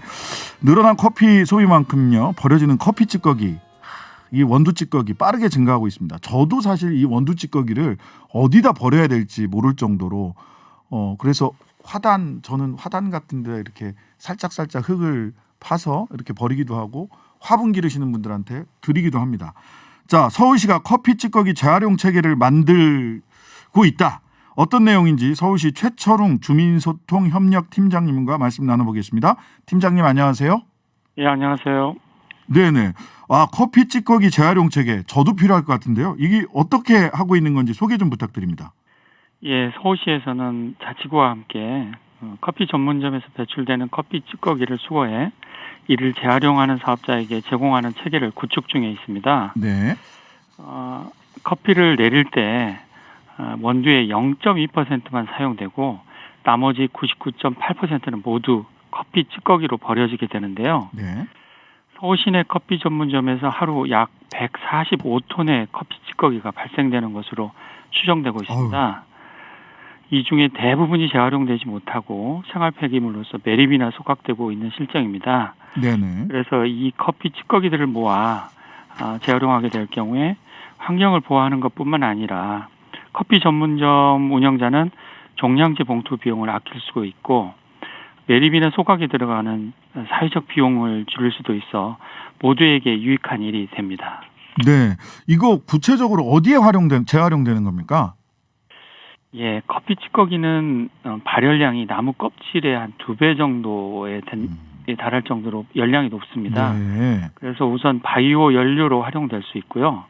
늘어난 커피 소비만큼요 버려지는 커피 찌꺼기, 이 원두 찌꺼기 빠르게 증가하고 있습니다. 저도 사실 이 원두 찌꺼기를 어디다 버려야 될지 모를 정도로 그래서 저는 화단 같은데 이렇게 살짝 흙을 파서 이렇게 버리기도 하고 화분 기르시는 분들한테 드리기도 합니다. 자, 서울시가 커피 찌꺼기 재활용 체계를 만들고 있다. 어떤 내용인지 서울시 최철웅 주민소통협력팀장님과 말씀 나눠보겠습니다. 팀장님 안녕하세요. 예, 안녕하세요. 네네. 커피 찌꺼기 재활용 체계 저도 필요할 것 같은데요. 이게 어떻게 하고 있는 건지 소개 좀 부탁드립니다. 예, 서울시에서는 자치구와 함께 커피 전문점에서 배출되는 커피 찌꺼기를 수거해 이를 재활용하는 사업자에게 제공하는 체계를 구축 중에 있습니다. 네. 커피를 내릴 때 원두의 0.2%만 사용되고 나머지 99.8%는 모두 커피 찌꺼기로 버려지게 되는데요. 네. 서울 시내 커피 전문점에서 하루 약 145톤의 커피 찌꺼기가 발생되는 것으로 추정되고 있습니다. 이 중에 대부분이 재활용되지 못하고 생활 폐기물로서 매립이나 소각되고 있는 실정입니다. 네네. 그래서 이 커피 찌꺼기들을 모아 재활용하게 될 경우에 환경을 보호하는 것뿐만 아니라 커피 전문점 운영자는 종량제 봉투 비용을 아낄 수가 있고 매립이나 소각에 들어가는 사회적 비용을 줄일 수도 있어 모두에게 유익한 일이 됩니다. 네, 이거 구체적으로 어디에 재활용되는 겁니까? 예, 커피 찌꺼기는 발열량이 나무 껍질의 한 2배 정도에 달할 정도로 열량이 높습니다. 네. 그래서 우선 바이오 연료로 활용될 수 있고요.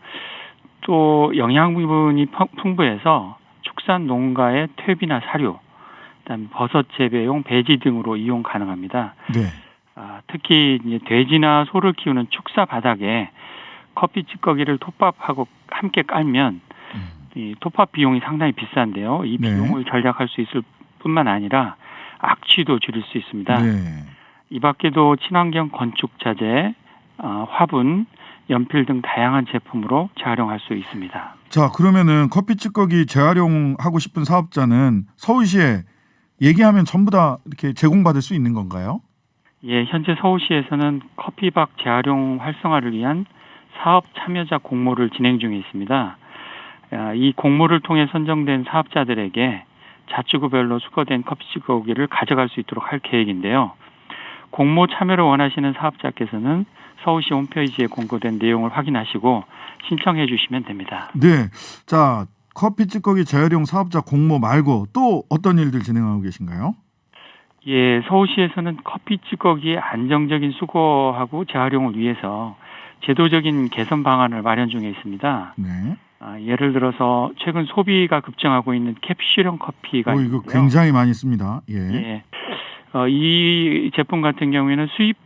또 영양분이 풍부해서 축산 농가의 퇴비나 사료, 그다음에 버섯 재배용 배지 등으로 이용 가능합니다. 네. 특히 이제 돼지나 소를 키우는 축사 바닥에 커피 찌꺼기를 톱밥하고 함께 깔면 이 톱밥 비용이 상당히 비싼데요. 이 비용을 절약할 수 있을 뿐만 아니라 악취도 줄일 수 있습니다. 네. 이 밖에도 친환경 건축 자재, 화분, 연필 등 다양한 제품으로 재활용할 수 있습니다. 자, 그러면은 커피 찌꺼기 재활용하고 싶은 사업자는 서울시에 얘기하면 전부 다 이렇게 제공받을 수 있는 건가요? 예, 현재 서울시에서는 커피박 재활용 활성화를 위한 사업 참여자 공모를 진행 중에 있습니다. 이 공모를 통해 선정된 사업자들에게 자치구별로 수거된 커피 찌꺼기를 가져갈 수 있도록 할 계획인데요. 공모 참여를 원하시는 사업자께서는 서울시 홈페이지에 공고된 내용을 확인하시고 신청해 주시면 됩니다. 네. 자, 커피 찌꺼기 재활용 사업자 공모 말고 또 어떤 일들 진행하고 계신가요? 예, 서울시에서는 커피 찌꺼기의 안정적인 수거하고 재활용을 위해서 제도적인 개선 방안을 마련 중에 있습니다. 네. 예를 들어서 최근 소비가 급증하고 있는 캡슐형 커피가 이거 굉장히 많이 씁니다. 예. 예. 이 제품 같은 경우에는 수입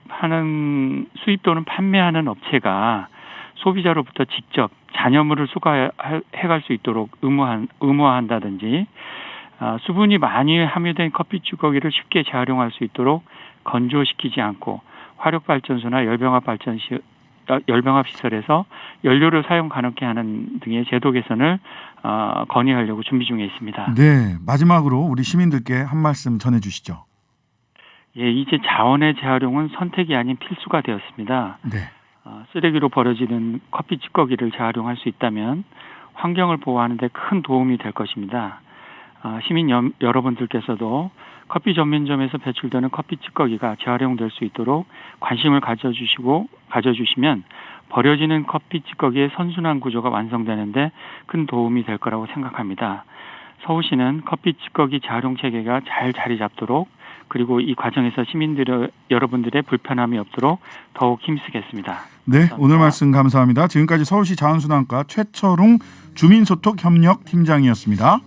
또는 판매하는 업체가 소비자로부터 직접 잔여물을 수거해갈 수 있도록 의무화한다든지 수분이 많이 함유된 커피 찌꺼기를 쉽게 재활용할 수 있도록 건조시키지 않고 화력발전소나 열병합 시설에서 연료를 사용 가능케 하는 등의 제도 개선을 건의하려고 준비 중에 있습니다. 네, 마지막으로 우리 시민들께 한 말씀 전해주시죠. 예, 이제 자원의 재활용은 선택이 아닌 필수가 되었습니다. 네. 쓰레기로 버려지는 커피 찌꺼기를 재활용할 수 있다면 환경을 보호하는 데 큰 도움이 될 것입니다. 시민 여러분들께서도 커피 전문점에서 배출되는 커피 찌꺼기가 재활용될 수 있도록 관심을 가져주시면 버려지는 커피 찌꺼기의 선순환 구조가 완성되는데 큰 도움이 될 거라고 생각합니다. 서울시는 커피 찌꺼기 재활용 체계가 잘 자리 잡도록 그리고 이 과정에서 여러분들의 불편함이 없도록 더욱 힘쓰겠습니다. 네, 감사합니다. 오늘 말씀 감사합니다. 지금까지 서울시 자원순환과 최철웅 주민소통협력팀장이었습니다.